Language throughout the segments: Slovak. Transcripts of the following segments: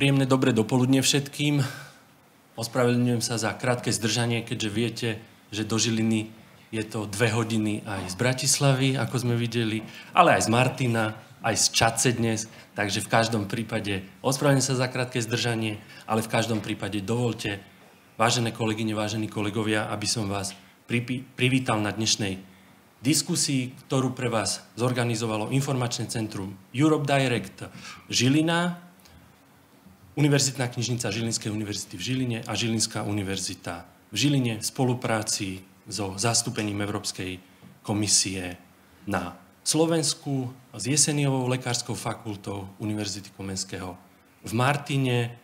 Príjemné dobré dopoludne všetkým. Ospravedlňujem sa za krátke zdržanie, keďže viete, že do Žiliny je to 2 hodiny aj z Bratislavy, ako sme videli, ale aj z Martina, aj z Čadce dnes. Takže v každom prípade ospravedlňujem sa za krátke zdržanie, ale v každom prípade dovolte, vážené kolegyne, vážení kolegovia, aby som vás privítal na dnešnej diskusii, ktorú pre vás zorganizovalo Informačné centrum Europe Direct Žilina, Univerzitná knižnica Žilinskej univerzity v Žiline a Žilinská univerzita v Žiline v spolupráci so zastúpením Európskej komisie na Slovensku s Jeseniovou lekárskou fakultou Univerzity Komenského v Martine.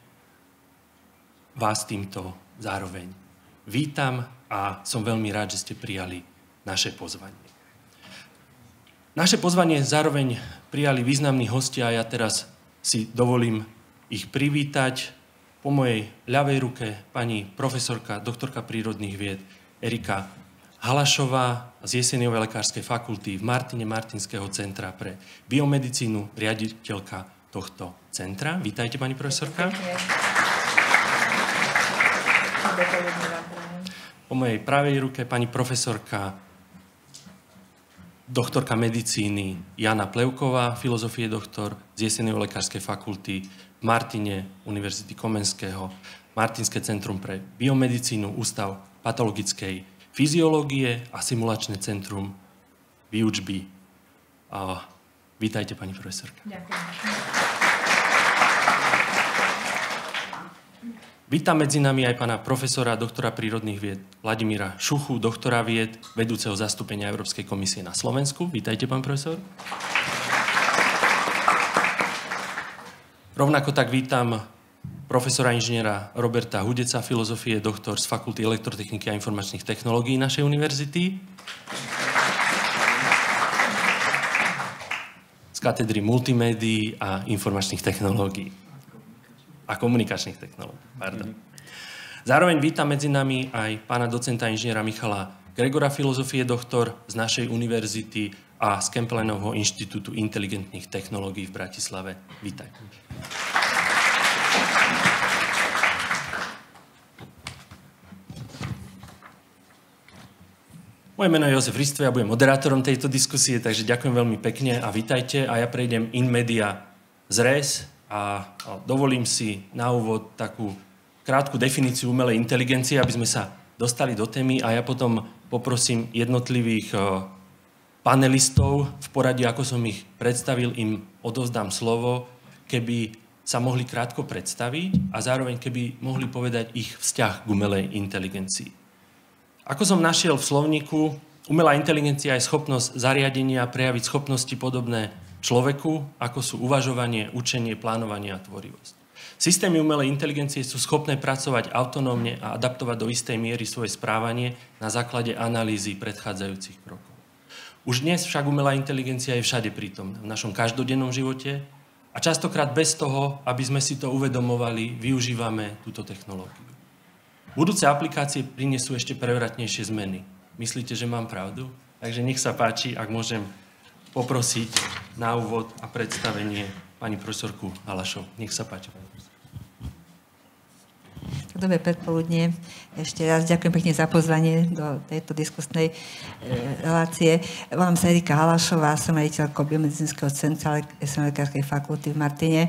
Vás týmto zároveň vítam a som veľmi rád, že ste prijali naše pozvanie. Naše pozvanie zároveň prijali významní hostia a ja teraz si dovolím ich privítať. Po mojej ľavej ruke pani profesorka, doktorka prírodných vied Erika Halašová z Jeseniovej lekárskej fakulty v Martine, Martinského centra pre biomedicínu, riaditeľka tohto centra. Vítajte, pani profesorka. Po mojej pravej ruke pani profesorka, doktorka medicíny Jana Plevková, filozofie doktor z Jeseniovej lekárskej fakulty v Martine, Univerzity Komenského, Martinské centrum pre biomedicínu, Ústav patologickej fyziológie a simulačné centrum výučby. Vítajte, pani profesorka. Ďakujem. Vítam medzi nami aj pána profesora, doktora prírodných vied Vladimíra Šuchu, doktora vied, vedúceho zastúpenia Európskej komisie na Slovensku. Vítajte, pán profesor. Rovnako tak vítam profesora inžiniera Roberta Hudeca, filozofie doktor z Fakulty elektrotechniky a informačných technológií našej univerzity. Z katedry multimédií a informačných technológií. A komunikačných technológií, pardon. Zároveň vítam medzi nami aj pána docenta inžiniera Michala Gregora, filozofie doktor z našej univerzity a z Kempelenovho inštitútu inteligentných technológií v Bratislave. Vítaj. Moje meno je Jozef Ristve, ja budem moderátorom tejto diskusie, takže ďakujem veľmi pekne a vítajte. A ja prejdem in media res a dovolím si na úvod takú krátku definíciu umelej inteligencie, aby sme sa dostali do témy a ja potom poprosím jednotlivých panelistov v poradí, ako som ich predstavil, im odovzdám slovo, keby sa mohli krátko predstaviť a zároveň keby mohli povedať ich vzťah k umelej inteligencii. Ako som našiel v slovníku, umelá inteligencia je schopnosť zariadenia prejaviť schopnosti podobné človeku, ako sú uvažovanie, učenie, plánovanie a tvorivosť. Systémy umelej inteligencie sú schopné pracovať autonómne a adaptovať do istej miery svoje správanie na základe analýzy predchádzajúcich krokov. Už dnes však umelá inteligencia je všade prítomná v našom každodennom živote a častokrát bez toho, aby sme si to uvedomovali, využívame túto technológiu. Budúce aplikácie prinesú ešte prevratnejšie zmeny. Myslíte, že mám pravdu? Takže nech sa páči, ak môžem poprosiť na úvod a predstavenie pani profesorku Halašov. Nech sa páči, pani profesorka. Dobré predpoludnie. Ešte raz ďakujem pekne za pozvanie do tejto diskusnej relácie. Volám sa Erika Halašová, som riaditeľkou biomedicínskeho centra lekárskej fakulty v Martine.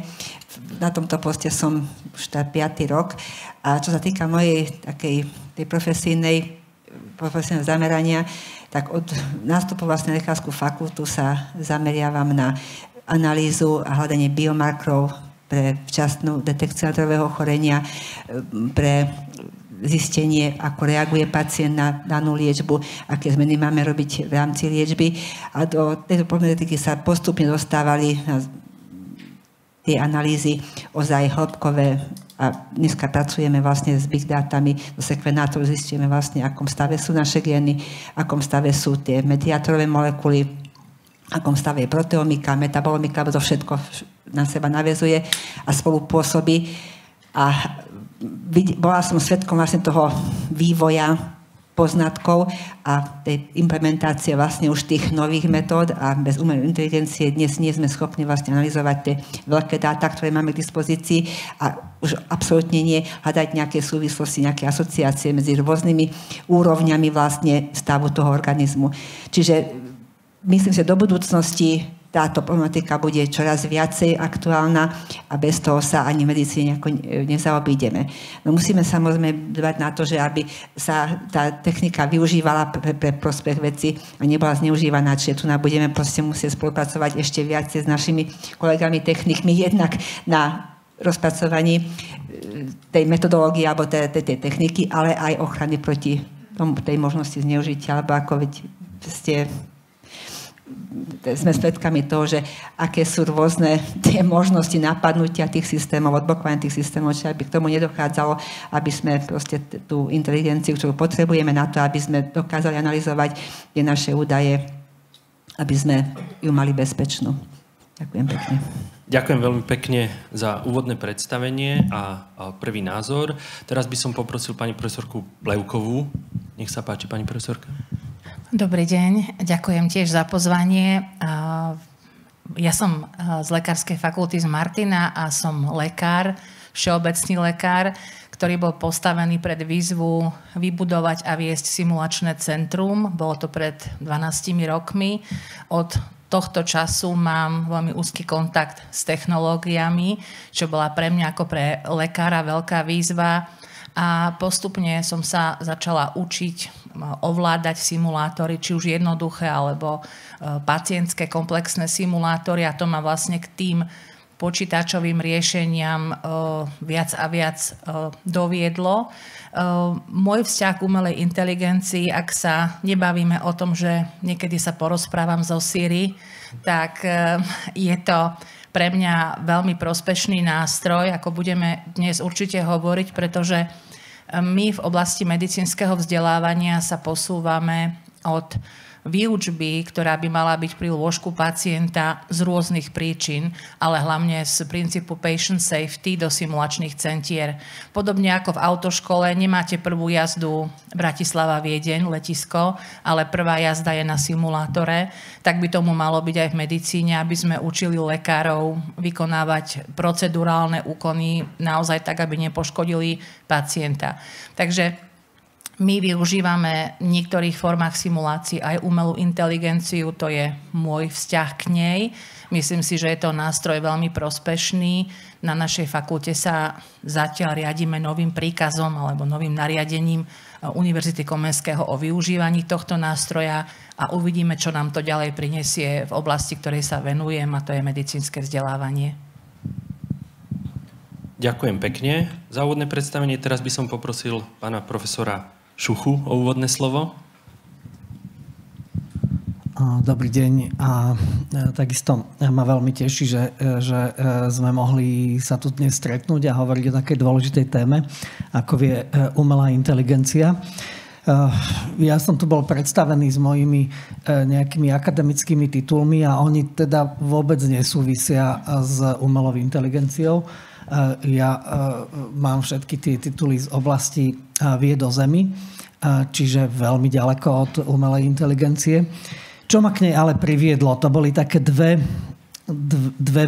Na tomto poste som už 5. rok. A čo sa týka mojej takej tej profesijného zamerania, tak od nástupu vlastne na lekárskú fakultu sa zameriavam na analýzu a hľadanie biomarkerov pre včasnú detekciu jadrového ochorenia, pre zistenie, ako reaguje pacient na danú liečbu, aké zmeny máme robiť v rámci liečby. A do tejto problematiky sa postupne dostávali tie analýzy ozaj hĺbkové a dneska pracujeme vlastne s big dátami, do sekvenátorov zistíme vlastne, akom stave sú naše gény, akom stave sú tie mediátorové molekuly, akom stave je proteomika, metabolomika, lebo to všetko na seba naväzuje a spolu pôsobí. A bola som svedkom vlastne toho vývoja poznatkov a tej implementácie vlastne už tých nových metód a bez umelej inteligencie dnes nie sme schopní vlastne analyzovať tie veľké dáta, ktoré máme k dispozícii a už absolútne nie hľadať nejaké súvislosti, nejaké asociácie medzi rôznymi úrovňami vlastne stavu toho organizmu. Čiže myslím, že do budúcnosti táto problematika bude čoraz viacej aktuálna a bez toho sa ani v medicíne nejako nezaobídeme. No musíme samozrejme dbať na to, že aby sa tá technika využívala pre prospech veci a nebola zneužívaná. Čiže tu budeme proste musieť spolupracovať ešte viacej s našimi kolegami technikmi, jednak na rozpracovaní tej metodológie alebo tej techniky, ale aj ochrany proti tej možnosti zneužitia, alebo ako ste sme svedkami toho, že aké sú rôzne tie možnosti napadnutia tých systémov, odblokovania tých systémov, čiže aby k tomu nedochádzalo, aby sme proste tú inteligenciu, ktorú potrebujeme na to, aby sme dokázali analyzovať tie naše údaje, aby sme ju mali bezpečnú. Ďakujem pekne. Ďakujem veľmi pekne za úvodné predstavenie a prvý názor. Teraz by som poprosil pani profesorku Plevkovú. Nech sa páči, pani profesorka. Dobrý deň, ďakujem tiež za pozvanie. Ja som z Lekárskej fakulty z Martina a som lekár, všeobecný lekár, ktorý bol postavený pred výzvu vybudovať a viesť simulačné centrum. Bolo to pred 12 rokmi. Od tohto času mám veľmi úzky kontakt s technológiami, čo bola pre mňa ako pre lekára veľká výzva. A postupne som sa začala učiť ovládať simulátory, či už jednoduché, alebo pacientské komplexné simulátory a to ma vlastne k tým počítačovým riešeniam viac a viac doviedlo. Môj vzťah k umelej inteligencii, ak sa nebavíme o tom, že niekedy sa porozprávam zo Siri, tak je to pre mňa veľmi prospešný nástroj, ako budeme dnes určite hovoriť, pretože my v oblasti medicínskeho vzdelávania sa posúvame od výučby, ktorá by mala byť pri lôžku pacienta z rôznych príčin, ale hlavne z princípu patient safety do simulačných centier. Podobne ako v autoškole nemáte prvú jazdu Bratislava-Viedeň, letisko, ale prvá jazda je na simulátore, tak by tomu malo byť aj v medicíne, aby sme učili lekárov vykonávať procedurálne úkony naozaj tak, aby nepoškodili pacienta. Takže my využívame v niektorých formách simulácií aj umelú inteligenciu, to je môj vzťah k nej. Myslím si, že je to nástroj veľmi prospešný. Na našej fakulte sa zatiaľ riadíme novým príkazom alebo novým nariadením Univerzity Komenského o využívaní tohto nástroja a uvidíme, čo nám to ďalej prinesie v oblasti, ktorej sa venujem, a to je medicínske vzdelávanie. Ďakujem pekne za úvodné predstavenie. Teraz by som poprosil pána profesora Šuchu o úvodné slovo. Dobrý deň a takisto ma veľmi teší, že sme mohli sa tu dnes stretnúť a hovoriť o takej dôležitej téme, ako je umelá inteligencia. Ja som tu bol predstavený s mojimi nejakými akademickými titulmi a oni teda vôbec nesúvisia s umelou inteligenciou. Ja mám všetky tie tituly z oblasti vied o Zemi, čiže veľmi ďaleko od umelej inteligencie. Čo ma k nej ale priviedlo, to boli také dve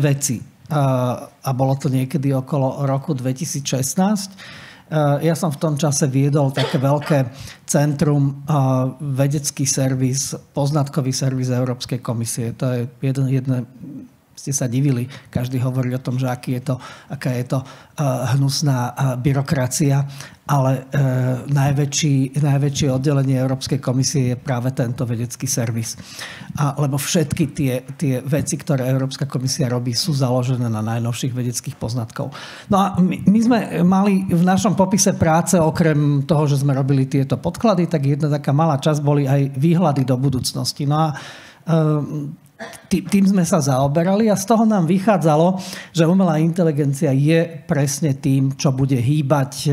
veci. A bolo to niekedy okolo roku 2016. Ja som v tom čase viedol také veľké centrum, vedecký servis, poznatkový servis Európskej komisie. To je jedno ste sa divili, každý hovorí o tom, že aká je to hnusná byrokracia, ale najväčšie oddelenie Európskej komisie je práve tento vedecký servis. Lebo všetky tie veci, ktoré Európska komisia robí, sú založené na najnovších vedeckých poznatkov. No a my sme mali v našom popise práce, okrem toho, že sme robili tieto podklady, tak jedna taká malá časť boli aj výhľady do budúcnosti. No a tým sme sa zaoberali a z toho nám vychádzalo, že umelá inteligencia je presne tým, čo bude hýbať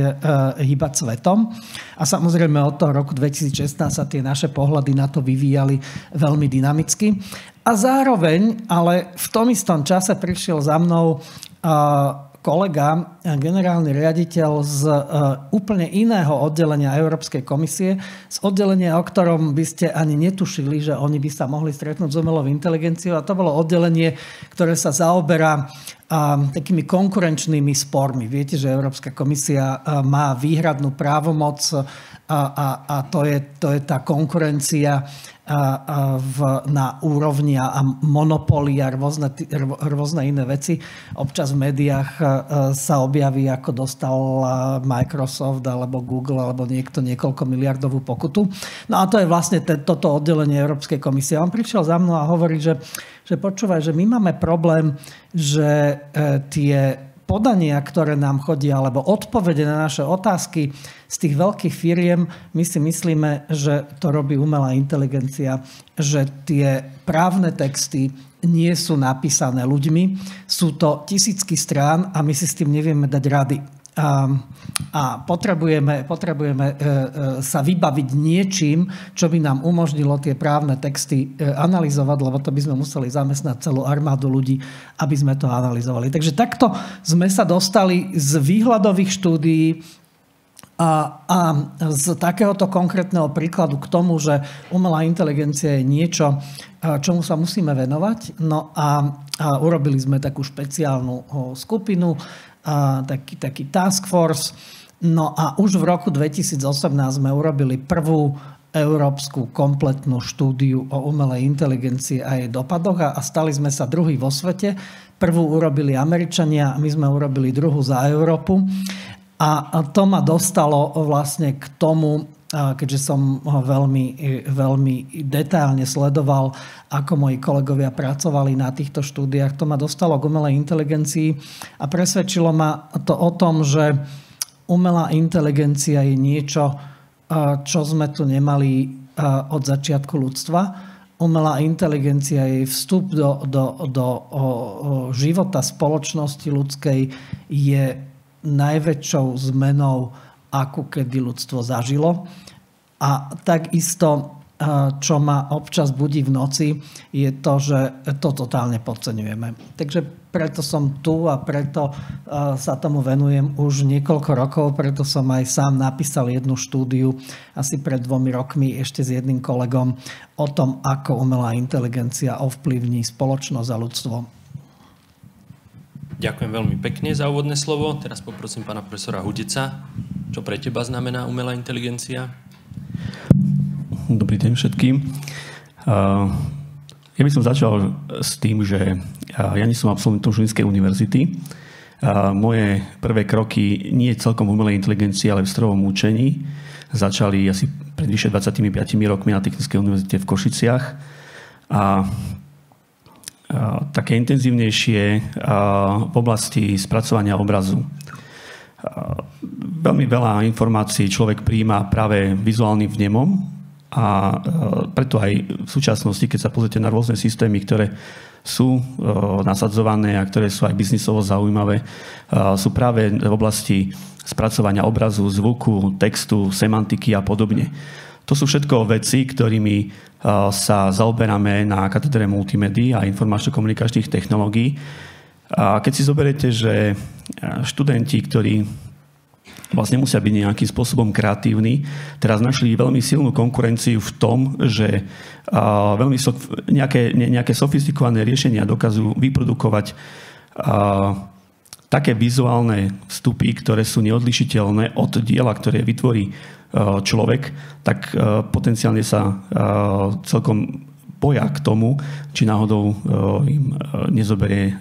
svetom. A samozrejme od toho roku 2016 sa tie naše pohľady na to vyvíjali veľmi dynamicky. A zároveň, ale v tom istom čase prišiel za mnou kolega, generálny riaditeľ z úplne iného oddelenia Európskej komisie, z oddelenia, o ktorom by ste ani netušili, že oni by sa mohli stretnúť s umelou inteligenciou. A to bolo oddelenie, ktoré sa zaoberá takými konkurenčnými spormi. Viete, že Európska komisia má výhradnú právomoc a to je tá konkurencia na úrovni a monopóly a rôzne iné veci. Občas v médiách sa objaví, ako dostal Microsoft alebo Google alebo niekto niekoľko miliardovú pokutu. No a to je vlastne toto oddelenie Európskej komisie. On prišiel za mnou a hovorí, že počúvaj, že my máme problém, že tie podania, ktoré nám chodia, alebo odpovede na naše otázky z tých veľkých firiem, my si myslíme, že to robí umelá inteligencia, že tie právne texty nie sú napísané ľuďmi, sú to tisícky strán a my si s tým nevieme dať rady. A potrebujeme sa vybaviť niečím, čo by nám umožnilo tie právne texty analyzovať, lebo to by sme museli zamestnať celú armádu ľudí, aby sme to analyzovali. Takže takto sme sa dostali z výhľadových štúdií a z takéhoto konkrétneho príkladu k tomu, že umelá inteligencia je niečo, čomu sa musíme venovať. No a urobili sme takú špeciálnu skupinu, taký task force. No a už v roku 2018 sme urobili prvú európsku kompletnú štúdiu o umelej inteligencii a jej dopadoch a stali sme sa druhý vo svete. Prvú urobili Američania, my sme urobili druhú za Európu. A to ma dostalo vlastne k tomu, keďže som ho veľmi detailne sledoval, ako moji kolegovia pracovali na týchto štúdiách, to ma dostalo k umelej inteligencii a presvedčilo ma to o tom, že umelá inteligencia je niečo, čo sme tu nemali od začiatku ľudstva. Umelá inteligencia je vstup do života spoločnosti ľudskej, je najväčšou zmenou, akú kedy ľudstvo zažilo. A takisto, čo ma občas budí v noci, je to, že to totálne podceňujeme. Takže preto som tu a preto sa tomu venujem už niekoľko rokov, preto som aj sám napísal jednu štúdiu asi pred 2 rokmi ešte s jedným kolegom o tom, ako umelá inteligencia ovplyvní spoločnosť a ľudstvo. Ďakujem veľmi pekne za úvodné slovo. Teraz poprosím pána profesora Hudica. Čo pre teba znamená umelá inteligencia? Dobrý deň všetkým. Ja by som začal s tým, že ja nie som absolventom Žilinskej univerzity. Moje prvé kroky nie celkom v umelej inteligencii, ale v strojovom učení začali asi pred vyše 25 rokmi na Technickej univerzite v Košiciach. A také intenzívnejšie v oblasti spracovania obrazu. Veľmi veľa informácií človek prijíma práve vizuálnym vnemom a preto aj v súčasnosti, keď sa pozrite na rôzne systémy, ktoré sú nasadzované a ktoré sú aj biznisovo zaujímavé, sú práve v oblasti spracovania obrazu, zvuku, textu, semantiky a podobne. To sú všetko veci, ktorými sa zaoberáme na katedre multimédií a informačno-komunikačných technológií. A keď si zoberiete, že študenti, ktorí vlastne musia byť nejakým spôsobom kreatívni, teraz našli veľmi silnú konkurenciu v tom, že nejaké sofistikované riešenia dokážu vyprodukovať také vizuálne vstupy, ktoré sú neodlišiteľné od diela, ktoré vytvorí človek, tak potenciálne sa celkom boja k tomu, či náhodou im nezoberie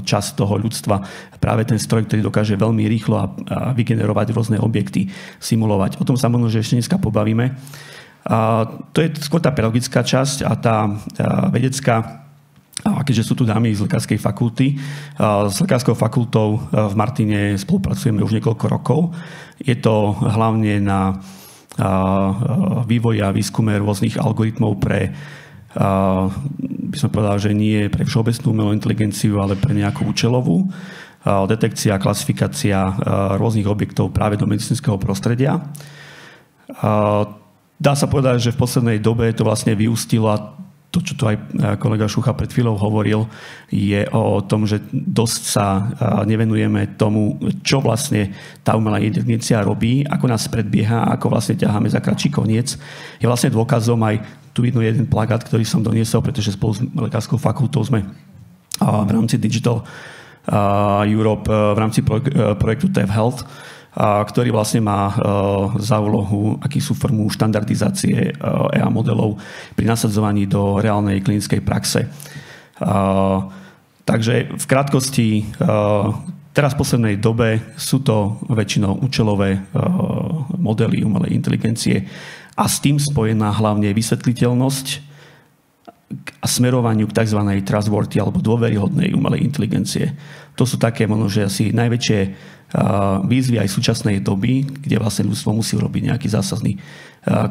čas toho ľudstva práve ten stroj, ktorý dokáže veľmi rýchlo a vygenerovať rôzne objekty, simulovať. O tom sa možno, že ešte dneska pobavíme. To je skôr tá pedagogická časť a tá vedecká. A keďže sú tu dámy z lekárskej fakulty, s lekárskou fakultou v Martine spolupracujeme už niekoľko rokov. Je to hlavne na vývoji a výskume rôznych algoritmov pre, by som povedal, že nie pre všeobecnú umelú inteligenciu, ale pre nejakú účelovú. Detekcia, klasifikácia rôznych objektov práve do medicínskeho prostredia. Dá sa povedať, že v poslednej dobe to vlastne vyústilo, a to, čo tu aj kolega Šucha pred chvíľou hovoril, je o tom, že dosť sa nevenujeme tomu, čo vlastne tá umelá inteligencia robí, ako nás predbieha, ako vlastne ťaháme za kratší koniec. Je vlastne dôkazom aj, tu vidno jeden plagát, ktorý som doniesol, pretože spolu s Lekárskou fakultou sme v rámci Digital Europe, v rámci projektu TEV Health, ktorý vlastne má za úlohu akýsú formu štandardizácie EA modelov pri nasadzovaní do reálnej klinickej praxe. Takže v krátkosti, teraz v poslednej dobe sú to väčšinou účelové modely umelej inteligencie a s tým spojená hlavne vysvetliteľnosť a smerovaniu k tzv. Trustworthy alebo dôveryhodnej umelej inteligencie. To sú také možno, že asi najväčšie výzvy aj súčasnej doby, kde vlastne ľudstvo musí robiť nejaký zásadný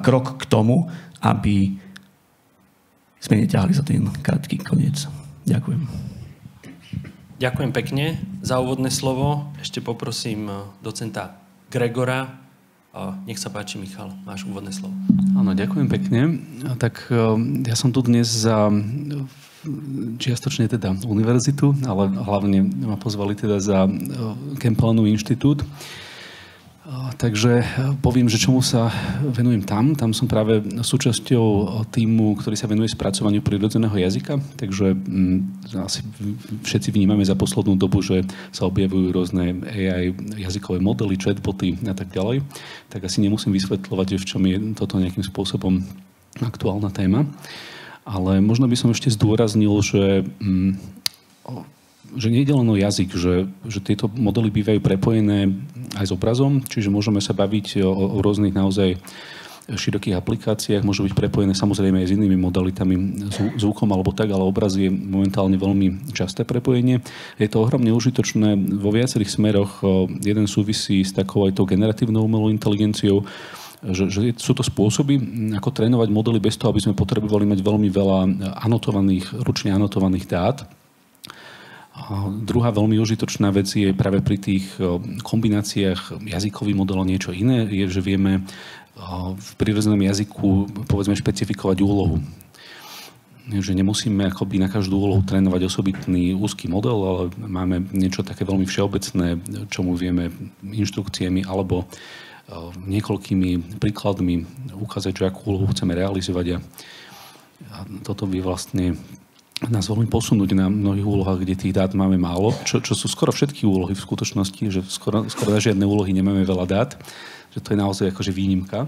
krok k tomu, aby sme neťahli za ten krátky koniec. Ďakujem. Ďakujem pekne za úvodné slovo. Ešte poprosím docenta Gregora. Nech sa páči, Michal, máš úvodné slovo. Áno, ďakujem pekne. Tak ja som tu dnes za čiastočne teda univerzitu, ale hlavne ma pozvali teda za Campbellanov inštitút. Takže poviem, že čomu sa venujem tam. Tam som práve súčasťou týmu, ktorý sa venuje spracovaniu prírodzeného jazyka. Takže asi všetci vnímame za poslednú dobu, že sa objavujú rôzne AI jazykové modely, chatboty a tak ďalej. Tak asi nemusím vysvetľovať, v čom je toto nejakým spôsobom aktuálna téma. Ale možno by som ešte zdôraznil, že nejde len o jazyk, že tieto modely bývajú prepojené aj s obrazom, čiže môžeme sa baviť o rôznych naozaj širokých aplikáciách, môžu byť prepojené samozrejme aj s inými modalitami, zvukom alebo tak, ale obraz je momentálne veľmi časté prepojenie. Je to ohromne užitočné vo viacerých smeroch. Jeden súvisí s takou aj tou generatívnou umelou inteligenciou, že sú to spôsoby, ako trénovať modely bez toho, aby sme potrebovali mať veľmi veľa ručne anotovaných dát. A druhá veľmi užitočná vec je práve pri tých kombináciách jazykových modelov niečo iné, je, že vieme v prírodzenom jazyku povedzme špecifikovať úlohu. Že nemusíme akoby na každú úlohu trénovať osobitný úzky model, ale máme niečo také veľmi všeobecné, čomu vieme inštrukciami alebo niekoľkými príkladmi ukázať, že akú úlohu chceme realizovať a toto by vlastne nás veľmi posunúť na mnohých úlohách, kde tých dát máme málo, čo sú skoro všetky úlohy v skutočnosti, že skoro na žiadne úlohy nemáme veľa dát, že to je naozaj akože výnimka.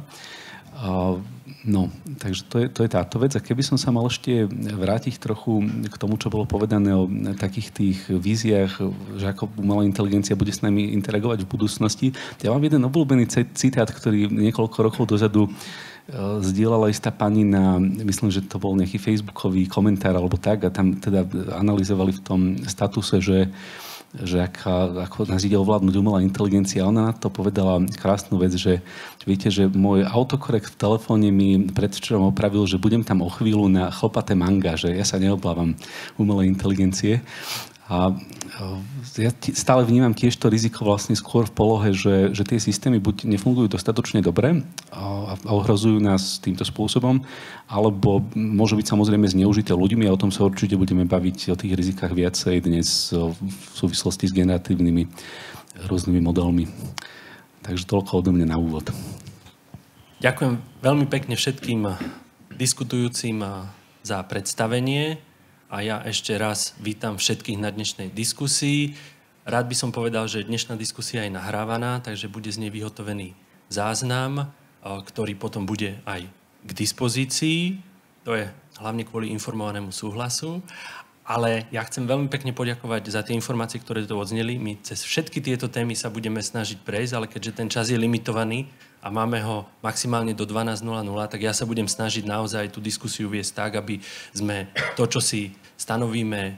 No, takže to je táto vec. A keby som sa mal ešte vrátiť trochu k tomu, čo bolo povedané o takých tých víziách, že ako umelá inteligencia bude s nami interagovať v budúcnosti. Ja mám jeden obľúbený citát, ktorý niekoľko rokov dozadu zdieľala istá pani na, myslím, že to bol nejaký facebookový komentár alebo tak, a tam teda analyzovali v tom statuse, že ako nás ide ovládnuť umelá inteligencia. Ona na to povedala krásnu vec, že viete, že môj autokorekt v telefóne mi predvčerom opravil, že budem tam o chvíľu na chlpaté manga, že ja sa neobávam umelej inteligencie. A ja stále vnímam tiež to riziko vlastne skôr v polohe, že tie systémy buď nefungujú dostatočne dobre a ohrozujú nás týmto spôsobom, alebo môžu byť samozrejme zneužité ľuďmi a o tom sa určite budeme baviť o tých rizikách viacej dnes v súvislosti s generatívnymi rôznymi modelmi. Takže toľko odo mňa na úvod. Ďakujem veľmi pekne všetkým diskutujúcim za predstavenie. A ja ešte raz vítam všetkých na dnešnej diskusii. Rád by som povedal, že dnešná diskusia je nahrávaná, takže bude z nej vyhotovený záznam, ktorý potom bude aj k dispozícii. To je hlavne kvôli informovanému súhlasu. Ale ja chcem veľmi pekne poďakovať za tie informácie, ktoré tu odzneli. My cez všetky tieto témy sa budeme snažiť prejsť, ale keďže ten čas je limitovaný a máme ho maximálne do 12.00, tak ja sa budem snažiť naozaj tú diskusiu viesť tak, aby sme to, čo si stanovíme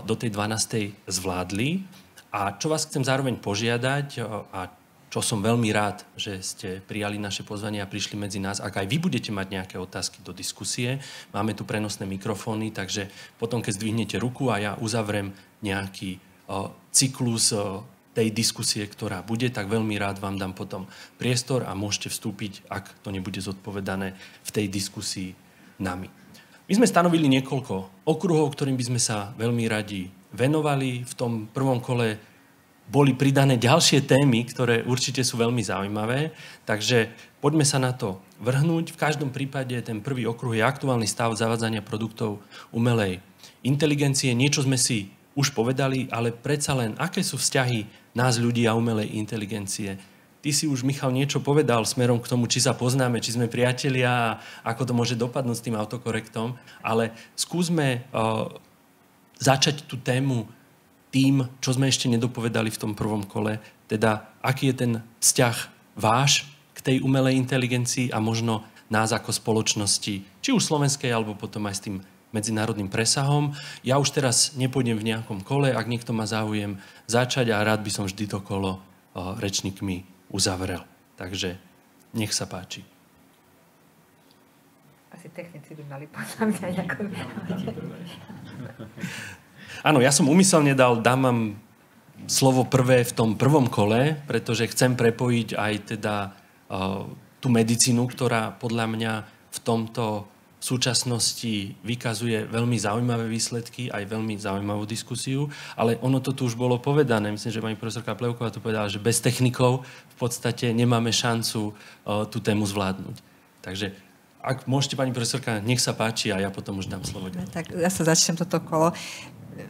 do tej 12.00 zvládli. A čo vás chcem zároveň požiadať, a čo som veľmi rád, že ste prijali naše pozvanie a prišli medzi nás. Ak aj vy budete mať nejaké otázky do diskusie, máme tu prenosné mikrofóny, takže potom, keď zdvihnete ruku a ja uzavrem nejaký cyklus tej diskusie, ktorá bude, tak veľmi rád vám dám potom priestor a môžete vstúpiť, ak to nebude zodpovedané v tej diskusii nami. My sme stanovili niekoľko okruhov, ktorým by sme sa veľmi radi venovali. V tom prvom kole boli pridané ďalšie témy, ktoré určite sú veľmi zaujímavé. Takže poďme sa na to vrhnúť. V každom prípade ten prvý okruh je aktuálny stav zavádzania produktov umelej inteligencie. Niečo sme si už povedali, ale predsa len, aké sú vzťahy nás ľudí a umelej inteligencie. Ty si už, Michal, niečo povedal smerom k tomu, či sa poznáme, či sme priatelia, ako to môže dopadnúť s tým autokorektom, ale skúsme začať tú tému tým, čo sme ešte nedopovedali v tom prvom kole, teda aký je ten vzťah váš k tej umelej inteligencii a možno nás ako spoločnosti, či už slovenskej, alebo potom aj s tým medzinárodným presahom. Ja už teraz nepôjdem v nejakom kole, ak niekto má záujem začať a rád by som vždy to kolo rečníkmi uzavrel. Takže nech sa páči. Asi technici by mali poznámať ako... Áno, ja som úmyselne dám vám slovo prvé v tom prvom kole, pretože chcem prepojiť aj teda tú medicínu, ktorá podľa mňa v tomto v súčasnosti vykazuje veľmi zaujímavé výsledky, aj veľmi zaujímavú diskusiu, ale ono to tu už bolo povedané. Myslím, že pani profesorka Plevková tu povedala, že bez technikov v podstate nemáme šancu tú tému zvládnuť. Takže ak môžete, pani profesorka, nech sa páči a ja potom už dám slovo. Tak ja sa začnem toto kolo.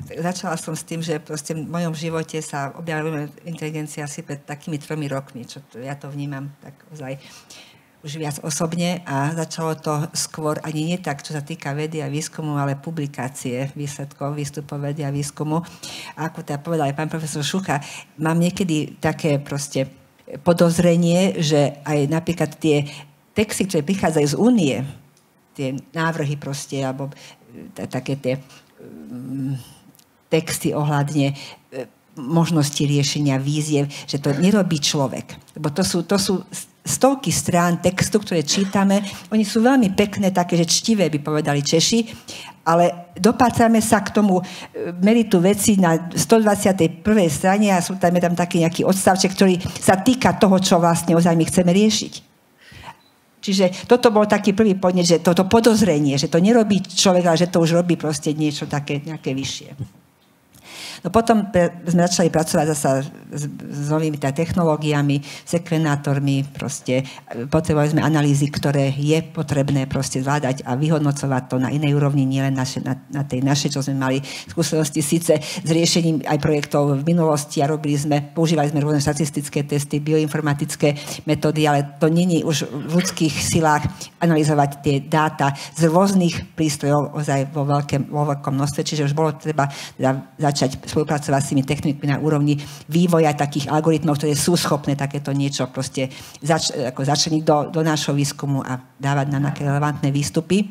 Začala som s tým, že proste v mojom živote sa objavila inteligencia asi pred takými 3 rokmi, čo ja to vnímam tak ozaj už viac osobne a začalo to skôr ani nie tak, čo sa týka vedy a výskumu, ale publikácie výsledkov, výstupov vedy a výskumu. A ako teda povedal aj pán profesor Šucha, mám niekedy také proste podozrenie, že aj napríklad tie texty, ktoré prichádzajú z únie, tie návrhy proste, alebo také tie texty ohľadne možnosti riešenia víziev, že to nerobí človek. Lebo to sú stovky strán textu, ktoré čítame. Oni sú veľmi pekné, také, že čtivé by povedali Češi, ale dopátrame sa k tomu meritu veci na 121. strane a sú tam taký nejaký odstavček, ktorý sa týka toho, čo vlastne ozaj my chceme riešiť. Čiže toto bol taký prvý podnet, že toto podozrenie, že to nerobí človek, ale že to už robí proste niečo také nejaké vyššie. No potom sme začali pracovať zasa s novými technológiami, sekvenátormi, proste potrebovali sme analýzy, ktoré je potrebné proste zvládať a vyhodnocovať to na inej úrovni, nielen na tej našej, čo sme mali skúsenosti síce s riešením aj projektov v minulosti a používali sme rôzne štatistické testy, bioinformatické metódy, ale to nie je už v ľudských silách analyzovať tie dáta z rôznych prístrojov ozaj vo veľkom množstve, čiže už bolo treba začať spolupracovať s tými technikmi na úrovni vývoja takých algoritmov, ktoré sú schopné takéto niečo proste začleniť do nášho výskumu a dávať nám nejaké relevantné výstupy.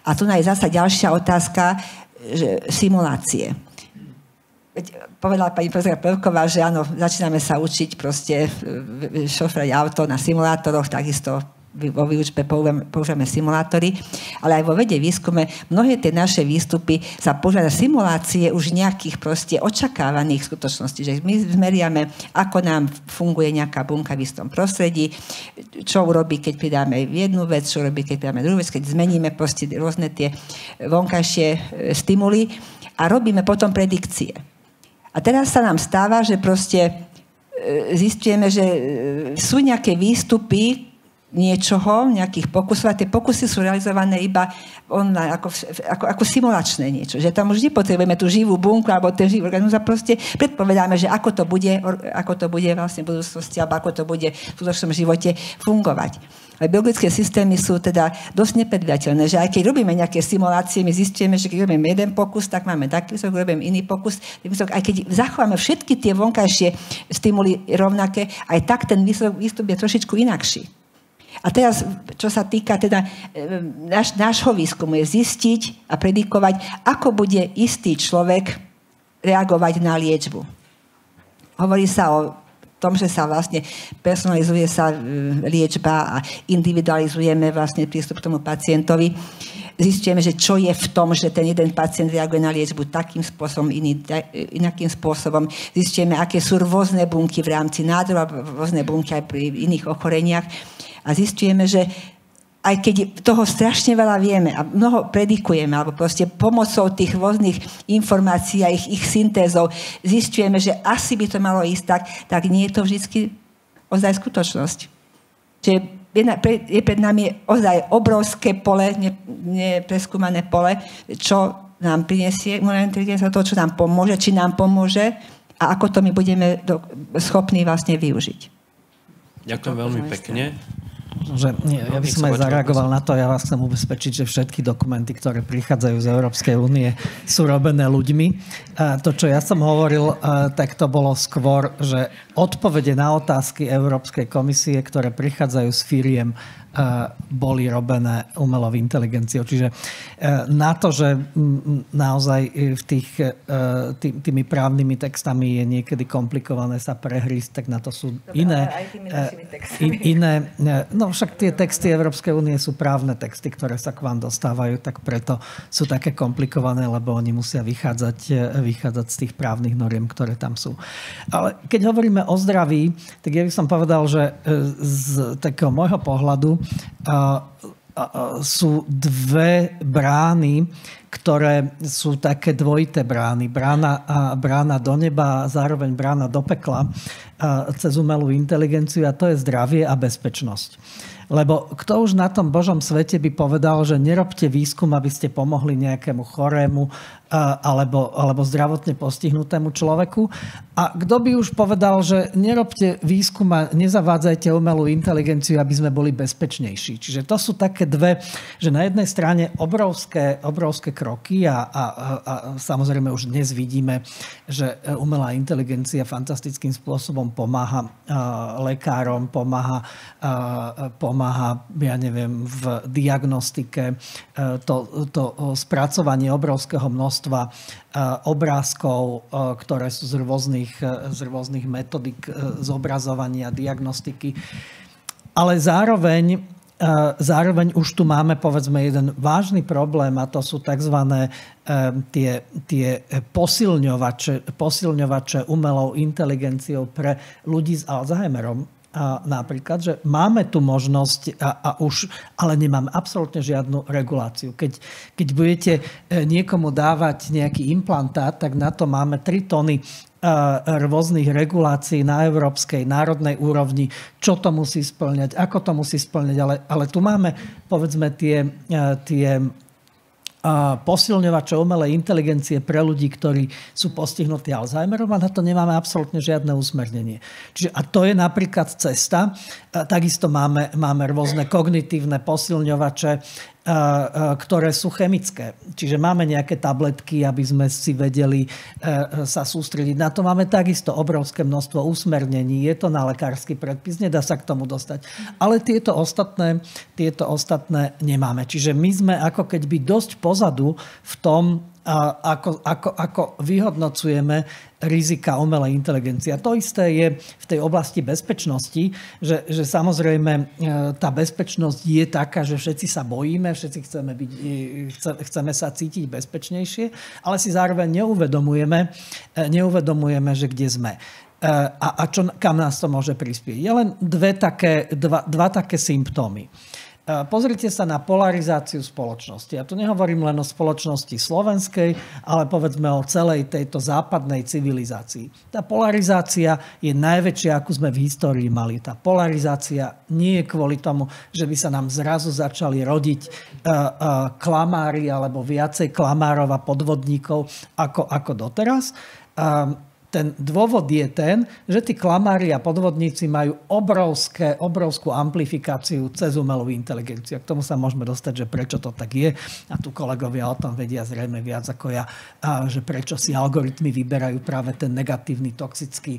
A tu je zasa ďalšia otázka, že simulácie. Povedala pani profesorka Plevková, že áno, začíname sa učiť proste šofrovať auto na simulátoroch, takisto vo výučbe používame simulátory, ale aj vo vede výskume mnohé tie naše výstupy sa používajú na simulácie už nejakých proste očakávaných skutočností, že my zmeriame, ako nám funguje nejaká bunka v istom prostredí, čo urobí, keď pridáme jednu vec, čo urobí, keď pridáme druhú vec, keď zmeníme proste rôzne tie vonkajšie stimuly a robíme potom predikcie. A teraz sa nám stáva, že proste zistujeme, že sú nejaké výstupy niečoho, nejakých pokusov a tie pokusy sú realizované iba online, ako simulačné niečo. Že tam už nepotrebujeme tú živú bunku alebo ten živý organizmus a proste predpovedáme, že ako to bude vlastne v budúcnosti alebo ako to bude v skutočnom živote fungovať. Ale biologické systémy sú teda dosť nepredvídateľné, že aj keď robíme nejaké simulácie, my zistíme, že keď robíme jeden pokus, tak máme taký výsledok, robíme iný pokus, aj keď zachováme všetky tie vonkajšie stimuly rovnaké, aj tak ten výstup je trošičku inakší. A teraz, čo sa týka teda nášho výskumu, je zistiť a predikovať, ako bude istý človek reagovať na liečbu. Hovorí sa o tom, že sa vlastne personalizuje sa liečba a individualizujeme vlastne prístup k tomu pacientovi. Zistujeme, že čo je v tom, že ten jeden pacient reaguje na liečbu takým spôsobom, inakým spôsobom. Zistujeme, aké sú rôzne bunky v rámci nádorov, rôzne bunky aj pri iných ochoreniach. A zistujeme, že aj keď toho strašne veľa vieme a mnoho predikujeme, alebo proste pomocou tých rôznych informácií a ich syntézov zistujeme, že asi by to malo ísť tak nie je to vždycky ozaj skutočnosť. Čiže je pred nami ozaj obrovské pole, nepreskúmané pole, čo nám prinesie umelá inteligencia, to, čo nám pomôže, či nám pomôže a ako to my budeme schopní vlastne využiť. Ďakujem veľmi pekne. Ja by som aj zareagoval na to, ja vás chcem ubezpečiť, že všetky dokumenty, ktoré prichádzajú z Európskej únie, sú robené ľuďmi. To, čo ja som hovoril, tak to bolo skôr, že odpovede na otázky Európskej komisie, ktoré prichádzajú z firiem, boli robené umelou inteligenciou. Čiže na to, že naozaj v tými právnymi textami je niekedy komplikované sa prehrísť, tak na to sú iné. No však tie texty Európskej únie sú právne texty, ktoré sa k vám dostávajú, tak preto sú také komplikované, lebo oni musia vychádzať z tých právnych noriem, ktoré tam sú. Ale keď hovoríme o zdraví, tak ja by som povedal, že z takého môjho pohľadu sú dve brány, ktoré sú také dvojité brány. Brána do neba a zároveň brána do pekla cez umelú inteligenciu, a to je zdravie a bezpečnosť. Lebo kto už na tom Božom svete by povedal, že nerobte výskum, aby ste pomohli nejakému chorému alebo zdravotne postihnutému človeku. A kto by už povedal, že nerobte výskum a nezavádzajte umelú inteligenciu, aby sme boli bezpečnejší. Čiže to sú také dve, že na jednej strane obrovské kroky a samozrejme už dnes vidíme, že umelá inteligencia fantastickým spôsobom pomáha lekárom, pomáha ja neviem, v diagnostike, to spracovanie obrovského množstva obrázkov, ktoré sú z rôznych metodik zobrazovania, diagnostiky. Ale zároveň už tu máme, povedzme, jeden vážny problém, a to sú tzv. Tie posilňovače umelou inteligenciou pre ľudí s Alzheimerom. Napríklad, že máme tu možnosť ale nemáme absolútne žiadnu reguláciu. Keď budete niekomu dávať nejaký implantát, tak na to máme 3 tony rôznych regulácií na európskej, národnej úrovni, čo to musí spĺňať, ako to musí spĺňať. Ale tu máme, povedzme, tie posilňovače umelej inteligencie pre ľudí, ktorí sú postihnutí Alzheimerom, a na to nemáme absolútne žiadne usmernenie. Čiže, a to je napríklad cesta. Takisto máme rôzne kognitívne posilňovače, ktoré sú chemické. Čiže máme nejaké tabletky, aby sme si vedeli sa sústrediť. Na to máme takisto obrovské množstvo usmernení. Je to na lekársky predpis, nedá sa k tomu dostať. Ale tieto ostatné nemáme. Čiže my sme ako keby dosť pozadu v tom, ako vyhodnocujeme rizika umelej inteligencie. To isté je v tej oblasti bezpečnosti, že samozrejme tá bezpečnosť je taká, že všetci sa bojíme, všetci chceme sa cítiť bezpečnejšie, ale si zároveň neuvedomujeme, že kde sme. A kam nás to môže prispieť. Je len dva také symptómy. Pozrite sa na polarizáciu spoločnosti. Ja tu nehovorím len o spoločnosti slovenskej, ale povedzme o celej tejto západnej civilizácii. Tá polarizácia je najväčšia, akú sme v histórii mali. Tá polarizácia nie je kvôli tomu, že by sa nám zrazu začali rodiť klamári alebo viacej klamárov a podvodníkov ako doteraz. Ten dôvod je ten, že tí klamári a podvodníci majú obrovskú amplifikáciu cez umelú inteligenciu. K tomu sa môžeme dostať, že prečo to tak je. A tu kolegovia o tom vedia zrejme viac ako ja, že prečo si algoritmy vyberajú práve ten negatívny, toxický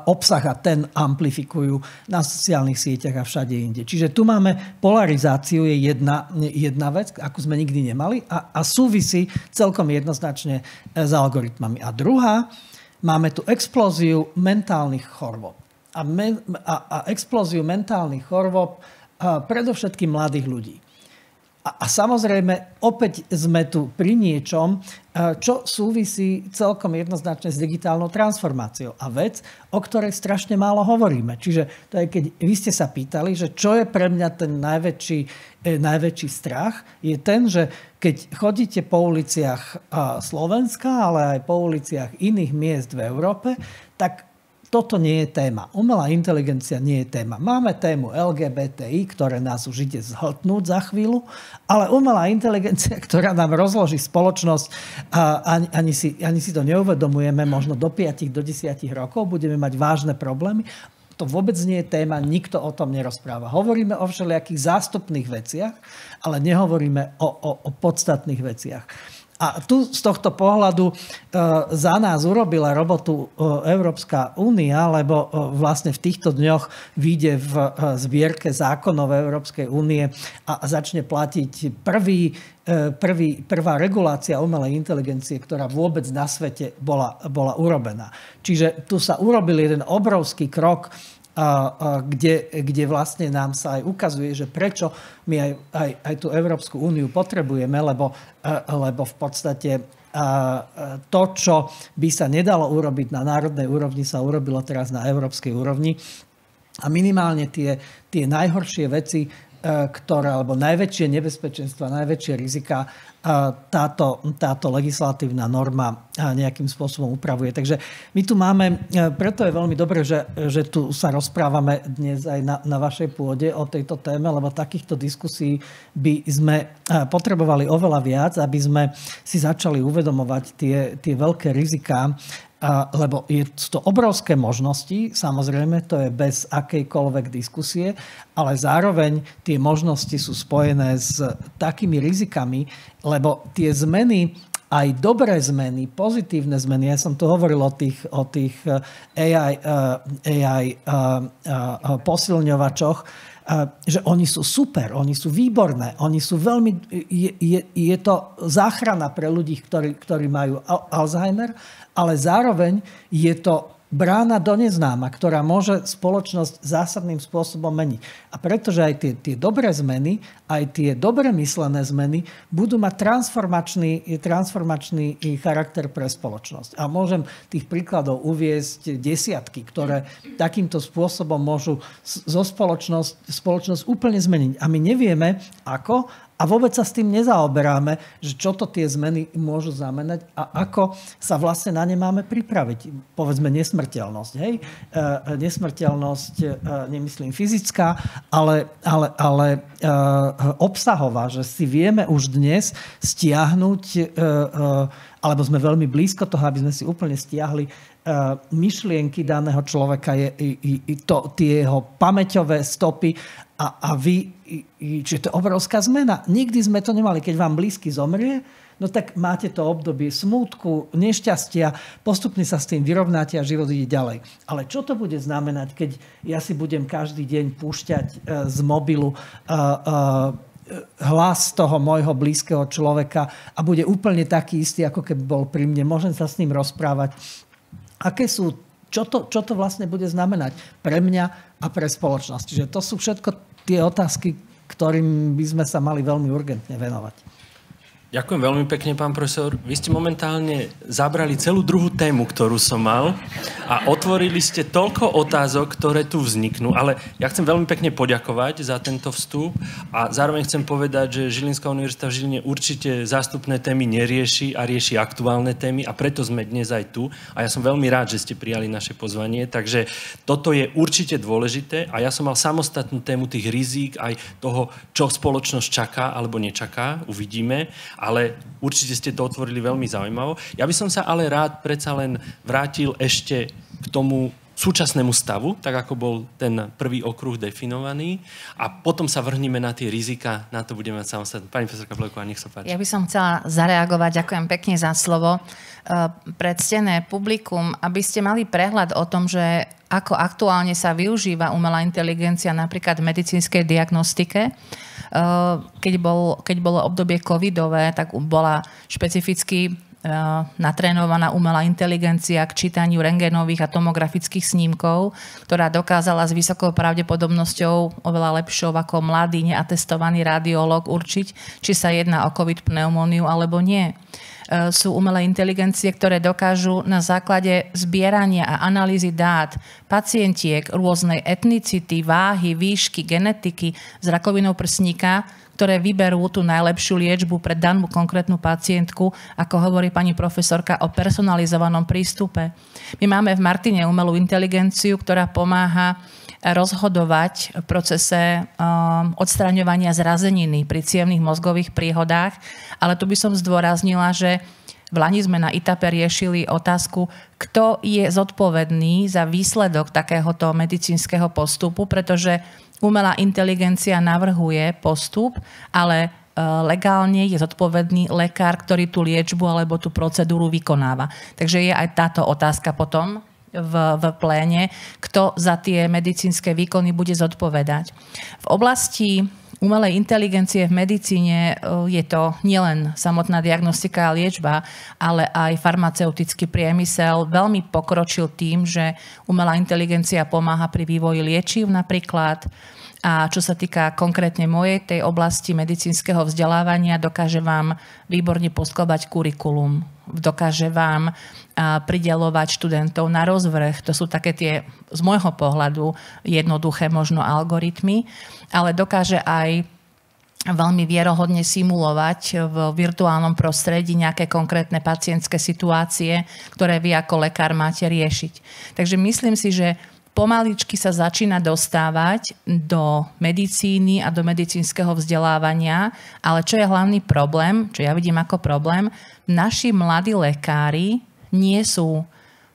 obsah a ten amplifikujú na sociálnych sieťach a všade inde. Čiže tu máme polarizáciu, je jedna vec, akú sme nikdy nemali a súvisí celkom jednoznačne s algoritmami. A druhá, máme tu explóziu mentálnych chorôb. A explóziu mentálnych chorôb predovšetkým mladých ľudí. A samozrejme, opäť sme tu pri niečom, čo súvisí celkom jednoznačne s digitálnou transformáciou. A vec, o ktorej strašne málo hovoríme. Čiže to je, keď vy ste sa pýtali, že čo je pre mňa ten najväčší strach, je ten, že keď chodíte po uliciach Slovenska, ale aj po uliciach iných miest v Európe, tak toto nie je téma. Umelá inteligencia nie je téma. Máme tému LGBTI, ktoré nás už ide zhltnúť za chvíľu, ale umelá inteligencia, ktorá nám rozloží spoločnosť, ani si to neuvedomujeme, možno do 5 do 10 rokov budeme mať vážne problémy. To vôbec nie je téma, nikto o tom nerozpráva. Hovoríme o všelijakých zástupných veciach, ale nehovoríme o podstatných veciach. A tu z tohto pohľadu za nás urobila robotu Európska únia, lebo vlastne v týchto dňoch vyjde v zbierke zákonov Európskej únie a začne platiť prvá regulácia umelej inteligencie, ktorá vôbec na svete bola urobená. Čiže tu sa urobil jeden obrovský krok, kde vlastne nám sa aj ukazuje, že prečo my aj tú Európsku úniu potrebujeme, lebo v podstate to, čo by sa nedalo urobiť na národnej úrovni, sa urobilo teraz na európskej úrovni. A minimálne tie najhoršie veci, alebo najväčšie nebezpečenstva, najväčšie rizika táto legislatívna norma nejakým spôsobom upravuje. Takže my tu máme, preto je veľmi dobré, že tu sa rozprávame dnes aj na vašej pôde o tejto téme, lebo takýchto diskusí by sme potrebovali oveľa viac, aby sme si začali uvedomovať tie veľké riziká, lebo sú to obrovské možnosti, samozrejme, to je bez akejkoľvek diskusie, ale zároveň tie možnosti sú spojené s takými rizikami, lebo tie zmeny, aj dobré zmeny, pozitívne zmeny, ja som tu hovoril o tých AI posilňovačoch, že oni sú super, oni sú výborné, oni sú veľmi, je to záchrana pre ľudí, ktorí majú Alzheimer, ale zároveň je to brána do neznáma, ktorá môže spoločnosť zásadným spôsobom meniť. A pretože aj tie dobré zmeny, aj tie dobre myslené zmeny budú mať transformačný charakter pre spoločnosť. A môžem tých príkladov uviesť desiatky, ktoré takýmto spôsobom môžu spoločnosť úplne zmeniť. A my nevieme, ako, a vôbec sa s tým nezaoberáme, že čo to tie zmeny môžu znamenať a ako sa vlastne na ne máme pripraviť. Povedzme nesmrteľnosť. Hej? Nesmrteľnosť, nemyslím fyzická, ale obsahová, že si vieme už dnes stiahnuť, alebo sme veľmi blízko toho, aby sme si úplne stiahli myšlienky daného človeka, tie jeho pamäťové stopy a vy, čiže to je obrovská zmena. Nikdy sme to nemali. Keď vám blízky zomrie, no tak máte to obdobie smútku, nešťastia, postupne sa s tým vyrovnáte a život ide ďalej. Ale čo to bude znamenať, keď ja si budem každý deň púšťať z mobilu hlas toho môjho blízkeho človeka a bude úplne taký istý, ako keby bol pri mne. Môžem sa s ním rozprávať. Čo to vlastne bude znamenať pre mňa a pre spoločnosť? Čiže to sú všetko tie otázky, ktorým by sme sa mali veľmi urgentne venovať. Ďakujem veľmi pekne, pán profesor. Vy ste momentálne zabrali celú druhú tému, ktorú som mal a otvorili ste toľko otázok, ktoré tu vzniknú, ale ja chcem veľmi pekne poďakovať za tento vstup a zároveň chcem povedať, že Žilinská univerzita v Žiline určite zástupné témy nerieši a rieši aktuálne témy a preto sme dnes aj tu a ja som veľmi rád, že ste prijali naše pozvanie, takže toto je určite dôležité a ja som mal samostatnú tému tých rizík aj toho, čo spoločnosť čaká alebo nečaká, uvidíme. Ale určite ste to otvorili veľmi zaujímavo. Ja by som sa ale rád predsa len vrátil ešte k tomu súčasnému stavu, tak ako bol ten prvý okruh definovaný a potom sa vrhneme na tie rizika, na to budeme mať samostatné. Pani profesorka Vlková, nech sa páči. Ja by som chcela zareagovať, ďakujem pekne za slovo, pred ctené publikum, aby ste mali prehľad o tom, že ako aktuálne sa využíva umelá inteligencia napríklad v medicínskej diagnostike. Keď bolo obdobie covidové, tak bola špecificky natrénovaná umelá inteligencia k čítaniu rentgenových a tomografických snímkov, ktorá dokázala s vysokou pravdepodobnosťou oveľa lepšou ako mladý neatestovaný radiológ určiť, či sa jedná o COVID pneumóniu alebo nie. Sú umelé inteligencie, ktoré dokážu na základe zbierania a analýzy dát pacientiek rôznej etnicity, váhy, výšky, genetiky s rakovinou prsníka, ktoré vyberú tú najlepšiu liečbu pre danú konkrétnu pacientku, ako hovorí pani profesorka o personalizovanom prístupe. My máme v Martine umelú inteligenciu, ktorá pomáha rozhodovať v procese odstraňovania zrazeniny pri cievnych mozgových príhodách, ale tu by som zdôraznila, že v Lani sme na ITAPE riešili otázku, kto je zodpovedný za výsledok takéhoto medicínskeho postupu, pretože umelá inteligencia navrhuje postup, ale legálne je zodpovedný lekár, ktorý tú liečbu alebo tú procedúru vykonáva. Takže je aj táto otázka potom v pléne, kto za tie medicínske výkony bude zodpovedať. V oblasti umelej inteligencie v medicíne je to nielen samotná diagnostika a liečba, ale aj farmaceutický priemysel veľmi pokročil tým, že umelá inteligencia pomáha pri vývoji liečiv napríklad. A čo sa týka konkrétne mojej tej oblasti medicínskeho vzdelávania, dokáže vám výborne poskládať kurikulum, dokáže vám prideľovať študentov na rozvrh. To sú také tie, z môjho pohľadu, jednoduché možno algoritmy, ale dokáže aj veľmi vierohodne simulovať v virtuálnom prostredí nejaké konkrétne pacientské situácie, ktoré vy ako lekár máte riešiť. Takže myslím si, že pomaličky sa začína dostávať do medicíny a do medicínskeho vzdelávania, ale čo je hlavný problém, čo ja vidím ako problém, naši mladí lekári nie sú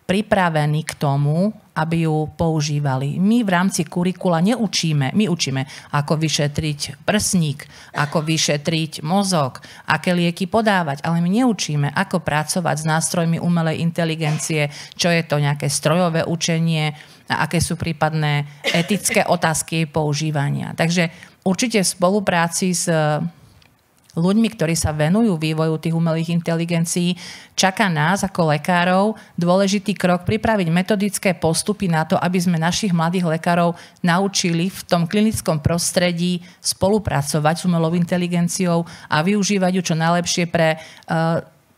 pripravení k tomu, aby ju používali. My v rámci kurikula neučíme. My učíme, ako vyšetriť prsník, ako vyšetriť mozog, aké lieky podávať, ale my neučíme, ako pracovať s nástrojmi umelej inteligencie, čo je to nejaké strojové učenie a aké sú prípadné etické otázky používania. Takže určite v spolupráci s ľuďmi, ktorí sa venujú vývoju tých umelých inteligencií, čaká nás ako lekárov dôležitý krok pripraviť metodické postupy na to, aby sme našich mladých lekárov naučili v tom klinickom prostredí spolupracovať s umelou inteligenciou a využívať ju čo najlepšie pre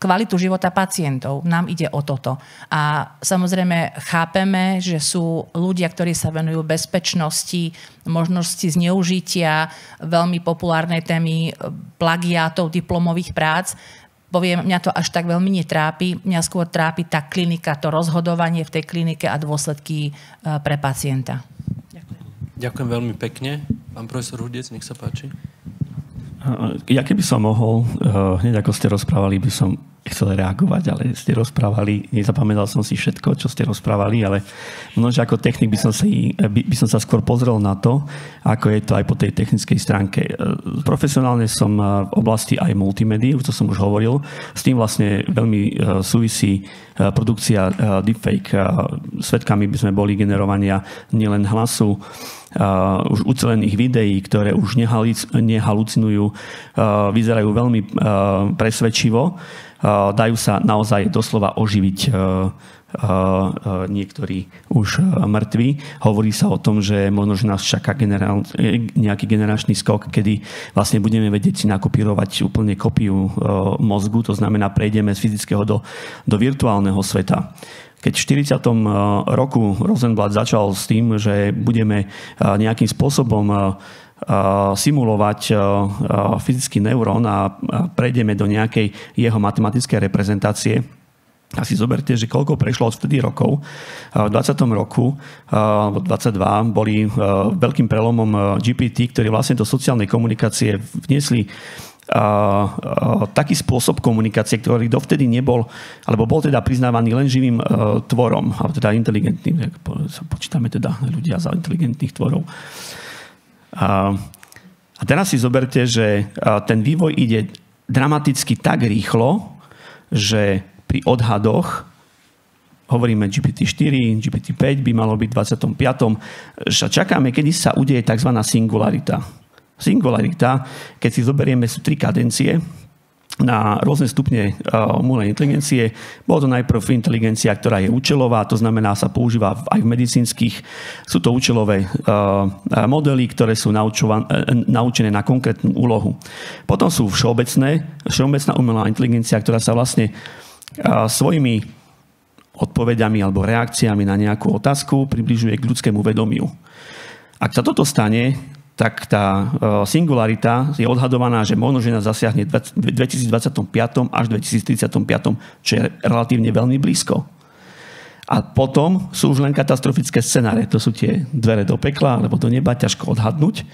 kvalitu života pacientov. Nám ide o toto. A samozrejme chápeme, že sú ľudia, ktorí sa venujú bezpečnosti, možnosti zneužitia veľmi populárnej témy plagiátov diplomových prác. Poviem, mňa to až tak veľmi netrápi. Mňa skôr trápi tá klinika, to rozhodovanie v tej klinike a dôsledky pre pacienta. Ďakujem. Ďakujem veľmi pekne. Pán profesor Hudec, nech sa páči. Ja keby som mohol, hneď ako ste rozprávali, by som chcel reagovať, ale ste rozprávali, nezapamätal som si všetko, čo ste rozprávali, ale možno ako technik by som sa skôr pozrel na to, ako je to aj po tej technickej stránke. Profesionálne som v oblasti aj multimédií, už to som už hovoril. S tým vlastne veľmi súvisí produkcia deepfake. Svedkami by sme boli generovania nielen hlasu, už ucelených videí, ktoré už nehalucinujú, vyzerajú veľmi presvedčivo, dajú sa naozaj doslova oživiť niektorí už mŕtvi. Hovorí sa o tom, že možno, že nás čaká nejaký generačný skok, kedy vlastne budeme vedieť si nakopírovať úplne kopiu mozgu, to znamená, prejdeme z fyzického do virtuálneho sveta. Keď v 40. roku Rosenblatt začal s tým, že budeme nejakým spôsobom simulovať fyzický neurón a prejdeme do nejakej jeho matematickej reprezentácie, a si zoberte, že koľko prešlo od vtedy rokov. V 20. roku, alebo 22, boli veľkým prelomom GPT, ktorí vlastne do sociálnej komunikácie vniesli taký spôsob komunikácie, ktorý dovtedy nebol, alebo bol teda priznávaný len živým tvorom, alebo teda inteligentným, počítame teda ľudia za inteligentných tvorov. A teraz si zoberte, že ten vývoj ide dramaticky tak rýchlo, že pri odhadoch, hovoríme GPT-4, GPT-5 by malo byť v 25. že čakáme, kedy sa udeje tzv. Singularita. Singularita, keď si zoberieme, sú 3 kadencie. na rôzne stupne umelej inteligencie. Bolo to najprv inteligencia, ktorá je účelová, to znamená, sa používa aj v medicínskych. Sú to účelové modely, ktoré sú naučené na konkrétnu úlohu. Potom sú všeobecná umelá inteligencia, ktorá sa vlastne svojimi odpovediami alebo reakciami na nejakú otázku približuje k ľudskému vedomiu. Ak sa toto stane, tak tá singularita je odhadovaná, že možno, že nás zasiahne v 2025 až 2035, čo je relatívne veľmi blízko. A potom sú už len katastrofické scenáre. To sú tie dvere do pekla alebo do neba, ťažko odhadnúť.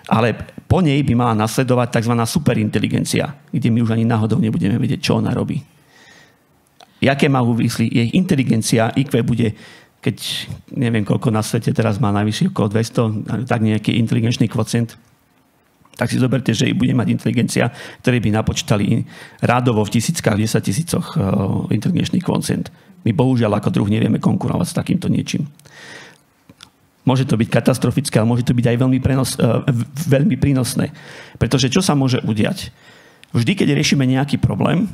Ale po nej by mala nasledovať tzv. Superinteligencia, kde my už ani náhodou nebudeme vedieť, čo ona robí. Jaké má úmysly? Jej inteligencia, IQ bude, keď neviem, koľko na svete teraz má najvyššie, okolo 200, tak nejaký inteligenčný kvocient, tak si zoberte, že bude mať inteligencia, ktoré by napočítali rádovo v tisíckach, 10 000 inteligenčný kvocient. My bohužiaľ ako druh nevieme konkurovať s takýmto niečím. Môže to byť katastrofické, ale môže to byť aj veľmi prínosné. Pretože čo sa môže udiať? Vždy, keď riešime nejaký problém,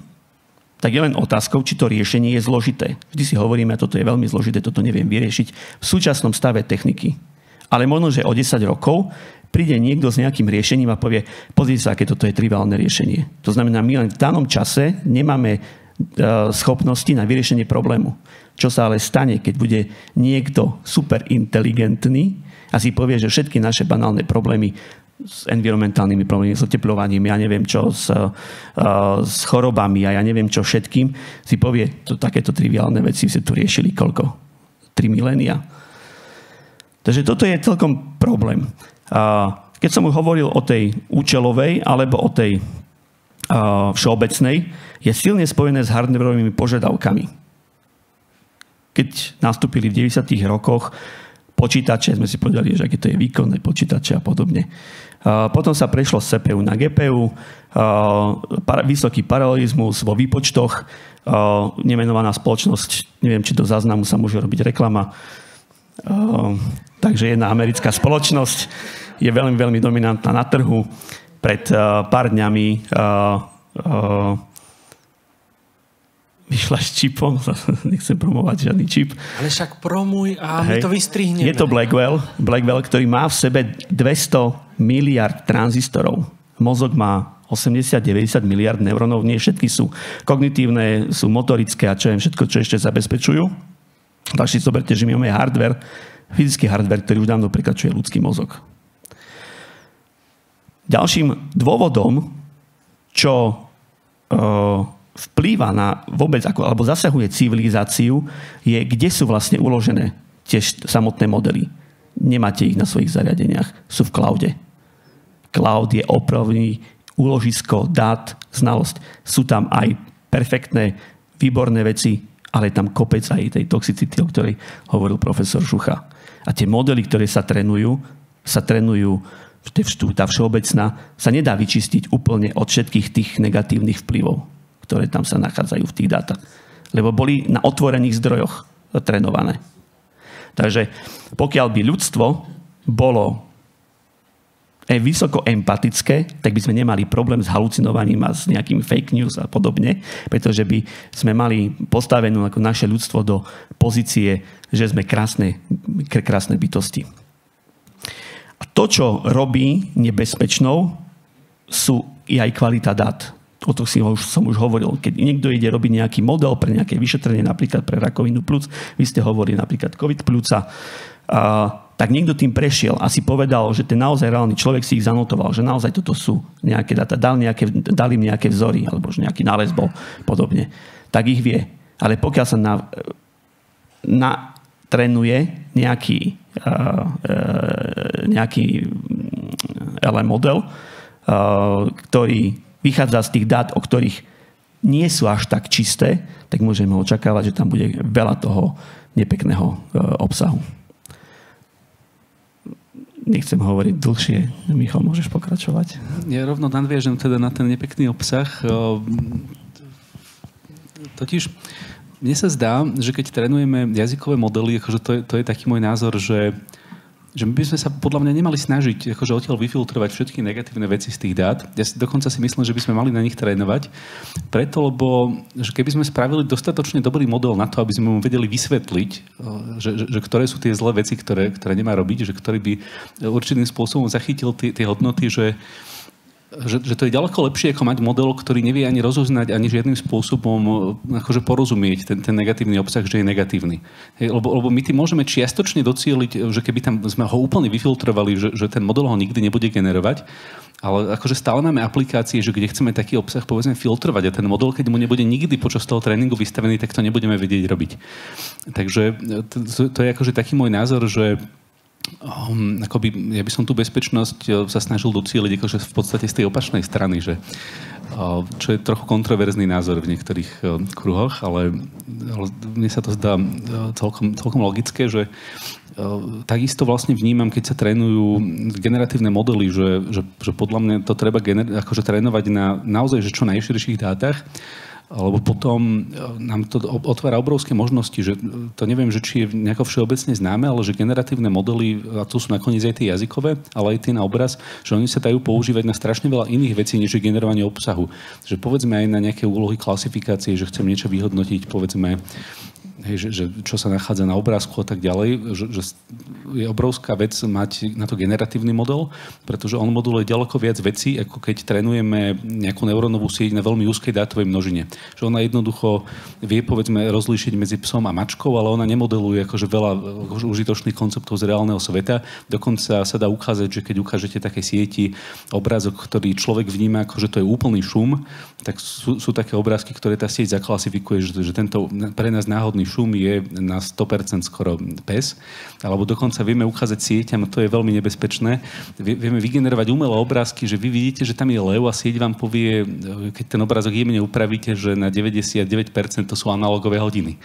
tak je len otázkou, či to riešenie je zložité. Vždy si hovoríme, toto je veľmi zložité, toto neviem vyriešiť v súčasnom stave techniky. Ale možno, že o 10 rokov príde niekto s nejakým riešením a povie, pozrite sa, aké toto je triviálne riešenie. To znamená, my len v danom čase nemáme schopnosti na vyriešenie problému. Čo sa ale stane, keď bude niekto super inteligentný a si povie, že všetky naše banálne problémy s environmentálnymi problémami, s oteplovaním, ja neviem čo, s chorobami a ja neviem čo všetkým, si povie, to takéto triviálne veci si tu riešili koľko? 3 milénia. Takže toto je celkom problém. Keď som už hovoril o tej účelovej alebo o tej všeobecnej, je silne spojené s hardwareovými požiadavkami. Keď nastúpili v 90. rokoch počítače, sme si povedali, že aké to je výkonné počítače a podobne. Potom sa prešlo z CPU na GPU, vysoký paralelizmus vo výpočtoch, nemenovaná spoločnosť, neviem, či do záznamu sa môže robiť reklama, takže jedna americká spoločnosť je veľmi, veľmi dominantná na trhu. Pred pár dňami vyšla s čipom, nechcem promovať žiadny čip. Ale však promuj a my to vystrihneme. Je to Blackwell, ktorý má v sebe 200 miliard tranzistorov. Mozog má 80-90 miliard neurónov, nie všetky sú kognitívne, sú motorické a čo je všetko, čo ešte zabezpečujú. Takže si zoberte, že my máme hardware, fyzický hardware, ktorý už dávno prekračuje ľudský mozog. Ďalším dôvodom, čo vplýva na vôbec, alebo zasahuje civilizáciu, je, kde sú vlastne uložené tiež samotné modely. Nemáte ich na svojich zariadeniach. Sú v cloude. Cloud je opravný úložisko dát, znalosť. Sú tam aj perfektné, výborné veci, ale je tam kopec aj tej toxicity, o ktorej hovoril profesor Žucha. A tie modely, ktoré sa trénujú, tá všeobecná, sa nedá vyčistiť úplne od všetkých tých negatívnych vplyvov, ktoré tam sa nachádzajú v tých dátach. Lebo boli na otvorených zdrojoch trénované. Takže pokiaľ by ľudstvo bolo vysoko empatické, tak by sme nemali problém s halucinovaním a s nejakými fake news a podobne, pretože by sme mali postavenú ako naše ľudstvo do pozície, že sme krásne bytosti. A to, čo robí nebezpečnou, je aj kvalita dát. O to som už hovoril. Keď niekto ide robiť nejaký model pre nejaké vyšetrenie, napríklad pre rakovinu plúc, vy ste hovorili napríklad COVID plúca, tak niekto tým prešiel a si povedal, že ten naozaj reálny človek si ich zanotoval, že naozaj toto sú nejaké dáta, dali im nejaké vzory, alebo že nejaký nález bol podobne. Tak ich vie. Ale pokiaľ sa natrenuje nejaký LM model, ktorý vychádza z tých dát, o ktorých nie sú až tak čisté, tak môžeme očakávať, že tam bude veľa toho nepekného obsahu. Nechcem hovoriť dlhšie. Michal, môžeš pokračovať? Ja rovno nadviežem teda na ten nepekný obsah. Totiž mne sa zdá, že keď trénujeme jazykové modely, akože to je taký môj názor, že že my by sme sa podľa mňa nemali snažiť akože odtiaľ vyfiltrovať všetky negatívne veci z tých dát. Ja dokonca si myslím, že by sme mali na nich trénovať. Preto, lebo že keby sme spravili dostatočne dobrý model na to, aby sme mu vedeli vysvetliť, že ktoré sú tie zlé veci, ktoré nemá robiť, že ktorý by určitým spôsobom zachytil tie hodnoty, že to je ďaleko lepšie, ako mať model, ktorý nevie ani rozoznať, ani žiadnym spôsobom akože porozumieť ten negatívny obsah, že je negatívny. Lebo my tým môžeme čiastočne docieliť, že keby tam sme ho úplne vyfiltrovali, že ten model ho nikdy nebude generovať, ale akože stále máme aplikácie, že kde chceme taký obsah, povedzme, filtrovať a ten model, keď mu nebude nikdy počas toho tréningu vystavený, tak to nebudeme vedieť robiť. Takže to je akože taký môj názor, že akoby, ja by som tú bezpečnosť sa snažil docieliť akože v podstate z tej opačnej strany, že, čo je trochu kontroverzný názor v niektorých kruhoch, ale mne sa to zdá celkom logické, že takisto vlastne vnímam, keď sa trénujú generatívne modely, že podľa mňa to treba akože trénovať na naozaj že čo najširších dátach, lebo potom nám to otvára obrovské možnosti, že to neviem, že či je nejako všeobecne známe, ale že generatívne modely, a to sú nakoniec aj tie jazykové, ale aj tie na obraz, že oni sa dajú používať na strašne veľa iných vecí, než je generovanie obsahu. Že povedzme aj na nejaké úlohy klasifikácie, že chcem niečo vyhodnotiť, povedzme, že čo sa nachádza na obrázku a tak ďalej, že je obrovská vec mať na to generatívny model, pretože on moduluje ďaleko viac vecí, ako keď trénujeme nejakú neurónovú sieť na veľmi úzkej dátovej množine. Že ona jednoducho vie, povedzme, rozlíšiť medzi psom a mačkou, ale ona nemodeluje akože veľa užitočných konceptov z reálneho sveta. Dokonca sa dá ukázať, že keď ukážete také sieti obrázok, ktorý človek vníma, akože to je úplný šum, tak sú také obrázky, ktoré tá sieť zaklasifikuje, že tento pre nás náhodný šum je na 100% skoro pes, alebo dokonca vieme ukázať sieťam, to je veľmi nebezpečné. Vieme vygenerovať umelé obrázky, že vy vidíte, že tam je lev a sieť vám povie, keď ten obrázok jemne upravíte, že na 99% to sú analogové hodiny.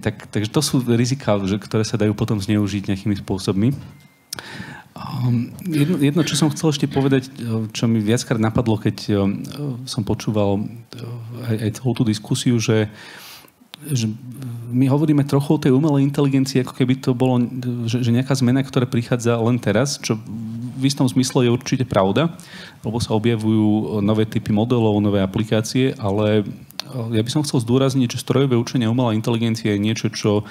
Takže to sú rizika, ktoré sa dajú potom zneužiť nejakými spôsobmi. Jedno, čo som chcel ešte povedať, čo mi viackrát napadlo, keď som počúval aj celú tú diskusiu, že my hovoríme trochu o tej umelej inteligencii, ako keby to bolo, že nejaká zmena, ktorá prichádza len teraz, čo v istom zmysle je určite pravda, lebo sa objavujú nové typy modelov, nové aplikácie, ale ja by som chcel zdôrazniť, že strojové učenie a umelá inteligencia je niečo, čo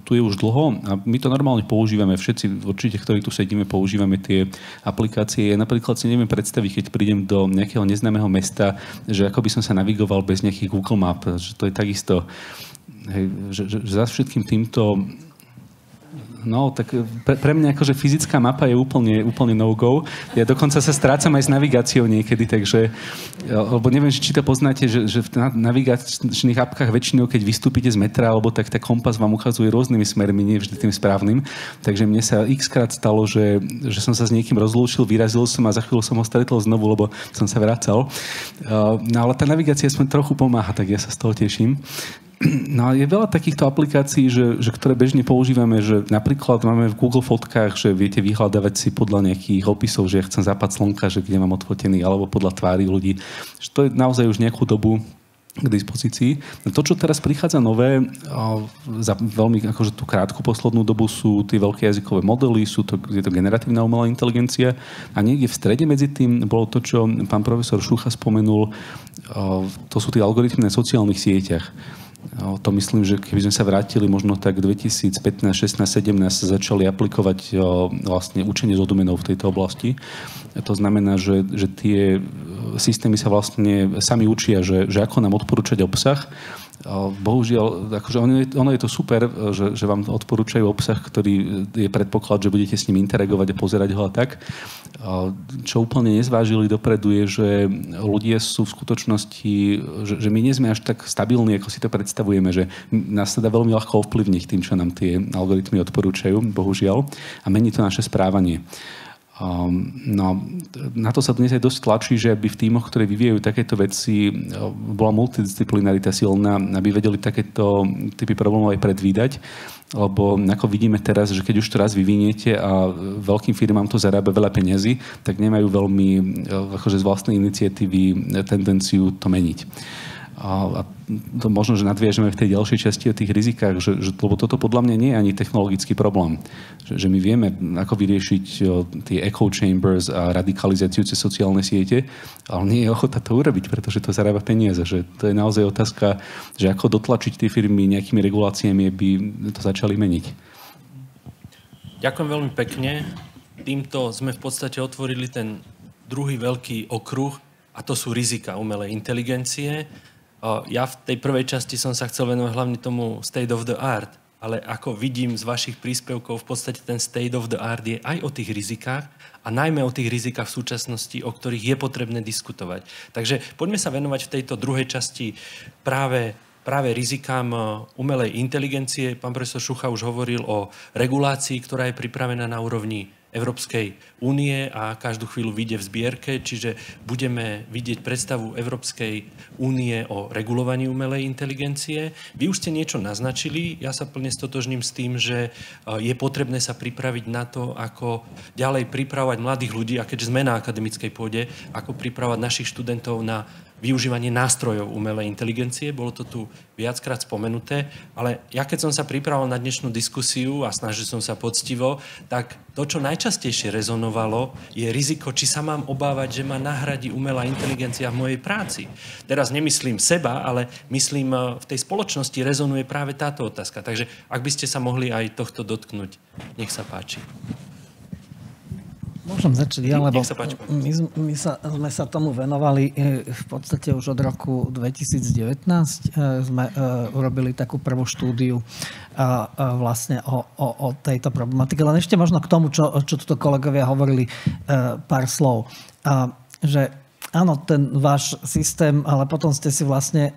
tu je už dlho a my to normálne používame. Všetci určite, ktorí tu sedíme, používame tie aplikácie. Ja napríklad si neviem predstaviť, keď prídem do nejakého neznámeho mesta, že ako by som sa navigoval bez nejakých Google Map. Že to je takisto, že za všetkým týmto. No, tak pre mňa akože fyzická mapa je úplne no-go. Ja dokonca sa strácam aj s navigáciou niekedy, takže, lebo neviem, či to poznáte, že v navigačných apkách väčšinou, keď vystúpite z metra, alebo tak kompas vám ukazuje rôznymi smermi, nie vždy tým správnym. Takže mne sa x-krát stalo, že som sa s niekým rozlúčil, vyrazil som a za chvíľu som ho stretol znovu, lebo som sa vracal. No, ale tá navigácia aspoň trochu pomáha, tak ja sa z toho teším. No je veľa takýchto aplikácií, že ktoré bežne používame, že napríklad máme v Google fotkách, že viete vyhľadávať si podľa nejakých opisov, že ja chcem západ slnka, že kde mám odfotený, alebo podľa tvári ľudí. Že to je naozaj už nejakú dobu k dispozícii. To, čo teraz prichádza nové, za veľmi akože tú krátku poslednú dobu sú tie veľké jazykové modely, je to generatívna umelá inteligencia a niekde v strede medzi tým bolo to, čo pán profesor Šucha spomenul, to sú tie algoritmy na sociálnych sieťach. To myslím, že keby sme sa vrátili možno tak 2015, 16, 17 začali aplikovať vlastne učenie z domenov v tejto oblasti. To znamená, že tie systémy sa vlastne sami učia, že ako nám odporúčať obsah. Bohužiaľ, akože ono je to super, že vám odporúčajú obsah, ktorý je predpoklad, že budete s ním interagovať a pozerať ho a tak. Čo úplne nezvážili dopredu je, že ľudia sú v skutočnosti, že my nie sme až tak stabilní, ako si to predstavujeme, že nás sa dá veľmi ľahko ovplyvniť tým, čo nám tie algoritmy odporúčajú, bohužiaľ, a mení to naše správanie. No, na to sa dnes aj dosť tlačí, že aby v tímoch, ktoré vyvíjajú takéto veci, bola multidisciplinarita silná, aby vedeli takéto typy problémov aj predvídať. Lebo ako vidíme teraz, že keď už to raz vyviniete a veľkým firmám to zarába veľa peňazí, tak nemajú veľmi akože z vlastnej iniciatívy tendenciu to meniť. A to možno, že nadviažeme v tej ďalšej časti o tých rizikách, lebo toto podľa mňa nie je ani technologický problém. Že my vieme, ako vyriešiť tie echo chambers a radikalizáciu cez sociálne siete, ale nie je ochota to urobiť, pretože to zarába peniaze. Že to je naozaj otázka, že ako dotlačiť tie firmy nejakými reguláciami, aby to začali meniť. Ďakujem veľmi pekne. Týmto sme v podstate otvorili ten druhý veľký okruh, a to sú rizika umelej inteligencie. Ja v tej prvej časti som sa chcel venovať hlavne tomu state of the art, ale ako vidím z vašich príspevkov, v podstate ten state of the art je aj o tých rizikách a najmä o tých rizikách v súčasnosti, o ktorých je potrebné diskutovať. Takže poďme sa venovať v tejto druhej časti práve rizikám umelej inteligencie. Pán profesor Šucha už hovoril o regulácii, ktorá je pripravená na úrovni Európskej únie a každú chvíľu vyjde v zbierke, čiže budeme vidieť predstavu Európskej únie o regulovaní umelej inteligencie. Vy už ste niečo naznačili, ja sa plne stotožním s tým, že je potrebné sa pripraviť na to, ako ďalej pripravovať mladých ľudí, a keďže sme na akademickej pôde, ako pripravovať našich študentov na využívanie nástrojov umelej inteligencie. Bolo to tu viackrát spomenuté, ale ja keď som sa pripravil na dnešnú diskusiu a snažil som sa poctivo, tak to, čo najčastejšie rezonovalo, je riziko, či sa mám obávať, že ma nahradí umelá inteligencia v mojej práci. Teraz nemyslím seba, ale myslím, v tej spoločnosti rezonuje práve táto otázka. Takže ak by ste sa mohli aj tohto dotknúť, nech sa páči. Môžem začať ja, lebo my sme sa tomu venovali v podstate už od roku 2019. Sme urobili takú prvú štúdiu vlastne o tejto problematike. Len ešte možno k tomu, čo tuto kolegovia hovorili, pár slov. Že áno, ten váš systém, ale potom ste si vlastne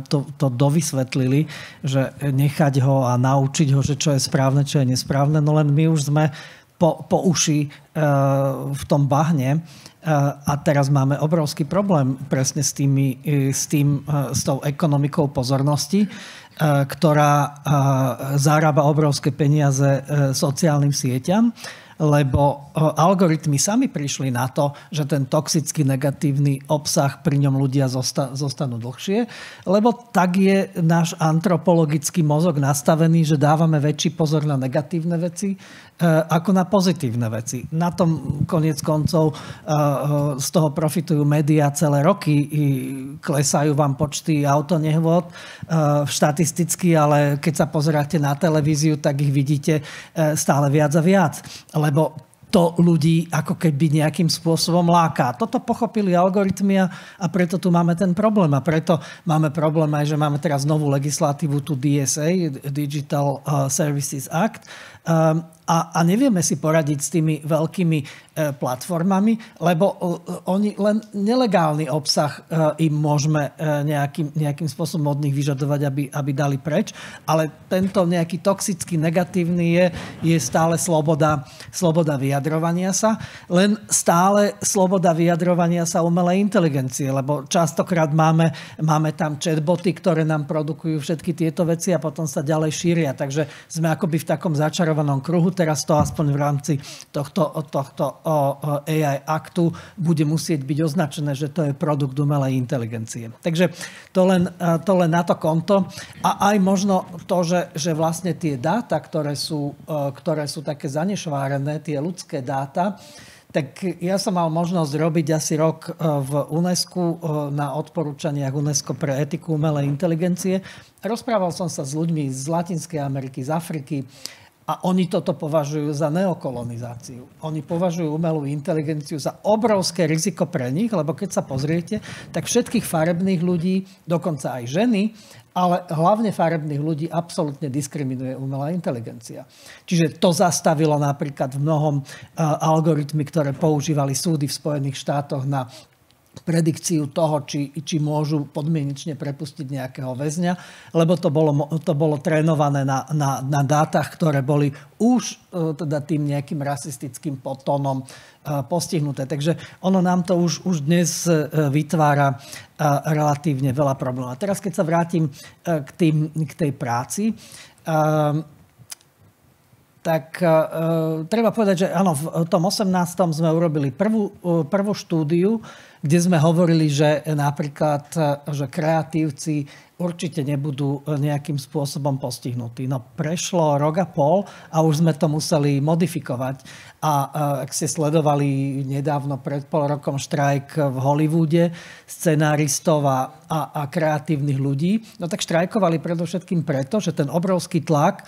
to dovysvetlili, že nechať ho a naučiť ho, že čo je správne, čo je nesprávne. No len my už sme po uši v tom bahne a teraz máme obrovský problém presne s tou ekonomikou pozornosti, ktorá zarába obrovské peniaze sociálnym sieťam, lebo algoritmy sami prišli na to, že ten toxický negatívny obsah pri ňom ľudia zostanú dlhšie, lebo tak je náš antropologický mozog nastavený, že dávame väčší pozor na negatívne veci ako na pozitívne veci. Na tom koniec koncov z toho profitujú médiá celé roky. Klesajú vám počty autonehôd štatisticky, ale keď sa pozeráte na televíziu, tak ich vidíte stále viac a viac. Lebo to ľudí ako keby nejakým spôsobom láka. Toto pochopili algoritmy a preto tu máme ten problém. A preto máme problém aj, že máme teraz novú legislatívu, tu DSA, Digital Services Act, a nevieme si poradiť s tými veľkými platformami, lebo oni len nelegálny obsah im môžeme nejakým spôsobom od nich vyžadovať, aby dali preč, ale tento nejaký toxický, negatívny je stále sloboda vyjadrovania sa, len stále sloboda vyjadrovania sa umelej inteligencie, lebo častokrát máme tam chatboty, ktoré nám produkujú všetky tieto veci a potom sa ďalej šíria, takže sme akoby v takom začarovanom kruhu. Teraz to aspoň v rámci tohto AI aktu bude musieť byť označené, že to je produkt umelej inteligencie. Takže to len na to konto. A aj možno to, že vlastne tie dáta, ktoré sú také zanešvárené, tie ľudské dáta, tak ja som mal možnosť robiť asi rok v UNESCO na odporúčaniach UNESCO pre etiku umelej inteligencie. Rozprával som sa s ľuďmi z Latinskej Ameriky, z Afriky, a oni toto považujú za neokolonizáciu. Oni považujú umelú inteligenciu za obrovské riziko pre nich, lebo keď sa pozriete, tak všetkých farebných ľudí, dokonca aj ženy, ale hlavne farebných ľudí absolútne diskriminuje umelá inteligencia. Čiže to zastavilo napríklad v mnohom algoritmy, ktoré používali súdy v Spojených štátoch na predikciu toho, či môžu podmienečne prepustiť nejakého väzňa, lebo to bolo trénované na dátach, ktoré boli už teda tým nejakým rasistickým podtónom postihnuté. Takže ono nám to už dnes vytvára relatívne veľa problémov. A teraz, keď sa vrátim k tej práci, tak treba povedať, že áno, v tom 18. sme urobili prvú štúdiu, kde sme hovorili, že napríklad, že kreatívci určite nebudú nejakým spôsobom postihnutí. No prešlo rok a pol a už sme to museli modifikovať. A ak ste sledovali nedávno pred pol rokom štrajk v Hollywoode scenáristov a kreatívnych ľudí, no tak štrajkovali predovšetkým preto, že ten obrovský tlak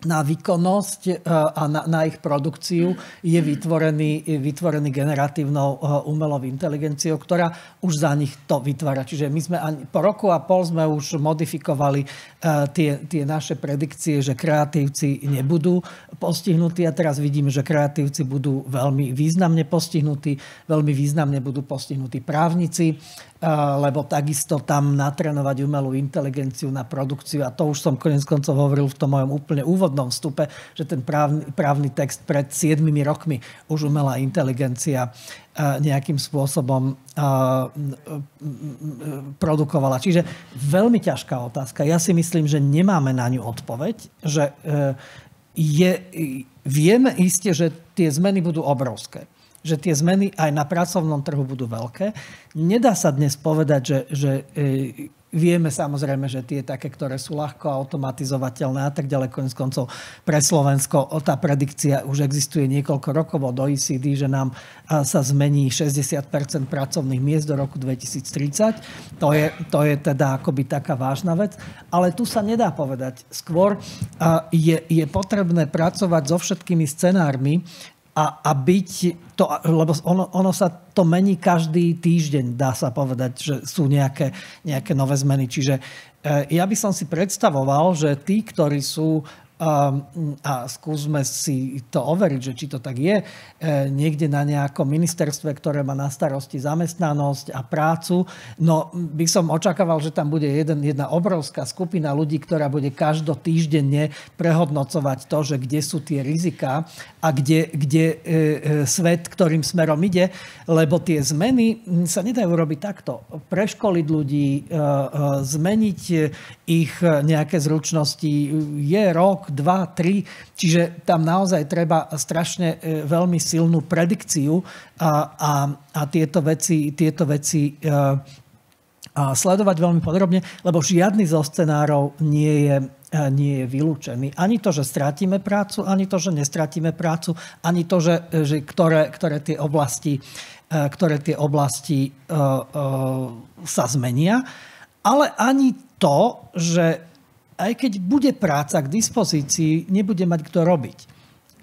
na výkonnosť a na ich produkciu je vytvorený generatívnou umelou inteligenciou, ktorá už za nich to vytvára. Čiže my sme po roku a pol sme už modifikovali tie naše predikcie, že kreatívci nebudú postihnutí a teraz vidíme, že kreatívci budú veľmi významne postihnutí, veľmi významne budú postihnutí právnici, lebo takisto tam natrénovať umelú inteligenciu na produkciu, a to už som koniec koncov hovoril v tom mojom úplne úvodnom vstupe, že ten právny text pred 7 rokmi už umelá inteligencia nejakým spôsobom produkovala. Čiže veľmi ťažká otázka. Ja si myslím, že nemáme na ňu odpoveď, že vieme iste, že tie zmeny budú obrovské. Že tie zmeny aj na pracovnom trhu budú veľké. Nedá sa dnes povedať, že vieme samozrejme, že tie také, ktoré sú ľahko automatizovateľné a tak ďalej, koniec koncov pre Slovensko tá predikcia už existuje niekoľko rokov od OECD, že nám sa zmení 60% pracovných miest do roku 2030. To je teda akoby taká vážna vec. Ale tu sa nedá povedať. Skôr je potrebné pracovať so všetkými scenármi, a byť to, lebo ono sa to mení každý týždeň, dá sa povedať, že sú nejaké nové zmeny. Čiže ja by som si predstavoval, že tí, ktorí sú, a skúsme si to overiť, že či to tak je, niekde na nejakom ministerstve, ktoré má na starosti zamestnanosť a prácu, no by som očakával, že tam bude jedna obrovská skupina ľudí, ktorá bude každotýždenne prehodnocovať to, že kde sú tie riziká a kde svet, ktorým smerom ide, lebo tie zmeny sa nedajú robiť takto. Preškoliť ľudí, zmeniť ich nejaké zručnosti je rok, 2, 3, čiže tam naozaj treba strašne veľmi silnú predikciu a tieto veci sledovať veľmi podrobne, lebo žiadny zo scenárov nie je vylúčený. Ani to, že stratíme prácu, ani to, že nestratíme prácu, ani to, že ktoré tie oblasti sa zmenia, ale ani to, že aj keď bude práca k dispozícii, nebude mať kto robiť.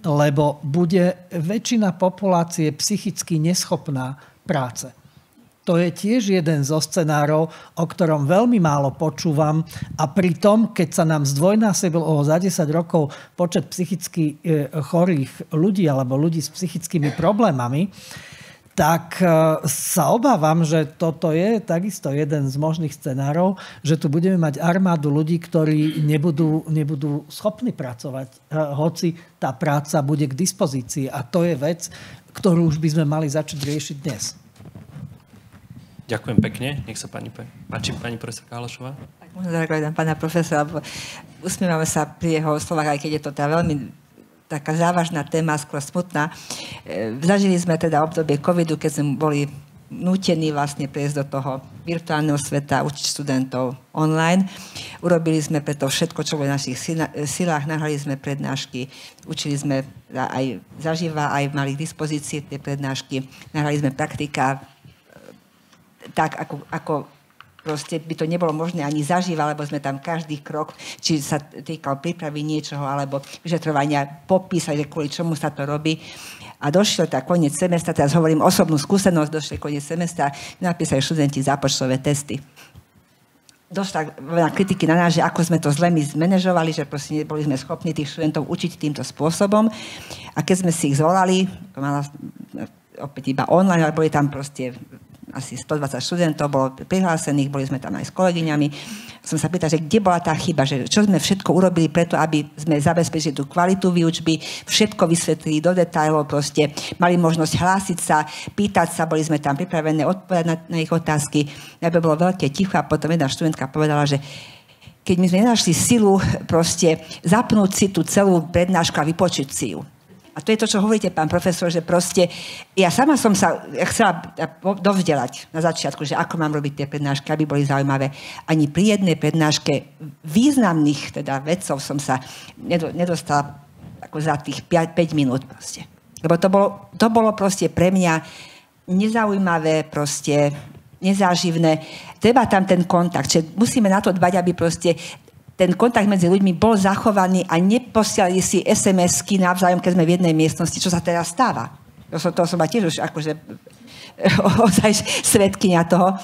Lebo bude väčšina populácie psychicky neschopná práce. To je tiež jeden zo scenárov, o ktorom veľmi málo počúvam a pritom, keď sa nám zdvojnásobil za 10 rokov počet psychicky chorých ľudí alebo ľudí s psychickými problémami, tak sa obávam, že toto je takisto jeden z možných scenárov, že tu budeme mať armádu ľudí, ktorí nebudú schopní pracovať, hoci tá práca bude k dispozícii. A to je vec, ktorú už by sme mali začať riešiť dnes. Ďakujem pekne. Nech sa páči pani profesorka Halašová. Tak možno zareagujem pána profesora, lebo usmievame sa pri jeho slovách, aj keď je to tá veľmi taká závažná téma, skôr smutná. Zažili sme teda obdobie covidu, keď sme boli nútení vlastne prejsť do toho virtuálneho sveta, učiť študentov online. Urobili sme preto všetko, čo bolo v našich silách, nahrali sme prednášky, učili sme aj zaživa, aj mali k dispozícii tie prednášky, nahrali sme praktika tak, ako proste by to nebolo možné ani zažívať, lebo sme tam každý krok, či sa týkal prípravy niečoho, alebo vyšetrovania popísať, že kvôli čomu sa to robí. A došiel tak koniec semestra, teraz hovorím osobnú skúsenosť, došiel koniec semestra, napísali študenti zápočtové testy. Došla veľa kritiky na nás, že ako sme to zle my zmanéžovali, že proste neboli sme schopní tých študentov učiť týmto spôsobom. A keď sme si ich zvolali, mala opäť iba online, ale boli tam proste asi 120 študentov, bolo prihlásených, boli sme tam aj s kolegyňami. Som sa pýtala, že kde bola tá chyba, že čo sme všetko urobili preto, aby sme zabezpečili tú kvalitu výučby, všetko vysvetlili do detailov, proste mali možnosť hlásiť sa, pýtať sa, boli sme tam pripravené odpovedať na ich otázky. Najprv bolo veľké ticho a potom jedna študentka povedala, že keď my sme nenašli silu proste zapnúť si tú celú prednášku a vypočiť si ju. A to je to, čo hovoríte, pán profesor, že proste ja sama som sa chcela dovzdelať na začiatku, že ako mám robiť tie prednášky, aby boli zaujímavé. Ani pri jednej prednáške významných teda vedcov som sa nedostala ako za tých 5 minút proste. Lebo to bolo proste pre mňa nezaujímavé, proste nezáživné. Treba tam ten kontakt. Čiže musíme na to dbať, aby proste ten kontakt medzi ľuďmi bol zachovaný a neposielali si SMS-ky navzájom, keď sme v jednej miestnosti, čo sa teraz stáva. To som tiež už akože ozaj svedkynia toho.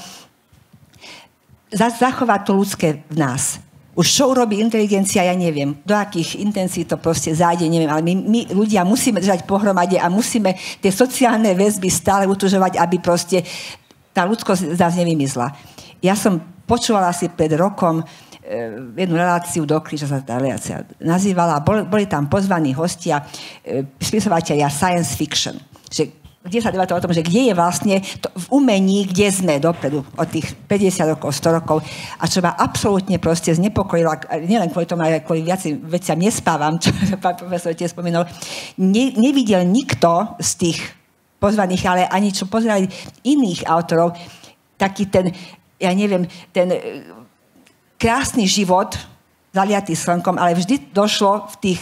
Zachovať to ľudské v nás. Už čo urobí inteligencia, ja neviem. Do akých intenzít to proste zájde, neviem. Ale my ľudia musíme držať pohromade a musíme tie sociálne väzby stále utužovať, aby proste tá ľudskosť z nás nevymizla. Ja som počúvala asi pred rokom jednu reláciu do Kríža sa tá relácia nazývala. Boli tam pozvaní hostia, spisovateľia science fiction. Kde sa debatovalo o tom, že kde je vlastne to v umení, kde sme dopredu od tých 50 rokov, 100 rokov. A čo ma absolútne proste znepokojilo, nielen kvôli tomu, ale kvôli viac veciam nespávam, čo pán profesor tiež spomenul, nevidel nikto z tých pozvaných, ale ani čo pozerali iných autorov, taký ten, ja neviem, ten krásny život, zaliatý slnkom, ale vždy došlo v tých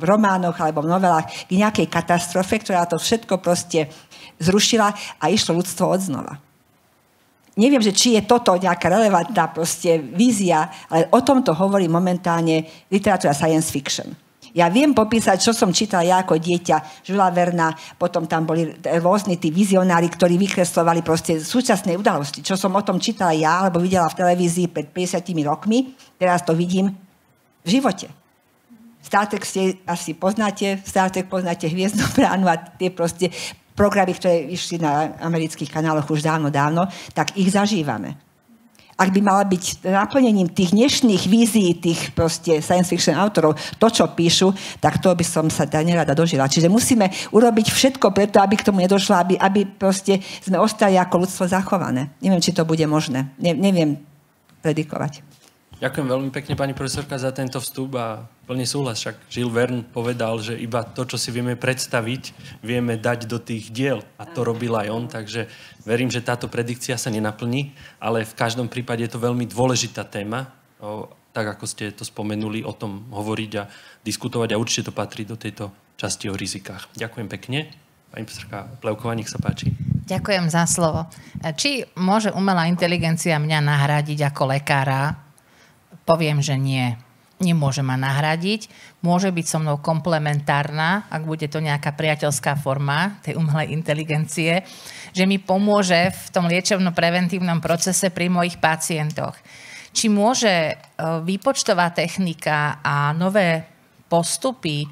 románoch alebo v novelách k nejakej katastrofe, ktorá to všetko proste zrušila a išlo ľudstvo odznova. Neviem, že či je toto nejaká relevantná proste vízia, ale o tomto hovorí momentálne literatúra science fiction. Ja viem popísať, čo som čítala ja ako dieťa, Jules Verna, potom tam boli rôzni tí vizionári, ktorí vykreslovali proste súčasné udalosti. Čo som o tom čítala ja, alebo videla v televízii pred 50 rokmi, teraz to vidím v živote. Star Trek asi poznáte, Hviezdnu bránu a tie proste programy, ktoré išli na amerických kanáloch už dávno, tak ich zažívame. Ak by mala byť naplnením tých dnešných vízií, tých proste science fiction autorov, to, čo píšu, tak to by som sa nerada dožila. Čiže musíme urobiť všetko preto, aby k tomu nedošlo, aby proste sme ostali ako ľudstvo zachované. Neviem, či to bude možné. Neviem predikovať. Ďakujem veľmi pekne, pani profesorka, za tento vstup a plný súhlas. Však Jules Verne povedal, že iba to, čo si vieme predstaviť, vieme dať do tých diel. A to robil aj on, takže verím, že táto predikcia sa nenaplní, ale v každom prípade je to veľmi dôležitá téma, tak ako ste to spomenuli, o tom hovoriť a diskutovať a určite to patrí do tejto časti o rizikách. Ďakujem pekne. Pani profesorka Plevková, nech sa páči. Ďakujem za slovo. Či môže umelá inteligencia mňa nahradiť ako lekára? Poviem, že nie. Nemôže ma nahradiť. Môže byť so mnou komplementárna, ak bude to nejaká priateľská forma tej umelej inteligencie, že mi pomôže v tom liečebno-preventívnom procese pri mojich pacientoch. Či môže výpočtová technika a nové postupy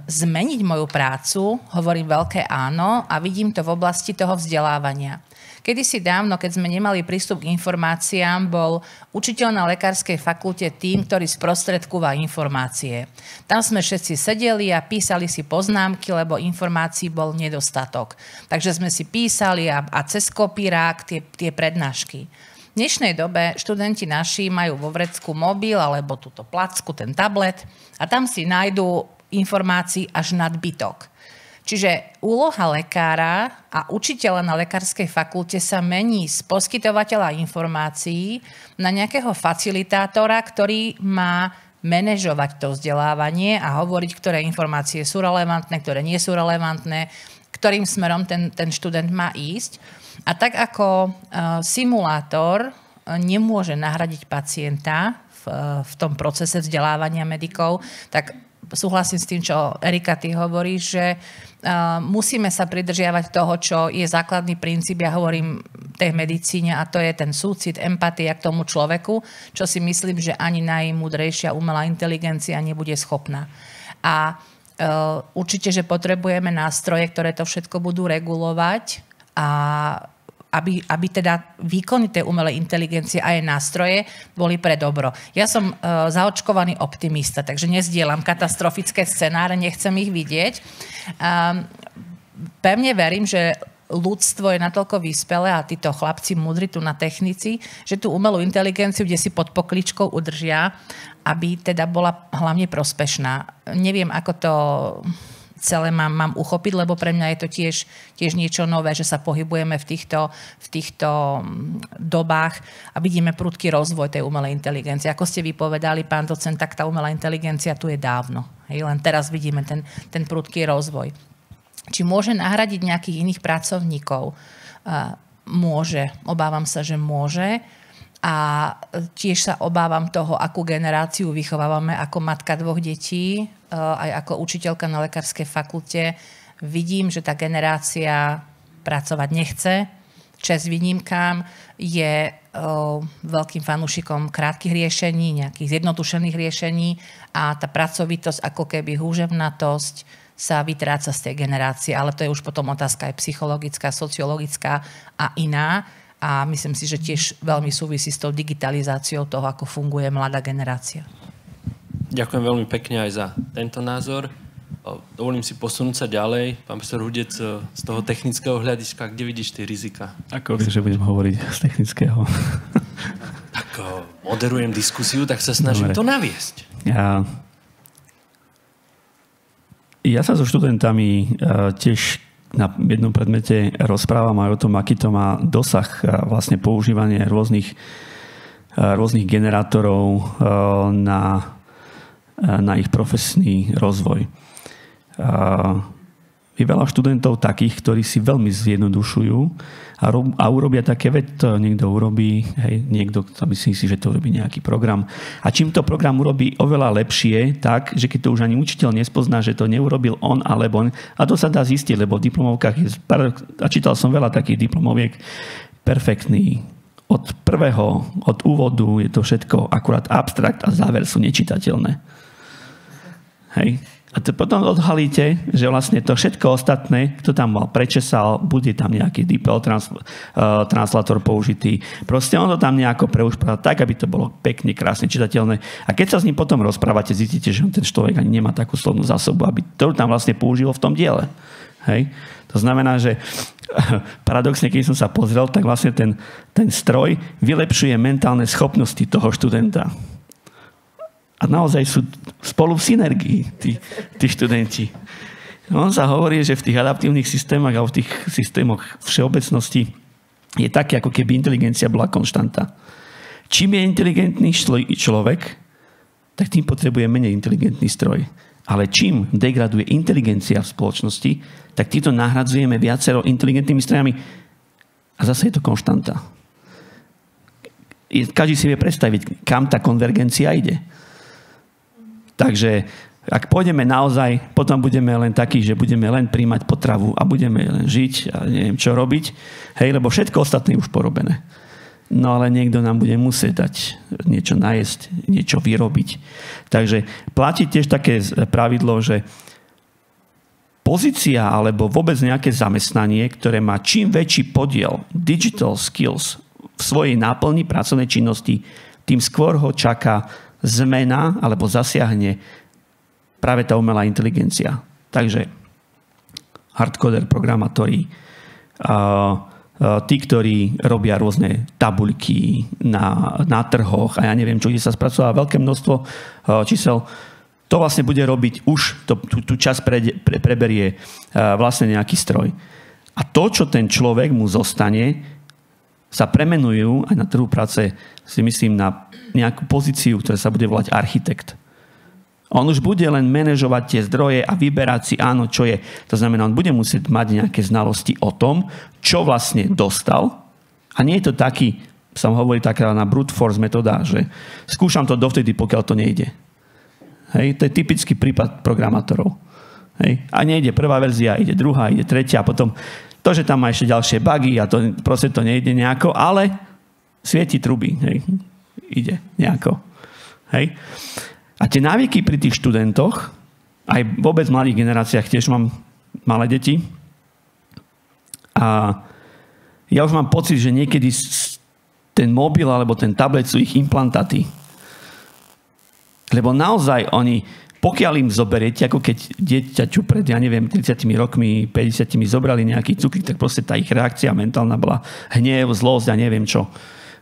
zmeniť moju prácu? Hovorím veľké áno a vidím to v oblasti toho vzdelávania. Kedysi dávno, keď sme nemali prístup k informáciám, bol učiteľ na lekárskej fakulte tým, ktorý sprostredkúva informácie. Tam sme všetci sedeli a písali si poznámky, lebo informácií bol nedostatok. Takže sme si písali a cez kopírák tie prednášky. V dnešnej dobe študenti naši majú vo vrecku mobil alebo túto placku, ten tablet a tam si nájdú informácií až nadbytok. Čiže úloha lekára a učiteľa na lekárskej fakulte sa mení z poskytovateľa informácií na nejakého facilitátora, ktorý má manažovať to vzdelávanie a hovoriť, ktoré informácie sú relevantné, ktoré nie sú relevantné, ktorým smerom ten študent má ísť. A tak ako simulátor nemôže nahradiť pacienta v tom procese vzdelávania medikov, tak súhlasím s tým, čo Erika, ty hovoríš, že musíme sa pridržiavať toho, čo je základný princíp, ja hovorím tej medicíne, a to je ten súcit, empatia k tomu človeku, čo si myslím, že ani najmúdrejšia umelá inteligencia nebude schopná. A určite, že potrebujeme nástroje, ktoré to všetko budú regulovať a aby teda výkony tej umelej inteligencie a jej nástroje boli pre dobro. Ja som zaočkovaný optimista, takže nezdielam katastrofické scenáre, nechcem ich vidieť. Pevne verím, že ľudstvo je natoľko vyspelé a títo chlapci múdri tu na technici, že tú umelú inteligenciu, kde si pod pokličkou udržia, aby teda bola hlavne prospešná. Neviem, ako to celé mám uchopiť, lebo pre mňa je to tiež niečo nové, že sa pohybujeme v týchto dobách a vidíme prudký rozvoj tej umelej inteligencie. Ako ste vypovedali, pán docent, tak tá umelá inteligencia tu je dávno. Hej, len teraz vidíme ten prudký rozvoj. Či môže nahradiť nejakých iných pracovníkov? Môže. Obávam sa, že môže. A tiež sa obávam toho, akú generáciu vychovávame ako matka 2 detí, aj ako učiteľka na lekárskej fakulte. Vidím, že tá generácia pracovať nechce. Čas výnimkám, je veľkým fanúšikom krátkych riešení, nejakých zjednodušených riešení a tá pracovitosť, ako keby húževnatosť sa vytráca z tej generácie. Ale to je už potom otázka aj psychologická, sociologická a iná. A myslím si, že tiež veľmi súvisí s tou digitalizáciou toho, ako funguje mladá generácia. Ďakujem veľmi pekne aj za tento názor. Dovolím si posunúť sa ďalej. Pán profesor Hudec, z toho technického hľadiska, kde vidíš tie rizika? Ako vieš, že budem hovoriť z technického? Tak moderujem diskusiu, tak sa snažím to naviesť. Ja sa so študentami tiež na jednom predmete rozprávam aj o tom, aký to má dosah vlastne používanie rôznych generátorov na ich profesný rozvoj. Je veľa študentov takých, ktorí si veľmi zjednodušujú a urobia také, veď to niekto urobí, hej, niekto myslí si, že to urobí nejaký program. A čím to program urobí oveľa lepšie, tak, že keď to už ani učiteľ nespozná, že to neurobil on alebo on, a to sa dá zistiť, lebo v diplomovkách a čítal som veľa takých diplomoviek, perfektný. Od úvodu je to všetko akurát abstrakt a záver sú nečitateľné. Hej. A to potom odhalíte, že vlastne to všetko ostatné, kto tam mal prečesal, bude tam nejaký DeepL translátor použitý. Proste on to tam nejako preušpravil tak, aby to bolo pekne, krásne čitateľné. A keď sa s ním potom rozprávate, zistíte, že ten človek ani nemá takú slovnú zásobu, aby to tam vlastne použilo v tom diele. Hej? To znamená, že paradoxne, keď som sa pozrel, tak vlastne ten stroj vylepšuje mentálne schopnosti toho študenta. A naozaj sú spolu v synergii tí študenti. On sa hovorí, že v tých adaptívnych systémach a v tých systémoch všeobecnosti je také, ako keby inteligencia bola konštanta. Čím je inteligentný človek, tak tým potrebuje menej inteligentný stroj. Ale čím degraduje inteligencia v spoločnosti, tak týto nahradzujeme viacero inteligentnými strojami a zase je to konštanta. Každý si vie predstaviť, kam tá konvergencia ide. Takže ak pôjdeme naozaj, potom budeme len takí, že budeme len príjmať potravu a budeme len žiť a neviem čo robiť, hej, lebo všetko ostatné je už porobené. No ale niekto nám bude musieť dať niečo najesť, niečo vyrobiť. Takže platí tiež také pravidlo, že pozícia alebo vôbec nejaké zamestnanie, ktoré má čím väčší podiel digital skills v svojej náplni pracovnej činnosti, tým skôr ho čaká zmena alebo zasiahne práve tá umelá inteligencia. Takže hardcoder, programátori, tí, ktorí robia rôzne tabuľky na trhoch a ja neviem čo, kde sa spracová veľké množstvo čísel, to vlastne bude robiť už, tú časť preberie vlastne nejaký stroj. A to, čo ten človek mu zostane, sa premenujú aj na trhu práce, si myslím, na nejakú pozíciu, ktorá sa bude volať architekt. On už bude len manažovať tie zdroje a vyberať si áno, čo je. To znamená, on bude musieť mať nejaké znalosti o tom, čo vlastne dostal. A nie je to taký, sa hovorí taká na brute force metóda, že skúšam to dovtedy, pokiaľ to nejde. Hej, to je typický prípad programátorov. Hej, a nejde prvá verzia, ide druhá, ide tretia, a potom to, že tam má ešte ďalšie bugy a to proste to nejde nejako, ale svieti truby, hej. Ide nejako. Hej. A tie návyky pri tých študentoch, aj vôbec v mladých generáciách, tiež mám malé deti, a ja už mám pocit, že niekedy ten mobil alebo ten tablet sú ich implantáty. Lebo naozaj oni pokiaľ im zoberiete, ako keď dieťaťu pred, 30 rokmi, 50 zobrali nejaký cukrík, tak proste tá ich reakcia mentálna bola hnev, zlosť a neviem čo.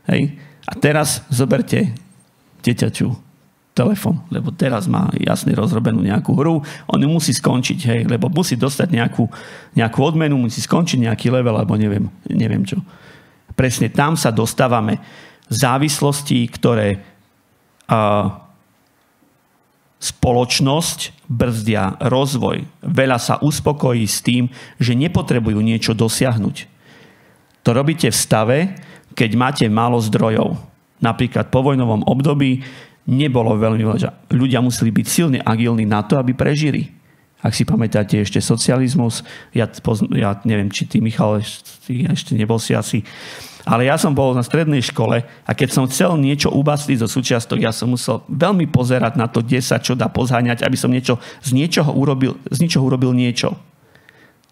Hej? A teraz zoberte dieťaťu telefon, lebo teraz má jasne rozrobenú nejakú hru, on ju musí skončiť, hej, lebo musí dostať nejakú odmenu, musí skončiť nejaký level, alebo neviem čo. Presne tam sa dostávame závislosti, ktoré spoločnosť brzdia rozvoj. Veľa sa uspokojí s tým, že nepotrebujú niečo dosiahnuť. To robíte v stave, keď máte málo zdrojov. Napríklad po vojnovom období nebolo veľmi veľa. Ľudia museli byť silne agilní na to, aby prežili. Ak si pamätáte ešte socializmus, ja neviem, či ty, Michal, ešte nebol si asi. Ale ja som bol na strednej škole a keď som chcel niečo ubastliť zo súčiastok, ja som musel veľmi pozerať na to, kde sa čo dá pozháňať, aby som z ničoho urobil niečo.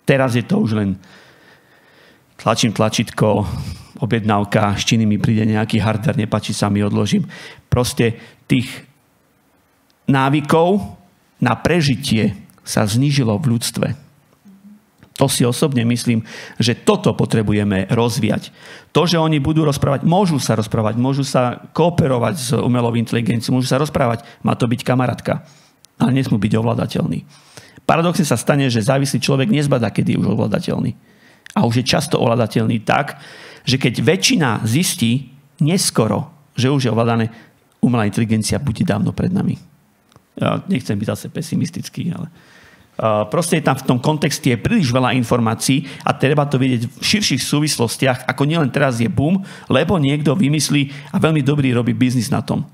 Teraz je to už len tlačím tlačítko, objednávka, s činy mi príde nejaký hardware, nepáči sa mi, odložím. Proste tých návykov na prežitie sa znížilo v ľudstve. To si osobne myslím, že toto potrebujeme rozvíjať. To, že oni budú rozprávať, môžu sa kooperovať s umelou inteligenciou, môžu sa rozprávať, má to byť kamarátka, ale nesmú byť ovládateľní. Paradoxne sa stane, že závislý človek nezbadá, kedy je už ovládateľný. A už je často ovládateľný tak, že keď väčšina zistí neskoro, že už je ovládané, umelá inteligencia bude dávno pred nami. Ja nechcem byť zase pesimistický, ale proste je tam v tom kontexte je príliš veľa informácií a treba to vidieť v širších súvislostiach, ako nielen teraz je boom, lebo niekto vymyslí a veľmi dobrý robí biznis na tom.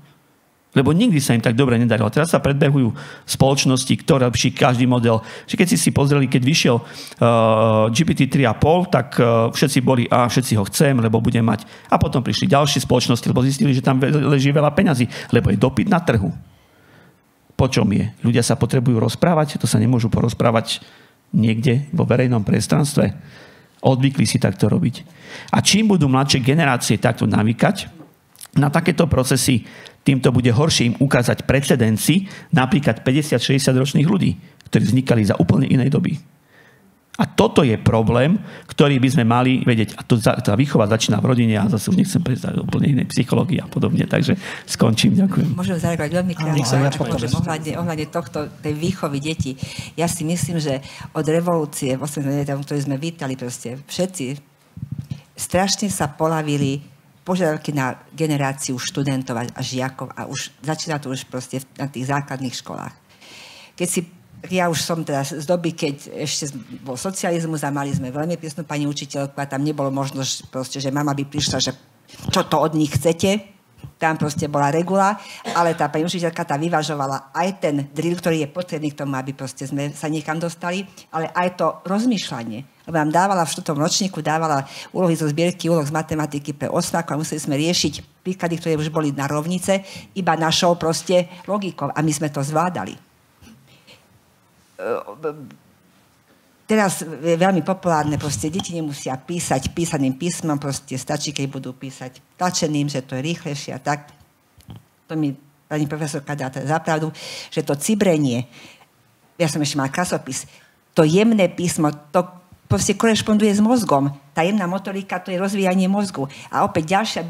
Lebo nikdy sa im tak dobre nedarilo. Teraz sa predbehujú spoločnosti, ktoré lepší každý model. Čiže keď si pozreli, keď vyšiel GPT 3,5, tak všetci boli, všetci ho chcem, lebo budem mať. A potom prišli ďalšie spoločnosti, lebo zistili, že tam leží veľa peňazí, lebo je dopyt na trhu. Po čom je? Ľudia sa potrebujú rozprávať, to sa nemôžu porozprávať niekde vo verejnom priestranstve. Odvykli si takto robiť. A čím budú mladšie generácie takto navykať na takéto procesy, týmto bude horšie im ukázať precedenci napríklad 50-60 ročných ľudí, ktorí vznikali za úplne inej doby. A toto je problém, ktorý by sme mali vedieť. A tá výchova začína v rodine a zase už nechcem prejsť do úplne inej psychológie a podobne. Takže skončím. Ďakujem. Môžem zareagovať veľmi krátko ohľadne tej výchovy detí. Ja si myslím, že od revolúcie, ktorú sme vítali proste všetci, strašne sa polavili požiadavky na generáciu študentov a žiakov a už začína to už proste na tých základných školách. Ja už som teda z doby, keď ešte bol socializmus a mali sme veľmi prísnu pani učiteľku a tam nebolo možnosť proste, že mama by prišla, že čo to od nich chcete. Tam proste bola regula, ale tá pani učiteľka tá vyvažovala aj ten drill, ktorý je potrebný k tomu, aby proste sme sa niekam dostali, ale aj to rozmýšľanie. Lebo nám dávala v 4. ročníku, dávala úlohy zo zbierky úloh z matematiky pre osmákov a museli sme riešiť príklady, ktoré už boli na rovnice, iba našou proste logikou a my sme to zvládali. Teraz je veľmi populárne, proste deti nemusia písať písaným písmom, proste stačí, keď budú písať tlačeným, že to je rýchlejšie a tak. To mi pani profesorka dá za pravdu, že to cibrenie, ja som ešte mal krasopis, to jemné písmo, to proste korešponduje s mozgom. Tá jemná motorika, to je rozvíjanie mozgu. A opäť ďalšia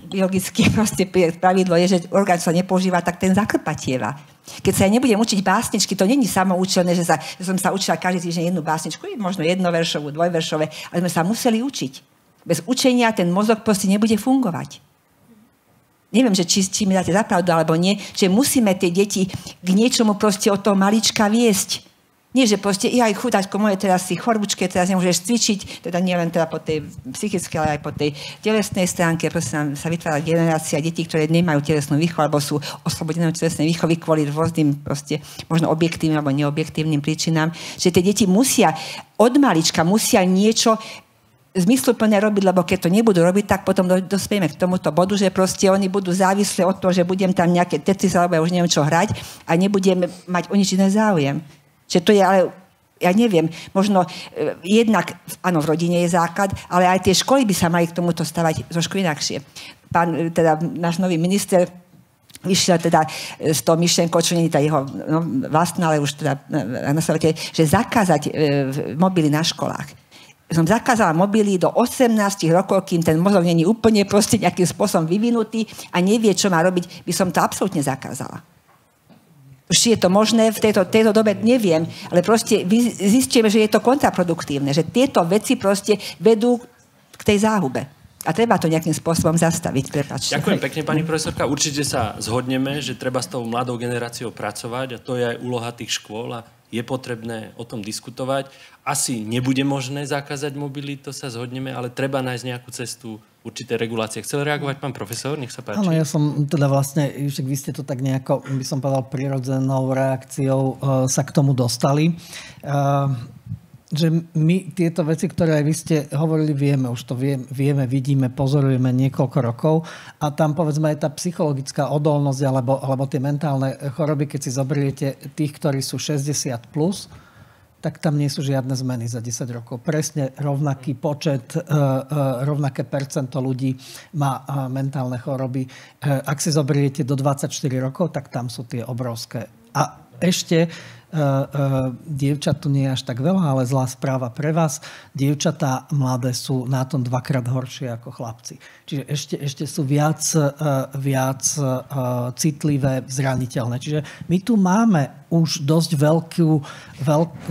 biologické proste pravidlo je, že orgán sa nepoužíva, tak ten zakrpatieva. Keď sa ja nebudem učiť básničky, to není samoučené, že som sa učila každý týždeň jednu básničku, možno jednoveršovú, dvojveršové, ale sme sa museli učiť. Bez učenia ten mozog proste nebude fungovať. Neviem, že či mi dáte za pravdu, alebo nie, že musíme tie deti k niečomu proste od toho malička viesť. Nie, že proste, aj chudáčko moje, teraz si chorúčke, teraz nemôžeš cvičiť, teda nie len teda po tej psychickej, ale aj po tej telesnej stránke. Proste nám sa vytvára generácia detí, ktoré nemajú telesnú výchovu, alebo sú oslobodené od telesnej výchovy kvôli rôznym proste možno objektívnym alebo neobjektívnym príčinám. Že tie deti musia, od malička musia niečo zmysluplne robiť, lebo keď to nebudú robiť, tak potom dospieme k tomuto bodu, že proste oni budú závislí od toho, že budem tam nejaké Tetris, alebo ja už neviem čo hrať a nebudeme mať o nič iné záujem. Že to je, ale ja neviem, možno jednak, áno, v rodine je základ, ale aj tie školy by sa mali k tomuto stavať trošku inakšie. Pán, teda náš nový minister vyšiel teda s tou myšlienkou, čo nie je tá jeho vlastná, ale už teda na svete, že zakázať mobily na školách. Som zakázala mobily do 18 rokov, kým ten mozog nie je úplne proste nejakým spôsobom vyvinutý a nevie, čo má robiť, by som to absolútne zakázala. Či je to možné v tejto dobe, neviem, ale proste zistíme, že je to kontraproduktívne, že tieto veci proste vedú k tej záhube. A treba to nejakým spôsobom zastaviť. Prepáčte. Ďakujem pekne, pani profesorka. Určite sa zhodneme, že treba s tou mladou generáciou pracovať a to je aj úloha tých škôl a je potrebné o tom diskutovať. Asi nebude možné zakázať mobily, to sa zhodneme, ale treba nájsť nejakú cestu určité regulácie. Chcel reagovať pán profesor? Nech sa páči. Áno, ja som teda vlastne, však vy ste to tak nejako, by som povedal, prirodzenou reakciou sa k tomu dostali. Že my tieto veci, ktoré aj vy ste hovorili, vieme, už to vieme, vidíme, pozorujeme niekoľko rokov a tam povedzme aj tá psychologická odolnosť alebo tie mentálne choroby, keď si zoberiete tých, ktorí sú 60+, tak tam nie sú žiadne zmeny za 10 rokov. Presne rovnaký počet, rovnaké percento ľudí má mentálne choroby. Ak si zoberiete do 24 rokov, tak tam sú tie obrovské. A ešte dievčat tu nie je až tak veľa, ale zlá správa pre vás. Dievčatá mladé sú na tom 2-krát horšie ako chlapci. Čiže ešte sú viac citlivé, zraniteľné. Čiže my tu máme už dosť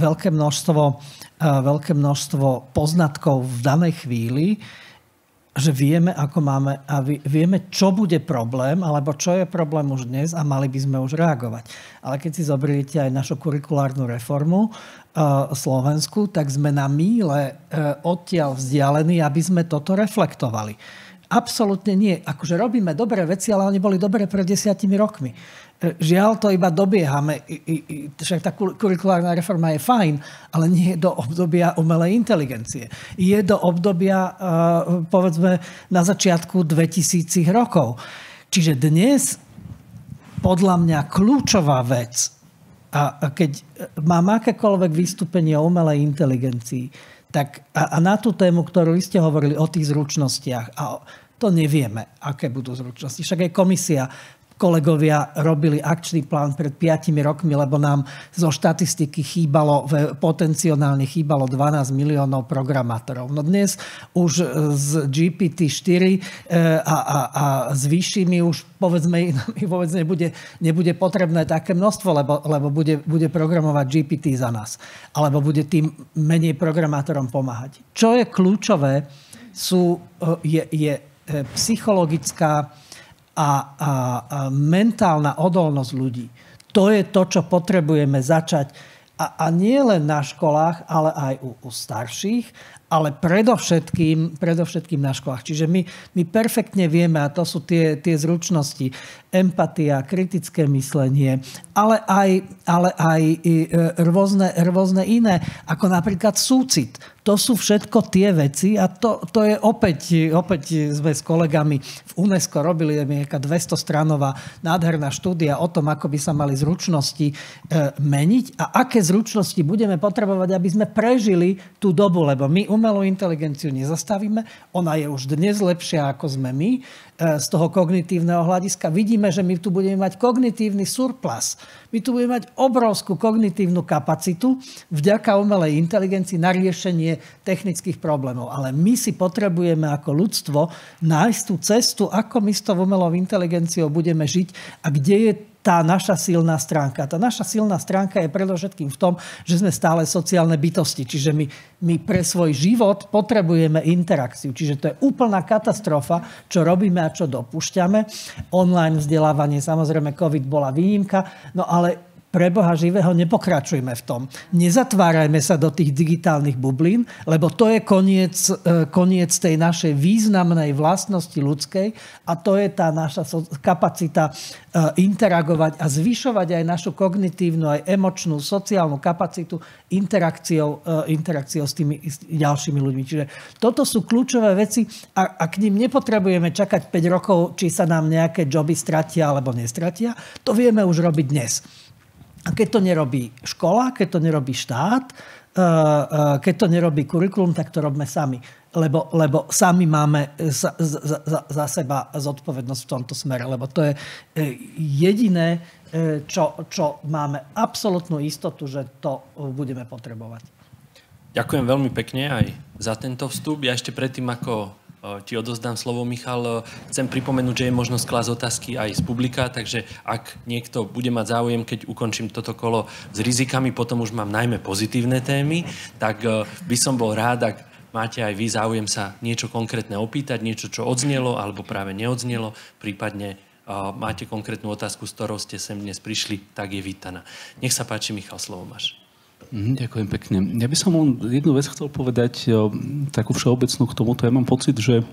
veľké množstvo poznatkov v danej chvíli, že vieme, ako máme a vieme, čo bude problém, alebo čo je problém už dnes a mali by sme už reagovať. Ale keď si zoberiete aj našu kurikulárnu reformu Slovensku, tak sme na míle odtiaľ vzdialení, aby sme toto reflektovali. Absolútne nie. Akože robíme dobré veci, ale oni boli dobré pred 10 rokmi. Žiaľ, to iba dobiehame. Však tá kurikulárna reforma je fajn, ale nie je do obdobia umelej inteligencie. Je do obdobia, povedzme, na začiatku 2000 rokov. Čiže dnes, podľa mňa, kľúčová vec, a keď mám akékoľvek vystúpenie o umelej inteligencii, tak a na tú tému, ktorú vy ste hovorili o tých zručnostiach, a to nevieme, aké budú zručnosti. Však aj komisia, kolegovia robili akčný plán pred 5 rokmi, lebo nám zo štatistiky potenciálne chýbalo 12 miliónov programátorov. No dnes už z GPT-4 a s vyššími už povedzme nebude potrebné také množstvo, lebo bude programovať GPT za nás. Alebo bude tým menej programátorom pomáhať. Čo je kľúčové, je psychologická a mentálna odolnosť ľudí. To je to, čo potrebujeme začať. A nie len na školách, ale aj u starších, ale predovšetkým na školách. Čiže my perfektne vieme, a to sú tie zručnosti, empatia, kritické myslenie, ale aj rôzne iné, ako napríklad súcit. To sú všetko tie veci a to je opäť sme s kolegami v UNESCO robili nejaká 200-stranová nádherná štúdia o tom, ako by sa mali zručnosti meniť a aké zručnosti budeme potrebovať, aby sme prežili tú dobu, lebo my umelú inteligenciu nezastavíme, ona je už dnes lepšia, ako sme my z toho kognitívneho hľadiska. Vidíme, že my tu budeme mať kognitívny surplus. My tu budeme mať obrovskú kognitívnu kapacitu vďaka umelej inteligencii na riešenie technických problémov. Ale my si potrebujeme ako ľudstvo nájsť tú cestu, ako my s tou umelou inteligenciou budeme žiť a kde je tá naša silná stránka. Tá naša silná stránka je predovšetkým v tom, že sme stále sociálne bytosti. Čiže my pre svoj život potrebujeme interakciu. Čiže to je úplná katastrofa, čo robíme a čo dopúšťame. Online vzdelávanie, samozrejme COVID bola výnimka, no ale pre Boha živého nepokračujme v tom. Nezatvárajme sa do tých digitálnych bublín, lebo to je koniec tej našej významnej vlastnosti ľudskej a to je tá naša kapacita interagovať a zvyšovať aj našu kognitívnu, aj emočnú, sociálnu kapacitu interakciou s tými ďalšími ľuďmi. Čiže toto sú kľúčové veci a k nim nepotrebujeme čakať 5 rokov, či sa nám nejaké joby stratia alebo nestratia. To vieme už robiť dnes. A keď to nerobí škola, keď to nerobí štát, keď to nerobí kurikulum, tak to robíme sami. Lebo sami máme za seba zodpovednosť v tomto smere. Lebo to je jediné, čo máme absolútnu istotu, že to budeme potrebovať. Ďakujem veľmi pekne aj za tento vstup. Ja ešte predtým, ako ti odozdám slovo, Michal, chcem pripomenúť, že je možnosť klásť otázky aj z publika, takže ak niekto bude mať záujem, keď ukončím toto kolo s rizikami, potom už mám najmä pozitívne témy, tak by som bol rád, ak máte aj vy záujem sa niečo konkrétne opýtať, niečo, čo odznelo alebo práve neodznelo, prípadne máte konkrétnu otázku, s ktorou ste sem dnes prišli, tak je vítaná. Nech sa páči, Michal, slovo máš. Ďakujem pekne. Ja by som len jednu vec chcel povedať, takú všeobecnú k tomuto. Ja mám pocit, že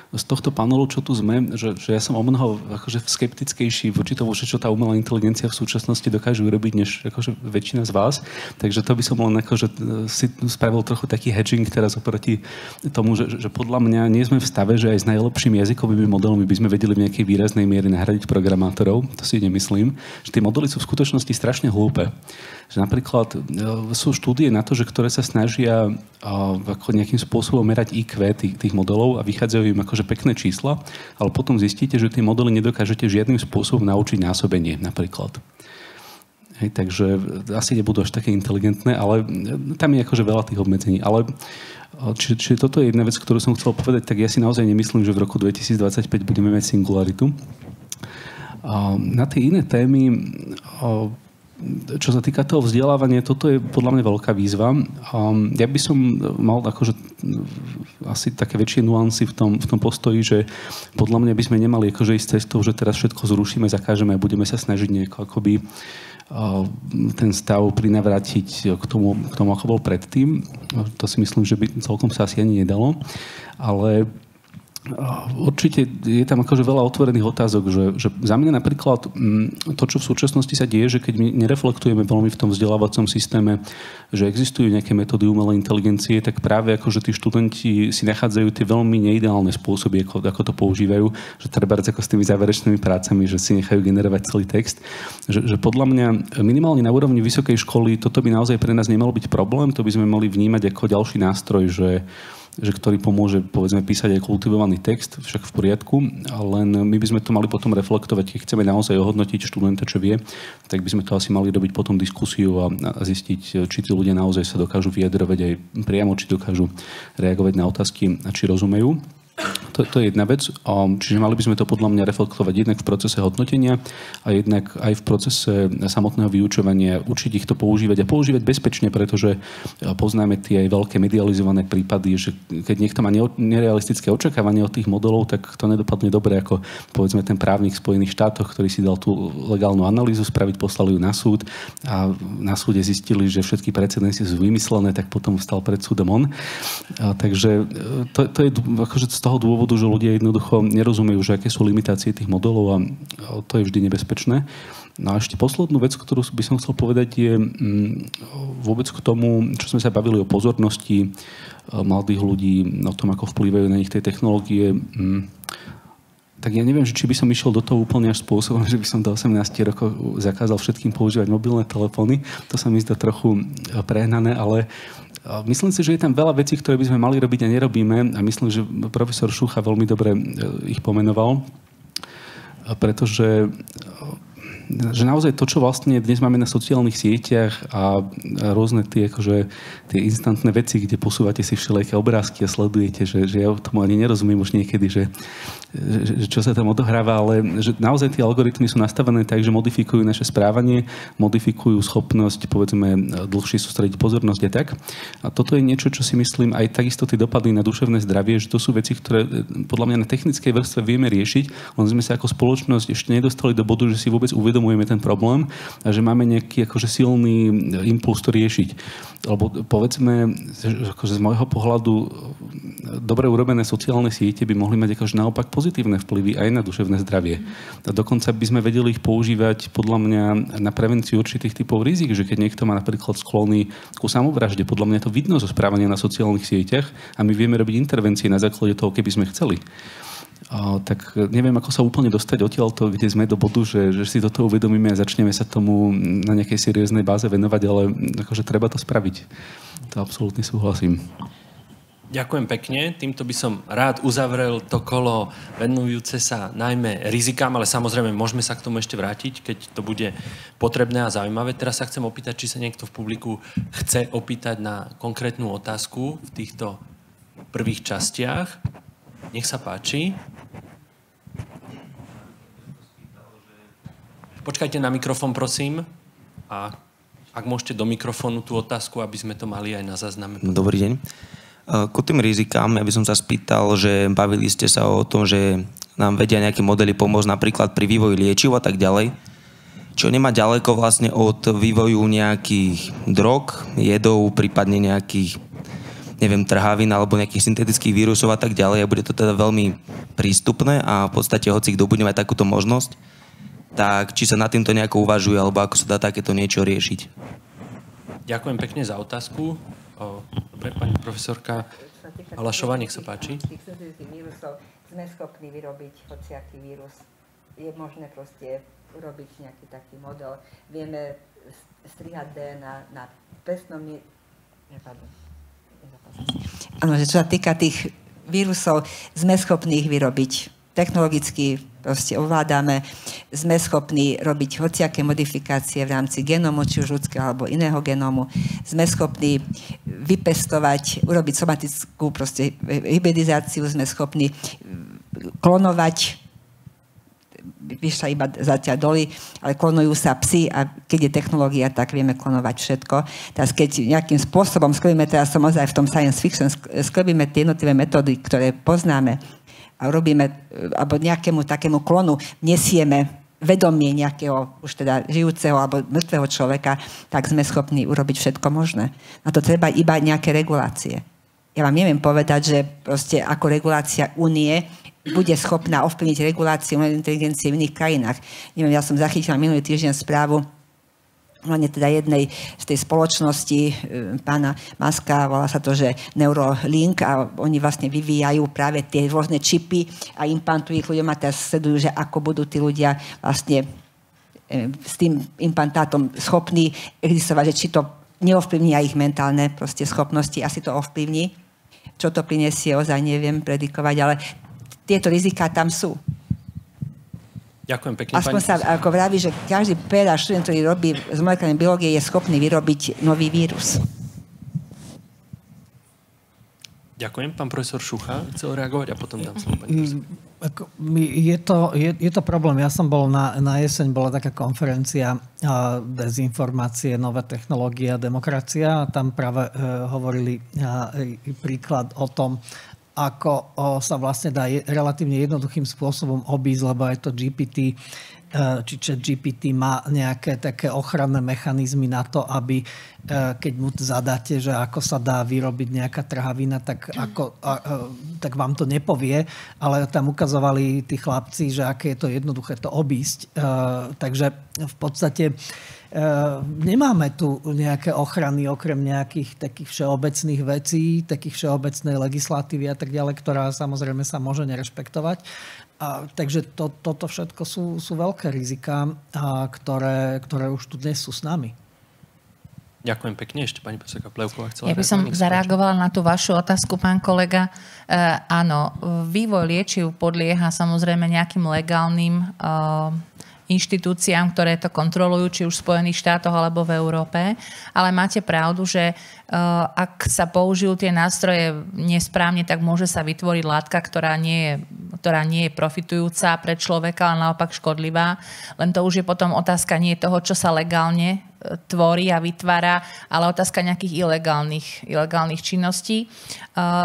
z tohto panelu, čo tu sme, že ja som o mnoho akože skeptickejší voči tomu, čo tá umelá inteligencia v súčasnosti dokáže urobiť, než akože väčšina z vás. Takže to by som len akože si spravil trochu taký hedging teraz oproti tomu, že podľa mňa nie sme v stave, že aj s najlepšími jazykovými modelmi by sme vedeli v nejakej výraznej miere nahradiť programátorov. To si nemyslím. Že tie modely sú v skutočnosti strašne hlúpe. Že napríklad sú štúdie na to, že ktoré sa snažia ako nejakým spôsobom merať IQ tých modelov a vychádzajú im akože pekné čísla, ale potom zistíte, že tie modely nedokážete žiadnym spôsobom naučiť násobenie napríklad. Hej, takže asi nebudú až také inteligentné, ale tam je akože veľa tých obmedzení. Ale čiže toto je jedna vec, ktorú som chcel povedať, tak ja si naozaj nemyslím, že v roku 2025 budeme mať singularitu. Na tie iné témy, čo sa týka toho vzdelávania, toto je podľa mňa veľká výzva. Ja by som mal akože asi také väčšie nuancy v tom postoji, že podľa mňa by sme nemali akože ísť cestou, že teraz všetko zrušíme, zakážeme a budeme sa snažiť nejako akoby ten stav prinavrátiť k tomu, ako bol predtým. To si myslím, že by celkom sa asi ani nedalo. Ale určite je tam akože veľa otvorených otázok, že za mňa napríklad to, čo v súčasnosti sa deje, že keď my nereflektujeme veľmi v tom vzdelávacom systéme, že existujú nejaké metódy umelej inteligencie, tak práve akože tí študenti si nachádzajú tie veľmi neideálne spôsoby, ako to používajú, že treba ako s tými záverečnými prácami, že si nechajú generovať celý text. Že podľa mňa minimálne na úrovni vysokej školy toto by naozaj pre nás nemalo byť problém, to by sme mali vnímať ako ďalší nástroj, že ktorý pomôže, povedzme, písať aj kultivovaný text, však v poriadku, len my by sme to mali potom reflektovať, keď chceme naozaj ohodnotiť študenta, čo vie, tak by sme to asi mali robiť potom diskusiu a zistiť, či tí ľudia naozaj sa dokážu vyjadrovať aj priamo, či dokážu reagovať na otázky a či rozumejú. To je jedna vec. Čiže mali by sme to podľa mňa reflektovať jednak v procese hodnotenia a jednak aj v procese samotného vyučovania. Učiť ich to používať a používať bezpečne, pretože poznáme tie aj veľké medializované prípady, že keď niekto má nerealistické očakávanie od tých modelov, tak to nedopadne dobre, ako povedzme ten právnik v Spojených štátoch, ktorý si dal tú legálnu analýzu spraviť, poslali ju na súd a na súde zistili, že všetky precedensy sú vymyslené, tak potom vstal pred súdom on. Takže to je akože z toho dôvodu, že ľudia jednoducho nerozumejú, že aké sú limitácie tých modelov a to je vždy nebezpečné. No a ešte poslednú vec, ktorú by som chcel povedať, je vôbec k tomu, čo sme sa bavili o pozornosti mladých ľudí, o tom, ako vplývajú na nich tie technológie. Tak ja neviem, či by som išiel do toho úplne až spôsobom, že by som do 18 rokov zakázal všetkým používať mobilné telefóny. To sa mi zdá trochu prehnané, ale myslím si, že je tam veľa vecí, ktoré by sme mali robiť a nerobíme a myslím, že profesor Šucha veľmi dobre ich pomenoval, pretože že naozaj to, čo vlastne dnes máme na sociálnych sieťach a rôzne tie instantné veci, kde posúvate si všelijaké obrázky a sledujete, že ja tomu ani nerozumiem už niekedy, že čo sa tam odohráva, ale že naozaj tie algoritmy sú nastavené tak, že modifikujú naše správanie, modifikujú schopnosť, povedzme, dlhšie sústrediť pozornosť a tak. A toto je niečo, čo si myslím, aj takisto tie dopady na duševné zdravie, že to sú veci, ktoré podľa mňa na technickej vrstve vieme riešiť, len sme sa ako spoločnosť ešte nedostali do bodu, že si vôbec uvedomujeme ten problém a že máme nejaký akože silný impuls to riešiť. Lebo povedzme, akože z môjho pohľadu dobre urobené sociálne siete by mohli mať akože naopak pozitívne vplyvy aj na duševné zdravie. A dokonca by sme vedeli ich používať podľa mňa na prevenciu určitých typov rizik, že keď niekto má napríklad sklony ku samovražde, podľa mňa to vidno zo správania na sociálnych sieťach a my vieme robiť intervencie na základe toho, keby sme chceli. Tak neviem, ako sa úplne dostať odtiaľto, kde sme do bodu, že si toto uvedomíme a začneme sa tomu na nejakej serióznej báze venovať, ale akože treba to spraviť. To absolútne súhlasím. Ďakujem pekne. Týmto by som rád uzavrel to kolo venujúce sa najmä rizikám, ale samozrejme môžeme sa k tomu ešte vrátiť, keď to bude potrebné a zaujímavé. Teraz sa chcem opýtať, či sa niekto v publiku chce opýtať na konkrétnu otázku v týchto prvých častiach. Nech sa páči. Počkajte na mikrofón, prosím. A ak môžete do mikrofónu tú otázku, aby sme to mali aj na zázname. Dobrý deň. Ku tým rizikám, ja by som sa spýtal, že bavili ste sa o tom, že nám vedia nejaké modely pomôcť napríklad pri vývoji liečiv a tak ďalej. Čo nemá ďaleko vlastne od vývoju nejakých drog, jedov, prípadne nejakých, neviem, trhavín alebo nejakých syntetických vírusov a tak ďalej. A bude to teda veľmi prístupné a v podstate hoci kto bude mať takúto možnosť, tak či sa nad týmto nejako uvažuje alebo ako sa dá takéto niečo riešiť. Ďakujem pekne za otázku. Dobre, pani profesorka Halašová, nech sa páči. Tých syntétických vírusov sme schopní vyrobiť hociaký vírus. Je možné proste urobiť nejaký taký model. Vieme strihať DNA na presnom... Áno, že čo sa týka tých vírusov, sme schopní ich vyrobiť. Technologicky proste ovládame, sme schopní robiť hociaké modifikácie v rámci genómu, či už ľudského alebo iného genómu. Sme schopní vypestovať, urobiť somatickú proste hybridizáciu, sme schopní klonovať, vyšla iba zatiaľ doly, ale klonujú sa psi a keď je technológia, tak vieme klonovať všetko. Teraz keď nejakým spôsobom sklbíme, teraz som ozaj v tom science fiction, sklbíme tie jednotlivé metódy, ktoré poznáme, a robíme, alebo nejakému takému klonu nesieme vedomie nejakého už teda žijúceho alebo mŕtvého človeka, tak sme schopní urobiť všetko možné. Na to treba iba nejaké regulácie. Ja vám neviem povedať, že proste ako regulácia Únie bude schopná ovplyvniť reguláciu umelej inteligencie v iných krajinách. Neviem, ja som zachytila minulý týždeň správu hlavne teda jednej z tej spoločnosti pána Muska, volá sa to, že Neuralink a oni vlastne vyvíjajú práve tie rôzne čipy a implantujú ich ľuďom a teraz sledujú, že ako budú tí ľudia vlastne s tým implantátom schopní existovať, že či to neovplyvní aj ich mentálne proste schopnosti, asi to ovplyvní. Čo to prinesie, ozaj neviem predikovať, ale tieto riziká tam sú. Ďakujem pekne. Aspoň sa ako vraví, že každý péda študent, ktorý robí z molekulárnej biológie, je schopný vyrobiť nový vírus. Ďakujem. Pán profesor Šucha chcel reagovať a potom dám slovo pani profesorka. Je to problém. Ja som bol na jeseň, bola taká konferencia dezinformácie, nové technológie a demokracia. A tam práve hovorili príklad o tom, ako sa vlastne dá relatívne jednoduchým spôsobom obísť, lebo aj to GPT, či ChatGPT má nejaké také ochranné mechanizmy na to, aby keď mu zadáte, že ako sa dá vyrobiť nejaká trhavina, tak vám to nepovie, ale tam ukazovali tí chlapci, že aké je to jednoduché to obísť. Takže v podstate nemáme tu nejaké ochrany okrem nejakých takých všeobecných vecí, takých všeobecnej legislatívy a tak ďalej, ktorá samozrejme sa môže nerešpektovať. Takže toto všetko sú veľké riziká, ktoré už tu dnes sú s nami. Ďakujem pekne. Ešte pani profesorka Plevková chcela reagovať. Ja by som zareagovala na tú vašu otázku, pán kolega. Áno, vývoj liečiv podlieha samozrejme nejakým legálnym inštitúciám, ktoré to kontrolujú, či už v Spojených štátoch alebo v Európe. Ale máte pravdu, že ak sa použijú tie nástroje nesprávne, tak môže sa vytvoriť látka, ktorá nie je profitujúca pre človeka, ale naopak škodlivá. Len to už je potom otázka nie toho, čo sa legálne tvorí a vytvára, ale otázka nejakých ilegálnych činností.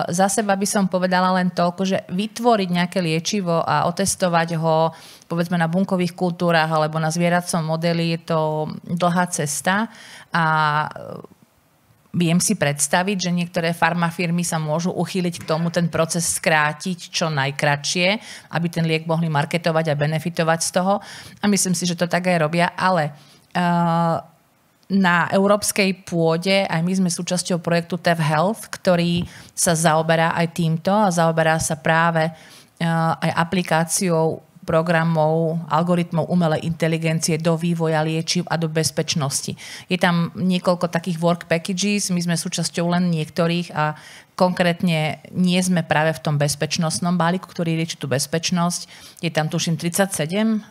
Za seba by som povedala len toľko, že vytvoriť nejaké liečivo a otestovať ho povedzme na bunkových kultúrach alebo na zvieracom modeli je to dlhá cesta a viem si predstaviť, že niektoré farmafirmy sa môžu uchýliť k tomu ten proces skrátiť čo najkratšie, aby ten liek mohli marketovať a benefitovať z toho. A myslím si, že to tak aj robia, ale na európskej pôde aj my sme súčasťou projektu TEV Health, ktorý sa zaoberá aj týmto a zaoberá sa práve aj aplikáciou programov, algoritmov umelej inteligencie do vývoja liečiv a do bezpečnosti. Je tam niekoľko takých work packages, my sme súčasťou len niektorých a konkrétne nie sme práve v tom bezpečnostnom balíku, ktorý rieši tú bezpečnosť. Je tam, tuším, 37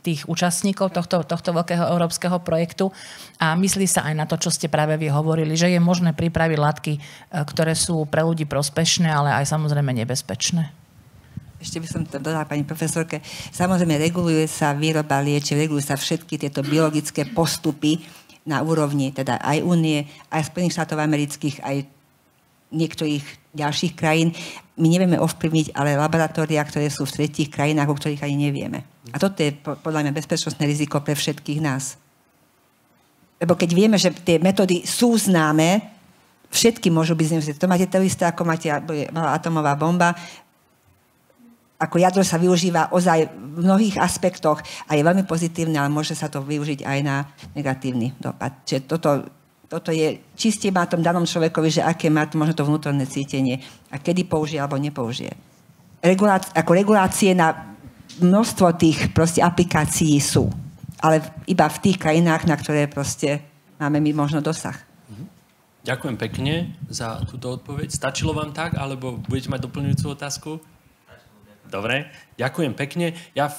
tých účastníkov tohto veľkého európskeho projektu a myslí sa aj na to, čo ste práve vy hovorili, že je možné pripraviť látky, ktoré sú pre ľudí prospešné, ale aj samozrejme nebezpečné. Ešte by som to dodala pani profesorke. Samozrejme, reguluje sa výroba liečiv, regulujú sa všetky tieto biologické postupy na úrovni teda aj Únie, aj Spojených štátov amerických, aj niektorých ďalších krajín. My nevieme ovplyvniť, ale laboratória, ktoré sú v tretích krajinách, o ktorých ani nevieme. A toto je podľa mňa bezpečnostné riziko pre všetkých nás. Lebo keď vieme, že tie metódy sú známe, všetky môžu byť zneužité. To máte to isté, ako máte atomová bomba. Ako jadro sa využíva ozaj v mnohých aspektoch a je veľmi pozitívne, ale môže sa to využiť aj na negatívny dopad. Čiže toto je čiste má tom danom človekovi, že aké má to možno to vnútorné cítenie a kedy použije alebo nepoužije. Regulácie na množstvo tých proste aplikácií sú, ale iba v tých krajinách, na ktoré proste máme my možno dosah. Ďakujem pekne za túto odpoveď. Stačilo vám tak, alebo budete mať doplňujúcu otázku? Dobre, ďakujem pekne. Ja v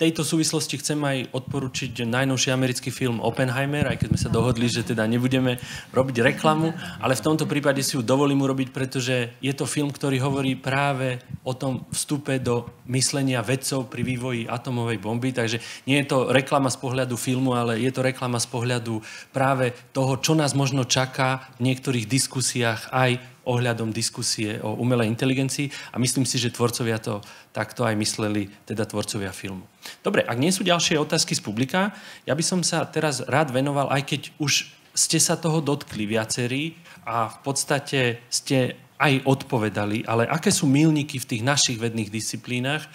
tejto súvislosti chcem aj odporučiť najnovší americký film Oppenheimer, aj keď sme sa dohodli, že teda nebudeme robiť reklamu, ale v tomto prípade si ju dovolím urobiť, pretože je to film, ktorý hovorí práve o tom vstupe do myslenia vedcov pri vývoji atomovej bomby, takže nie je to reklama z pohľadu filmu, ale je to reklama z pohľadu práve toho, čo nás možno čaká v niektorých diskusiách aj ohľadom diskusie o umelej inteligencii a myslím si, že tvorcovia to takto aj mysleli, teda tvorcovia filmu. Dobre, ak nie sú ďalšie otázky z publika, ja by som sa teraz rád venoval, aj keď už ste sa toho dotkli viacerí a v podstate ste aj odpovedali, ale aké sú milníky v tých našich vedných disciplínach,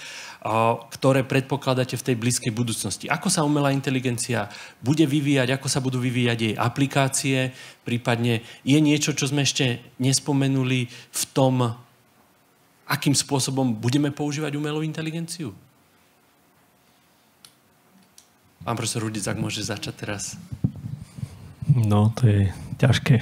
ktoré predpokladáte v tej blízkej budúcnosti. Ako sa umelá inteligencia bude vyvíjať, ako sa budú vyvíjať jej aplikácie, prípadne je niečo, čo sme ešte nespomenuli v tom, akým spôsobom budeme používať umelú inteligenciu? Pán profesor Rudic, ak môže začať teraz. No, to je ťažké.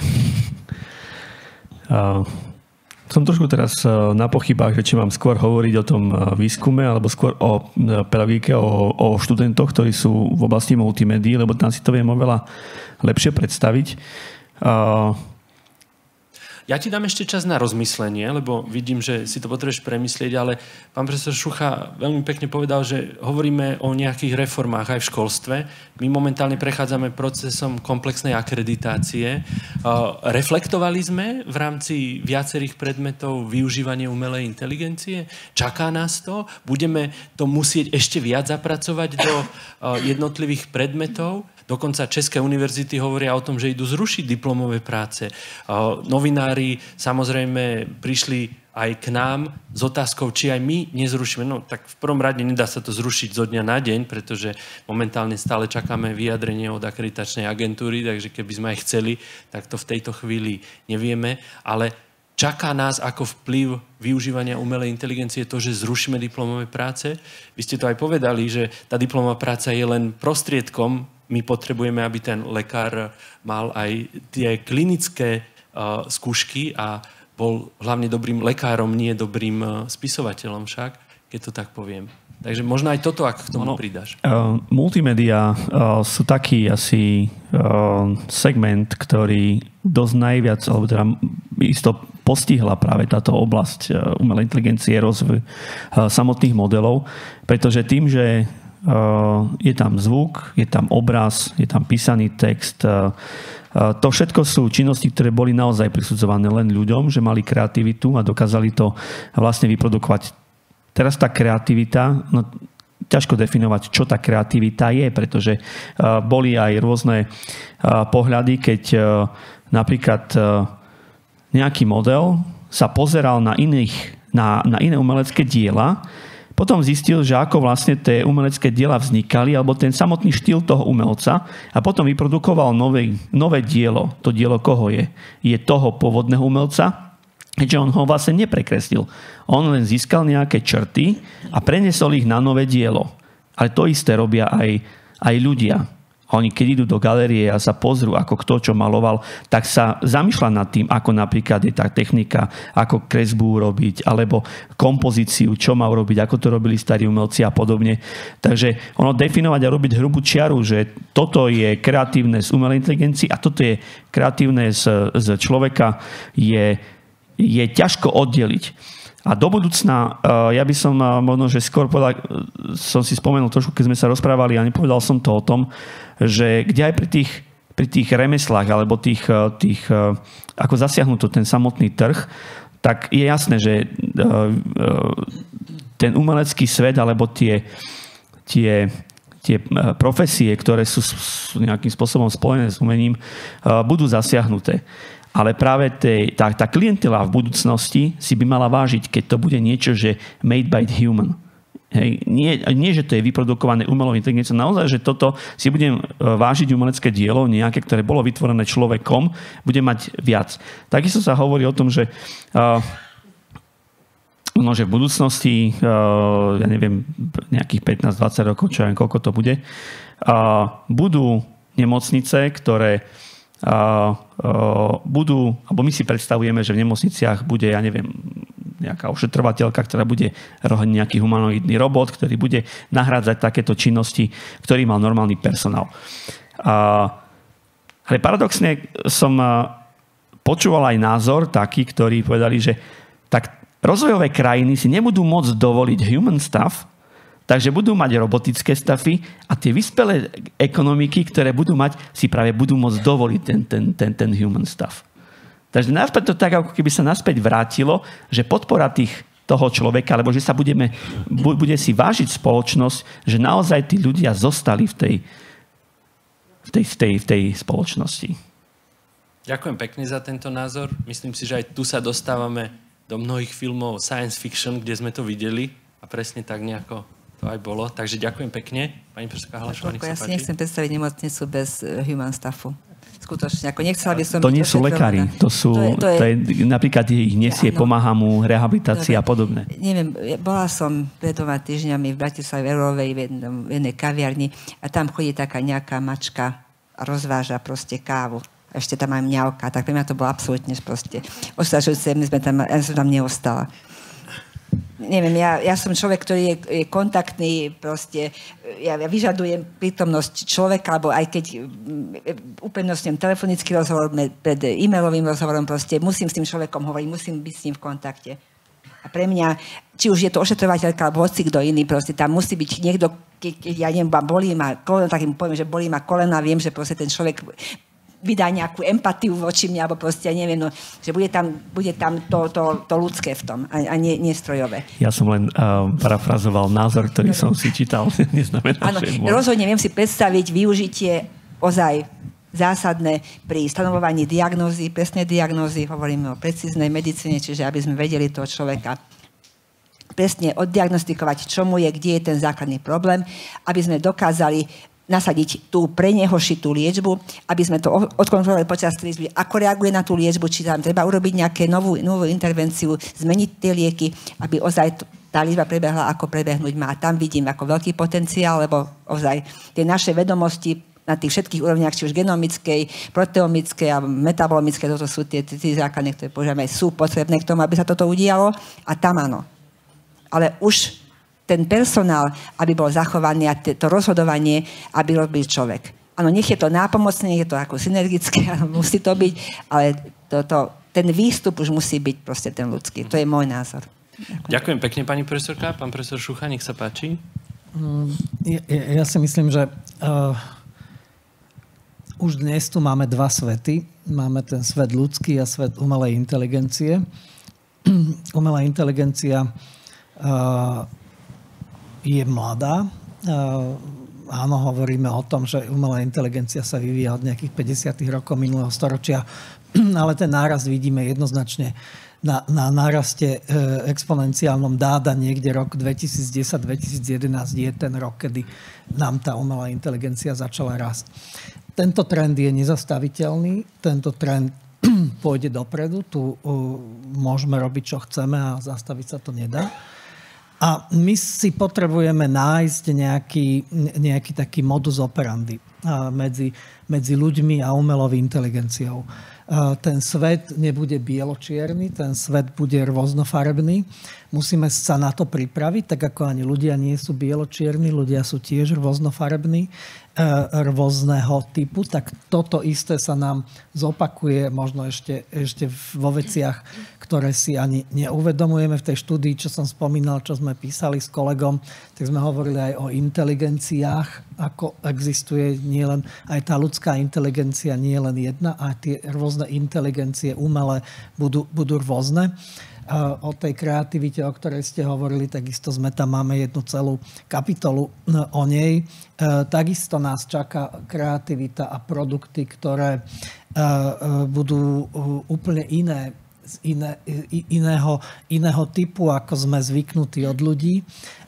Som trošku teraz na pochybách, že či mám skôr hovoriť o tom výskume, alebo skôr o pedagogike, o študentoch, ktorí sú v oblasti multimédií, lebo tam si to viem oveľa lepšie predstaviť. Ja ti dám ešte čas na rozmyslenie, lebo vidím, že si to potrebuješ premyslieť, ale pán profesor Šucha veľmi pekne povedal, že hovoríme o nejakých reformách aj v školstve. My momentálne prechádzame procesom komplexnej akreditácie. Reflektovali sme v rámci viacerých predmetov využívanie umelej inteligencie? Čaká nás to? Budeme to musieť ešte viac zapracovať do jednotlivých predmetov? Dokonca české univerzity hovoria o tom, že idú zrušiť diplomové práce. Novinári samozrejme prišli aj k nám s otázkou, či aj my nezrušíme. No tak v prvom rade nedá sa to zrušiť zo dňa na deň, pretože momentálne stále čakáme vyjadrenie od akreditačnej agentúry, takže keby sme aj chceli, tak to v tejto chvíli nevieme. Ale čaká nás ako vplyv využívania umelej inteligencie to, že zrušíme diplomové práce. Vy ste to aj povedali, že tá diplomová práca je len prostriedkom. My potrebujeme, aby ten lekár mal aj tie klinické skúšky a bol hlavne dobrým lekárom, nie dobrým spisovateľom však, keď to tak poviem. Takže možno aj toto, ak k tomu pridáš. Multimédia sú taký asi segment, ktorý dosť najviac, alebo teda isto postihla práve táto oblasť umelej inteligencie, rozvoj samotných modelov, pretože tým, že je tam zvuk, je tam obraz, je tam písaný text. To všetko sú činnosti, ktoré boli naozaj prisudzované len ľuďom, že mali kreativitu a dokázali to vlastne vyprodukovať. Teraz tá kreativita, no ťažko definovať, čo tá kreativita je, pretože boli aj rôzne pohľady, keď napríklad nejaký model sa pozeral na iné umelecké diela, potom zistil, že ako vlastne tie umelecké diela vznikali, alebo ten samotný štýl toho umelca a potom vyprodukoval nové dielo. To dielo koho je? Je toho pôvodného umelca, keďže on ho vlastne neprekreslil. On len získal nejaké črty a prenesol ich na nové dielo. Ale to isté robia aj ľudia. Oni, keď idú do galérie a sa pozrú, ako kto čo maloval, tak sa zamýšľa nad tým, ako napríklad je tá technika, ako kresbu urobiť, alebo kompozíciu, čo má urobiť, ako to robili starí umelci a podobne. Takže ono definovať a robiť hrubú čiaru, že toto je kreatívne z umelej inteligencii a toto je kreatívne z človeka, je ťažko oddeliť. A do budúcna, ja by som možno, že skôr povedal, som si spomenul trošku, keď sme sa rozprávali a nepovedal som to o tom, že kde aj pri tých remeslách alebo tých ako zasiahnuť ten samotný trh, tak je jasné, že ten umelecký svet alebo tie profesie, ktoré sú nejakým spôsobom spojené s umením, budú zasiahnuté. Ale práve tá klientela v budúcnosti si by mala vážiť, keď to bude niečo, že made by human. Hej. Nie, že to je vyprodukované umelou inteligenciou. Naozaj, že toto si budem vážiť umelecké dielo, nejaké, ktoré bolo vytvorené človekom, bude mať viac. Takisto sa hovorí o tom, že v budúcnosti, ja neviem, nejakých 15-20 rokov, čo ja neviem, koľko to bude, budú nemocnice, ktoré budú, alebo my si predstavujeme, že v nemocniciach bude, ja neviem, nejaká ošetrovateľka, ktorá bude robiť nejaký humanoidný robot, ktorý bude nahrádzať takéto činnosti, ktorý mal normálny personál. Ale paradoxne som počúval aj názor taký, ktorí povedali, že tak rozvojové krajiny si nebudú môcť dovoliť human stuff, takže budú mať robotické stafy a tie vyspelé ekonomiky, ktoré budú mať, si práve budú môcť dovoliť ten human stuff. Takže naspäť to tak, ako keby sa naspäť vrátilo, že podpora toho človeka, alebo že sa bude si vážiť spoločnosť, že naozaj tí ľudia zostali v tej spoločnosti. Ďakujem pekne za tento názor. Myslím si, že aj tu sa dostávame do mnohých filmov science fiction, kde sme to videli a presne tak nejako to aj bolo. Takže ďakujem pekne. Pani profesorka Halašová, nech sa páči. Ja si nechcem predstaviť nemocnicu bez human staffu. Skutočne, ako nechcela by som... To nie sú lekári, to je napríklad ich nesie, pomáha mu, rehabilitácia a podobné. Neviem, bola som pred 2 týždňami v Bratislave Eurovej v jednej kaviarni a tam chodí taká nejaká mačka a rozváža proste kávu. Ešte tam aj mňauka, tak pre mňa to bolo absolútne proste ostrašujúce, ja som tam neostala. Neviem, ja som človek, ktorý je kontaktný, proste, ja vyžadujem prítomnosť človeka, alebo aj keď uprednostňujem telefonický rozhovor pred e-mailovým rozhovorom, proste musím s tým človekom hovoriť, musím byť s ním v kontakte. A pre mňa, či už je to ošetrovateľka, alebo hoci kto iný, proste tam musí byť niekto, keď ja neviem, bolí ma koleno, tak im poviem, že bolí ma kolena, viem, že proste ten človek vydá nejakú empatiu voči mňa, alebo proste, ja neviem, no, že bude tam to ľudské v tom, a nie strojové. Ja som len parafrazoval názor, ktorý som si čítal. Áno, rozhodne viem si predstaviť využitie ozaj zásadné pri stanovovaní diagnózy, presnej diagnózy, hovoríme o precíznej medicíne, čiže aby sme vedeli toho človeka presne oddiagnostikovať, čo mu je, kde je ten základný problém, aby sme dokázali nasadiť tú pre neho šitú liečbu, aby sme to odkontrolovali počas liečby, ako reaguje na tú liečbu, či tam treba urobiť nejaké novú intervenciu, zmeniť tie lieky, aby ozaj tá liečba prebehla, ako prebehnúť má. Tam vidím ako veľký potenciál, lebo ozaj tie naše vedomosti na tých všetkých úrovniach, či už genomickej, proteomickej a metabolomickej, toto sú tie základné, ktoré používame, sú potrebné k tomu, aby sa toto udialo, a tam áno. Ale už ten personál, aby bol zachovaný, a to rozhodovanie, aby robil človek. Áno, nech je to nápomocné, nech je to ako synergické, musí to byť, ale ten výstup už musí byť proste ten ľudský. To je môj názor. Ďakujem pekne, pani profesorka. Pán profesor Šucha, nech sa páči. Ja si myslím, že už dnes tu máme 2 svety. Máme ten svet ľudský a svet umelej inteligencie. Umelá inteligencia je mladá. Áno, hovoríme o tom, že umelá inteligencia sa vyvíja od nejakých 50. rokov minulého storočia, ale ten nárast vidíme jednoznačne na náraste exponenciálnom dáda niekde rok 2010-2011 je ten rok, kedy nám tá umelá inteligencia začala rásť. Tento trend je nezastaviteľný, tento trend pôjde dopredu. Tu môžeme robiť, čo chceme a zastaviť sa to nedá. A my si potrebujeme nájsť nejaký taký modus operandi medzi ľuďmi a umelou inteligenciou. Ten svet nebude bieločierny, ten svet bude rôznofarebný. Musíme sa na to pripraviť, tak ako ani ľudia nie sú bieločierni, ľudia sú tiež rôznofarební, rôzneho typu, tak toto isté sa nám zopakuje možno ešte vo veciach, ktoré si ani neuvedomujeme. V tej štúdii, čo som spomínal, čo sme písali s kolegom, tak sme hovorili aj o inteligenciách, ako existuje nielen aj tá ľudská inteligencia, nie len jedna, a tie rôzne inteligencie umelé budú rôzne. O tej kreativite, o ktorej ste hovorili, takisto máme jednu celú kapitolu o nej. Takisto nás čaká kreativita a produkty, ktoré budú úplne iného typu, ako sme zvyknutí od ľudí.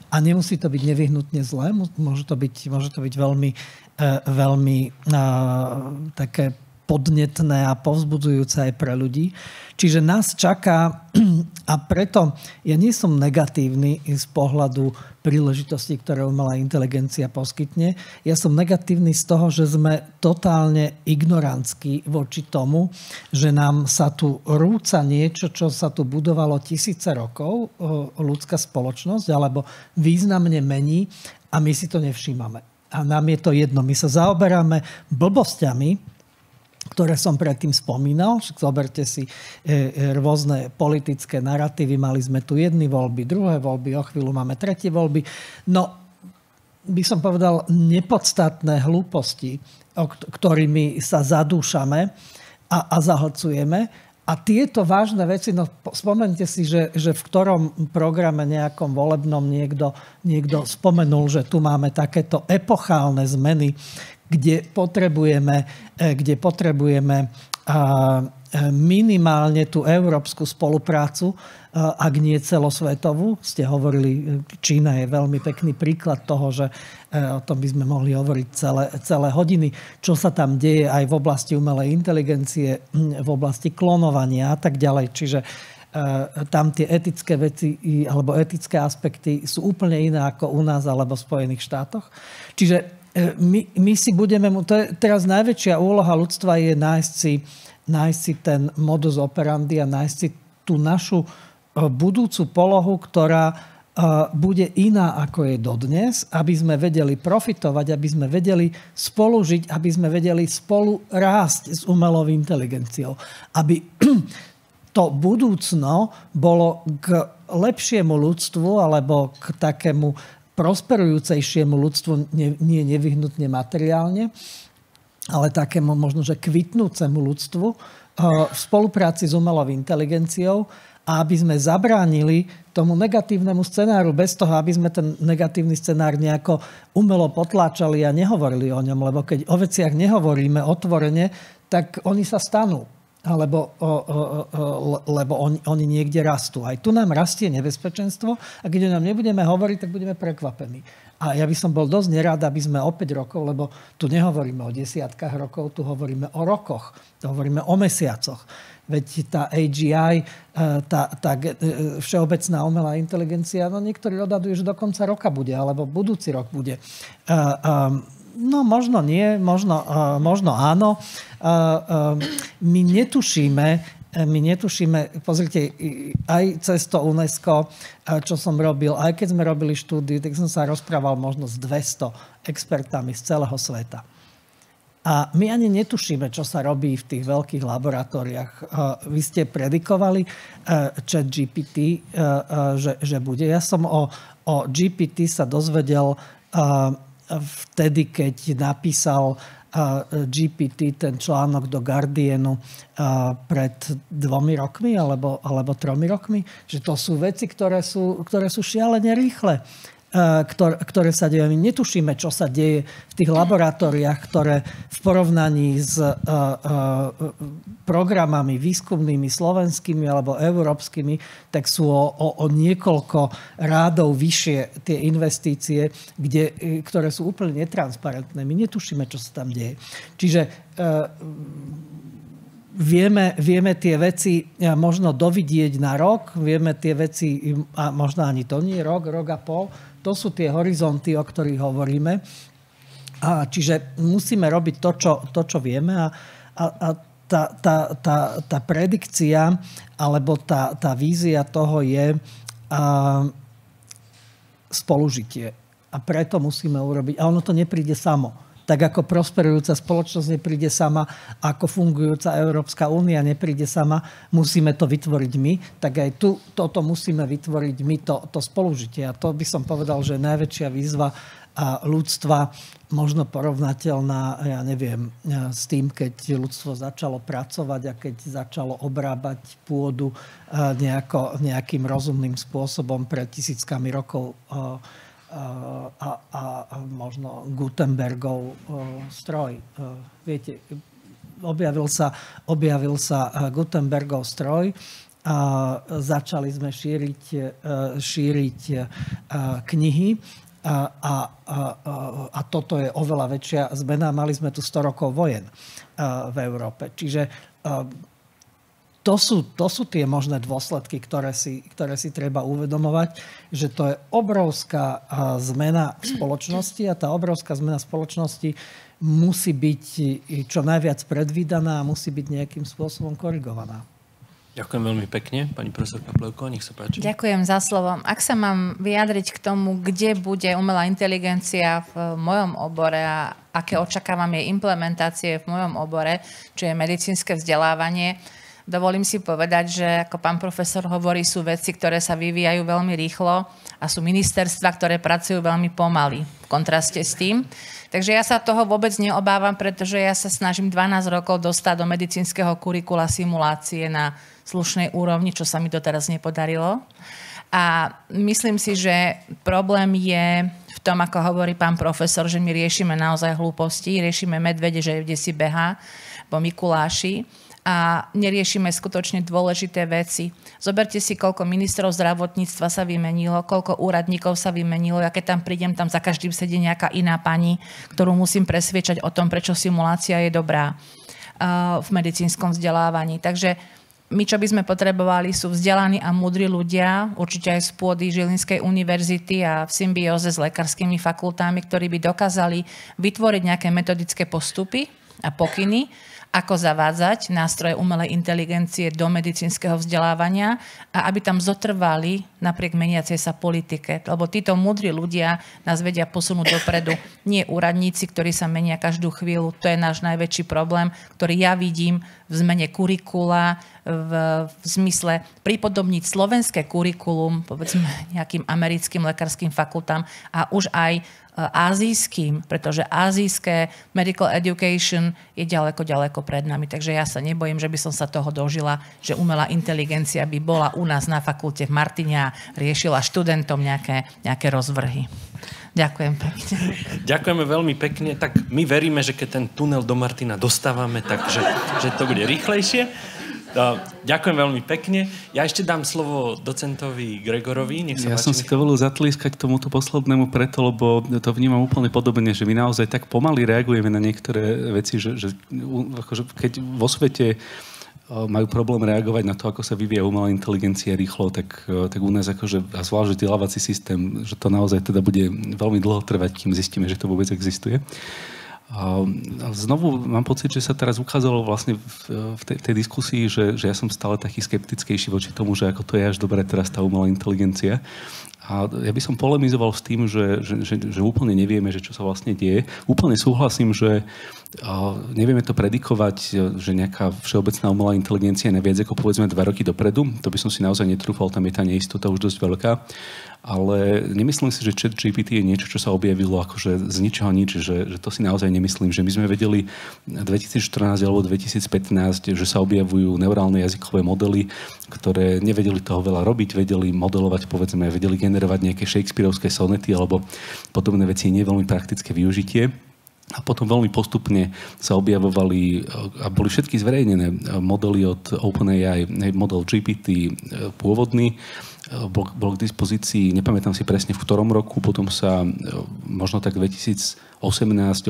A nemusí to byť nevyhnutne zlé, môže to byť veľmi také podnetné a povzbudzujúce aj pre ľudí. Čiže nás čaká, a preto ja nie som negatívny z pohľadu príležitosti, ktoré umelá inteligencia poskytne. Ja som negatívny z toho, že sme totálne ignorantskí voči tomu, že nám sa tu rúca niečo, čo sa tu budovalo tisíce rokov, ľudská spoločnosť, alebo významne mení a my si to nevšímame. A nám je to jedno. My sa zaoberáme blbosťami, ktoré som predtým spomínal. Zoberte si rôzne politické naratívy. Mali sme tu jedny voľby, druhé voľby, o chvíľu máme tretie voľby. No, by som povedal, nepodstatné hlúposti, ktorými sa zadúšame a zahlcujeme. A tieto vážne veci, no spomente si, že v ktorom programe nejakom volebnom niekto spomenul, že tu máme takéto epochálne zmeny, kde potrebujeme minimálne tú európsku spoluprácu, ak nie celosvetovú. Ste hovorili, Čína je veľmi pekný príklad toho, že o tom by sme mohli hovoriť celé hodiny, čo sa tam deje aj v oblasti umelej inteligencie, v oblasti klonovania a tak ďalej. Čiže tam tie etické veci alebo etické aspekty sú úplne iné ako u nás alebo v Spojených štátoch. Čiže my si budeme... To je teraz najväčšia úloha ľudstva je nájsť si ten modus operandi a nájsť si tú našu budúcu polohu, ktorá bude iná, ako je dodnes, aby sme vedeli profitovať, aby sme vedeli spolu žiť, aby sme vedeli spolu rásť s umelou inteligenciou. Aby to budúcno bolo k lepšiemu ľudstvu alebo k takému prosperujúcejšiemu ľudstvu, nie nevyhnutne materiálne, ale takému možno, že kvitnúcemu ľudstvu v spolupráci s umelou inteligenciou, a aby sme zabránili tomu negatívnemu scenáru bez toho, aby sme ten negatívny scenár nejako umelo potláčali a nehovorili o ňom, lebo keď o veciach nehovoríme otvorene, tak oni sa stanú. Lebo oni niekde rastú. Aj tu nám rastie nebezpečenstvo a keď o nám nebudeme hovoriť, tak budeme prekvapení. A ja by som bol dosť nerád, aby sme o 5 rokov, lebo tu nehovoríme o desiatkách rokov, tu hovoríme o rokoch, tu hovoríme o mesiacoch. Veď tá AGI, tá všeobecná umelá inteligencia, no niektorí odhadujú, že do konca roka bude, alebo budúci rok bude. No možno nie, možno áno. My netušíme, pozrite, aj cez to UNESCO, čo som robil, aj keď sme robili štúdiu, tak som sa rozprával možno s 200 expertami z celého sveta. A my ani netušíme, čo sa robí v tých veľkých laboratóriách. Vy ste predikovali ChatGPT, že bude. Ja som o GPT sa dozvedel vtedy, keď napísal GPT ten článok do Guardianu pred 2 rokmi alebo 3 rokmi, že to sú veci, ktoré sú šialene rýchle, ktoré sa dejú. My netušíme, čo sa deje v tých laboratóriách, ktoré v porovnaní s programami výskumnými slovenskými alebo európskymi, tak sú o niekoľko rádov vyššie tie investície, ktoré sú úplne netransparentné. My netušíme, čo sa tam deje. Čiže vieme tie veci možno dovidieť na rok, vieme tie veci, a možno ani to nie, rok a pol. To sú tie horizonty, o ktorých hovoríme. Čiže musíme robiť to, čo vieme a tá predikcia alebo tá vízia toho je spolužitie. A preto musíme urobiť. A ono to nepríde samo. Tak ako prosperujúca spoločnosť nepríde sama, ako fungujúca Európska únia nepríde sama, musíme to vytvoriť my. Tak aj toto musíme vytvoriť my, to spolužitie. A to by som povedal, že je najväčšia výzva ľudstva, možno porovnateľná, ja neviem, s tým, keď ľudstvo začalo pracovať a keď začalo obrábať pôdu nejakým rozumným spôsobom pred tisíckami rokov a možno Gutenbergov stroj. Viete, objavil sa Gutenbergov stroj a začali sme šíriť knihy a toto je oveľa väčšia zmena. Mali sme tu 100 rokov vojen v Európe. Čiže to sú tie možné dôsledky, ktoré si treba uvedomovať, že to je obrovská zmena v spoločnosti a tá obrovská zmena spoločnosti musí byť čo najviac predvídaná a musí byť nejakým spôsobom korigovaná. Ďakujem veľmi pekne. Pani profesorka Plevko, nech sa páči. Ďakujem za slovo. Ak sa mám vyjadriť k tomu, kde bude umelá inteligencia v mojom obore a aké očakávam jej implementácie v mojom obore, čo je medicínske vzdelávanie, dovolím si povedať, že ako pán profesor hovorí, sú veci, ktoré sa vyvíjajú veľmi rýchlo a sú ministerstva, ktoré pracujú veľmi pomaly v kontraste s tým. Takže ja sa toho vôbec neobávam, pretože ja sa snažím 12 rokov dostať do medicínskeho kurikula simulácie na slušnej úrovni, čo sa mi doteraz nepodarilo. A myslím si, že problém je v tom, ako hovorí pán profesor, že my riešime naozaj hlúposti, riešime medvede, že kde si behá po Mikuláši a neriešime skutočne dôležité veci. Zoberte si, koľko ministrov zdravotníctva sa vymenilo, koľko úradníkov sa vymenilo. Ja keď tam prídem, tam za každým sedí nejaká iná pani, ktorú musím presviečať o tom, prečo simulácia je dobrá v medicínskom vzdelávaní. Takže my, čo by sme potrebovali, sú vzdelaní a múdri ľudia, určite aj z pôdy Žilinskej univerzity a v symbióze s lekárskymi fakultami, ktorí by dokázali vytvoriť nejaké metodické postupy a pokyny, ako zavádzať nástroje umelej inteligencie do medicínskeho vzdelávania a aby tam zotrvali napriek meniacej sa politike. Lebo títo múdri ľudia nás vedia posunúť dopredu. Nie úradníci, ktorí sa menia každú chvíľu. To je náš najväčší problém, ktorý ja vidím v zmene kurikula, v zmysle pripodobniť slovenské kurikulum, povedzme nejakým americkým lekárskym fakultám a už aj ázijským, pretože ázijské medical education je ďaleko pred nami. Takže ja sa nebojím, že by som sa toho dožila, že umelá inteligencia by bola u nás na fakulte v Martine a riešila študentom nejaké rozvrhy. Ďakujem pekne. Ďakujeme veľmi pekne. Tak my veríme, že keď ten tunel do Martina dostávame, takže že to bude rýchlejšie. Ďakujem veľmi pekne. Ja ešte dám slovo docentovi Gregorovi. Nech sa ja som si dovolil zatlískať tomuto poslednému preto, lebo to vnímam úplne podobne, že my naozaj tak pomaly reagujeme na niektoré veci, že akože keď vo svete majú problém reagovať na to, ako sa vyvíja umelá inteligencia rýchlo, tak u nás akože, a zvlášť vzdelávací systém, že to naozaj teda bude veľmi dlho trvať, kým zistíme, že to vôbec existuje. A znovu mám pocit, že sa teraz ukázalo vlastne v tej diskusii, že ja som stále taký skeptickejší voči tomu, že ako to je až dobre teraz tá umelá inteligencia. A ja by som polemizoval s tým, že úplne nevieme, že čo sa vlastne deje. Úplne súhlasím, že nevieme to predikovať, že nejaká všeobecná umelá inteligencia je na viac ako povedzme 2 roky dopredu. To by som si naozaj netrúfal, tam je tá neistota už dosť veľká. Ale nemyslím si, že ChatGPT je niečo, čo sa objavilo akože z ničoho nič, že to si naozaj nemyslím, že my sme vedeli 2014 alebo 2015, že sa objavujú neurálne jazykové modely, ktoré nevedeli toho veľa robiť, vedeli modelovať, povedzme, vedeli generovať nejaké shakespearovské sonety alebo podobné veci, nie veľmi praktické využitie. A potom veľmi postupne sa objavovali a boli všetky zverejnené modely od OpenAI, model GPT pôvodný, bol k dispozícii, nepamätám si presne v ktorom roku, potom sa možno tak 2018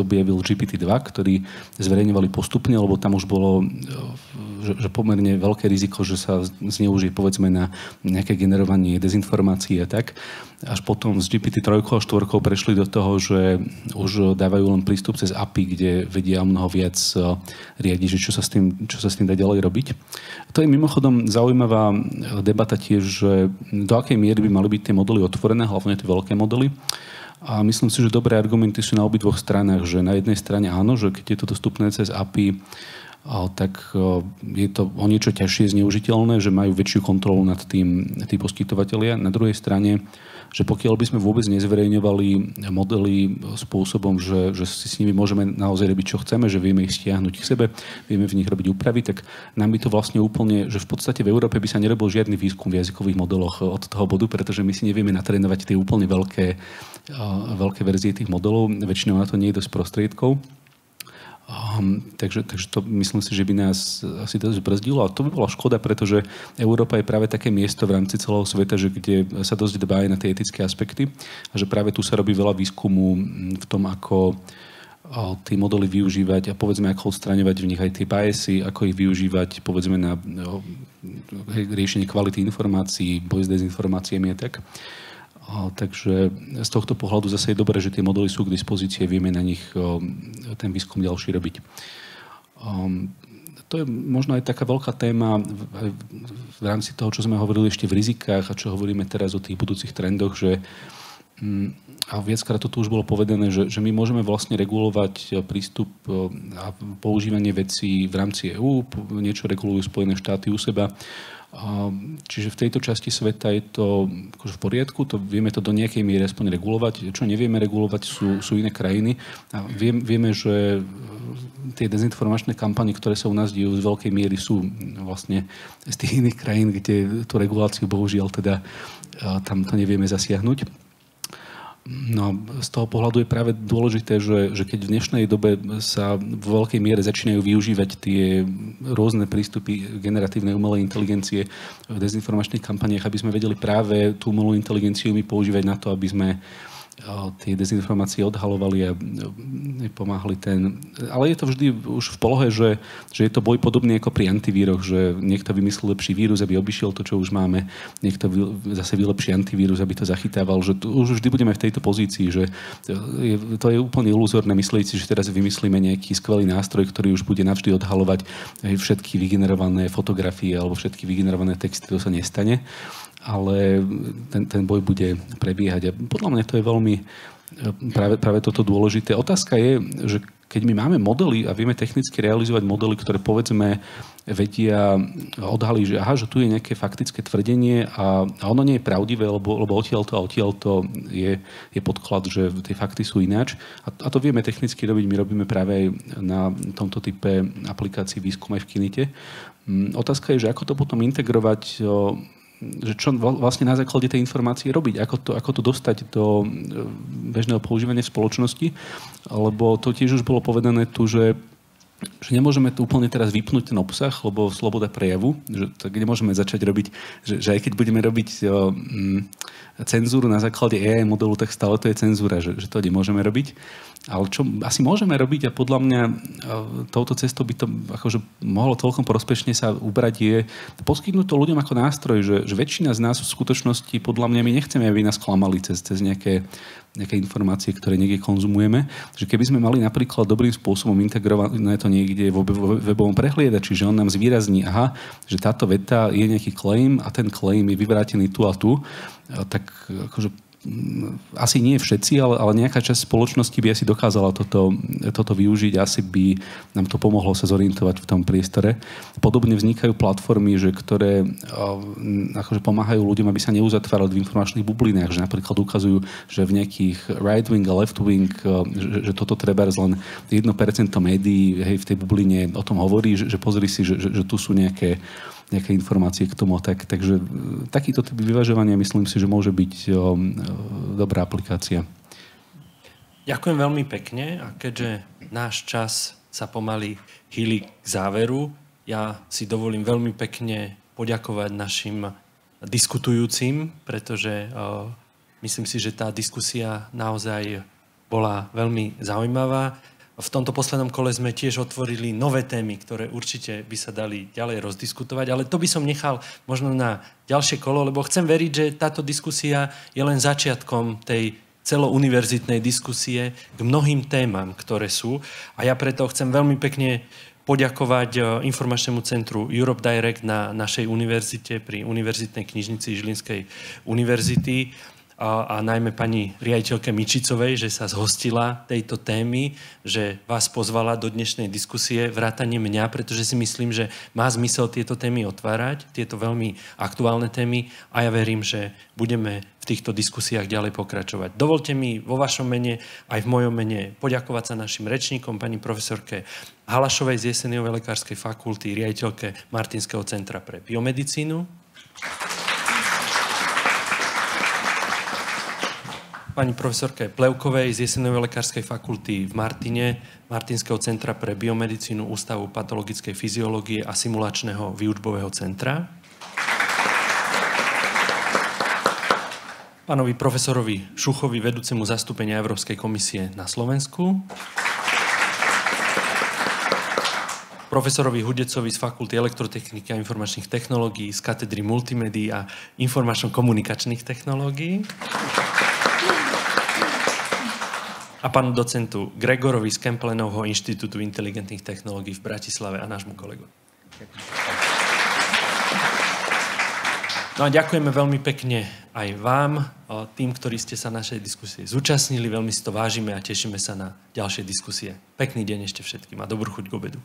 objavil GPT-2, ktorý zverejňovali postupne, lebo tam už bolo že pomerne veľké riziko, že sa zneužije povedzme na nejaké generovanie dezinformácií a tak. Až potom z GPT-3 a 4 prešli do toho, že už dávajú len prístup cez API, kde vedia mnoho viac riadiť, že čo sa s tým dá ďalej robiť. To je mimochodom zaujímavá debata tiež, že do akej miery by mali byť tie modely otvorené, hlavne tie veľké modely. A myslím si, že dobré argumenty sú na obidvoch stranách, že na jednej strane áno, že keď je to dostupné cez API, tak je to o niečo ťažšie zneužiteľné, že majú väčšiu kontrolu nad tým tí poskytovatelia. Na druhej strane, že pokiaľ by sme vôbec nezverejňovali modely spôsobom, že si s nimi môžeme naozaj robiť, čo chceme, že vieme ich stiahnuť k sebe, vieme v nich robiť úpravy, tak nám by to vlastne úplne, že v podstate v Európe by sa nerobil žiadny výskum v jazykových modeloch od toho bodu, pretože my si nevieme natrénovať tie úplne veľké verzie tých modelov. Väčšinou na to nie je dosť prostriedkov. Takže to myslím si, že by nás asi dosť brzdilo a to by bola škoda, pretože Európa je práve také miesto v rámci celého sveta, že kde sa dosť dbá aj na tie etické aspekty a že práve tu sa robí veľa výskumu v tom, ako tie modely využívať a povedzme, ako odstraňovať v nich aj tie biasy, ako ich využívať povedzme na riešenie kvality informácií, boj s dezinformáciami a tak. Takže z tohto pohľadu zase je dobré, že tie modely sú k dispozícii, vieme na nich ten výskum ďalší robiť. To je možno aj taká veľká téma v rámci toho, čo sme hovorili ešte v rizikách a čo hovoríme teraz o tých budúcich trendoch, že a viackrát to tu už bolo povedané, že my môžeme vlastne regulovať prístup a používanie vecí v rámci EÚ, niečo regulujú Spojené štáty u seba. Čiže v tejto časti sveta je to akože v poriadku, to vieme to do nejakej miery aspoň regulovať. Čo nevieme regulovať sú iné krajiny. A vieme, že tie dezinformačné kampane, ktoré sa u nás dejú z veľkej miery sú vlastne z tých iných krajín, kde tú reguláciu bohužiaľ teda tam to nevieme zasiahnuť. No z toho pohľadu je práve dôležité, že keď v dnešnej dobe sa v veľkej miere začínajú využívať tie rôzne prístupy generatívnej umelej inteligencie v dezinformačných kampaniách, aby sme vedeli práve tú umelú inteligenciu my používať na to, aby sme tie dezinformácie odhalovali a pomáhali Ale je to vždy už v polohe, že je to boj podobný ako pri antivíroch, že niekto vymyslí lepší vírus, aby obišiel to, čo už máme, niekto zase vylepší antivírus, aby to zachytával, že už vždy budeme v tejto pozícii, že to je úplne iluzórne myslieť si, že teraz vymyslíme nejaký skvelý nástroj, ktorý už bude navždy odhalovať všetky vygenerované fotografie alebo všetky vygenerované texty, to sa nestane. Ale ten boj bude prebiehať. A podľa mňa to je veľmi práve toto dôležité. Otázka je, že keď my máme modely a vieme technicky realizovať modely, ktoré povedzme vedia odhaliť, že aha, že tu je nejaké faktické tvrdenie a ono nie je pravdivé, lebo odtiaľto je podklad, že tie fakty sú ináč. A to vieme technicky robiť. My robíme práve aj na tomto type aplikácií výskum aj v Kinite. Otázka je, že ako to potom integrovať, že čo vlastne na základe tej informácie robiť, ako to dostať do bežného používania v spoločnosti, lebo to tiež už bolo povedané tu, že nemôžeme tu úplne teraz vypnúť ten obsah, lebo sloboda prejavu, že tak nemôžeme začať robiť, že aj keď budeme robiť cenzúru na základe AI modelu, tak stále to je cenzúra, že to nemôžeme robiť. Ale čo asi môžeme robiť a podľa mňa touto cestou by to akože mohlo celkom prospešne sa ubrať je poskytnúť to ľuďom ako nástroj, že väčšina z nás v skutočnosti podľa mňa my nechceme, aby nás klamali cez nejaké informácie, ktoré niekde konzumujeme. Že keby sme mali napríklad dobrým spôsobom integrované to niekde vo webovom prehliadači, že on nám zvýrazní, aha, že táto veta je nejaký claim a ten claim je vyvrátený tu a tu, tak akože asi nie všetci, ale nejaká časť spoločnosti by asi dokázala toto využiť. Asi by nám to pomohlo sa zorientovať v tom priestore. Podobne vznikajú platformy, ktoré akože pomáhajú ľuďom, aby sa neuzatvárali v informačných bublinách, že napríklad ukazujú, že v nejakých right-wing a left-wing, že toto treba len 1% médií v tej bubline o tom hovorí, že pozri si, že tu sú nejaké informácie k tomu. Takže takýto typ vyvažovania myslím si, že môže byť dobrá aplikácia. Ďakujem veľmi pekne a keďže náš čas sa pomaly chýli k záveru, ja si dovolím veľmi pekne poďakovať našim diskutujúcim, pretože myslím si, že tá diskusia naozaj bola veľmi zaujímavá. v tomto poslednom kole sme tiež otvorili nové témy, ktoré určite by sa dali ďalej rozdiskutovať, ale to by som nechal možno na ďalšie kolo, lebo chcem veriť, že táto diskusia je len začiatkom tej celouniverzitnej diskusie k mnohým témam, ktoré sú. A ja preto chcem veľmi pekne poďakovať Informačnému centru Europe Direct na našej univerzite pri Univerzitnej knižnici Žilinskej univerzity a najmä pani riaditeľke Mičicovej, že sa zhostila tejto témy, že vás pozvala do dnešnej diskusie, vrátane mňa, pretože si myslím, že má zmysel tieto témy otvárať, tieto veľmi aktuálne témy a ja verím, že budeme v týchto diskusiách ďalej pokračovať. Dovolte mi vo vašom mene, aj v mojom mene, poďakovať sa našim rečníkom, pani profesorke Halašovej z Jeseniovej lekárskej fakulty, riaditeľke Martinského centra pre biomedicínu, pani profesorke Plevkovej z Jeseniovej lekárskej fakulty v Martine, Martinského centra pre biomedicínu, Ústavu patologickej fyziológie a simulačného výučbového centra, pánovi profesorovi Šuchovi, vedúcemu zastúpenia Európskej komisie na Slovensku, profesorovi Hudecovi z Fakulty elektrotechniky a informačných technológií, z katedry multimédií a informačno-komunikačných technológií a pánu docentu Gregorovi z Kempelenovho inštitútu inteligentných technológií v Bratislave a nášmu kolegu. No a ďakujeme veľmi pekne aj vám, tým, ktorí ste sa našej diskusie zúčastnili. Veľmi si to vážime a tešíme sa na ďalšie diskusie. Pekný deň ešte všetkým a dobrú chuť k obedu.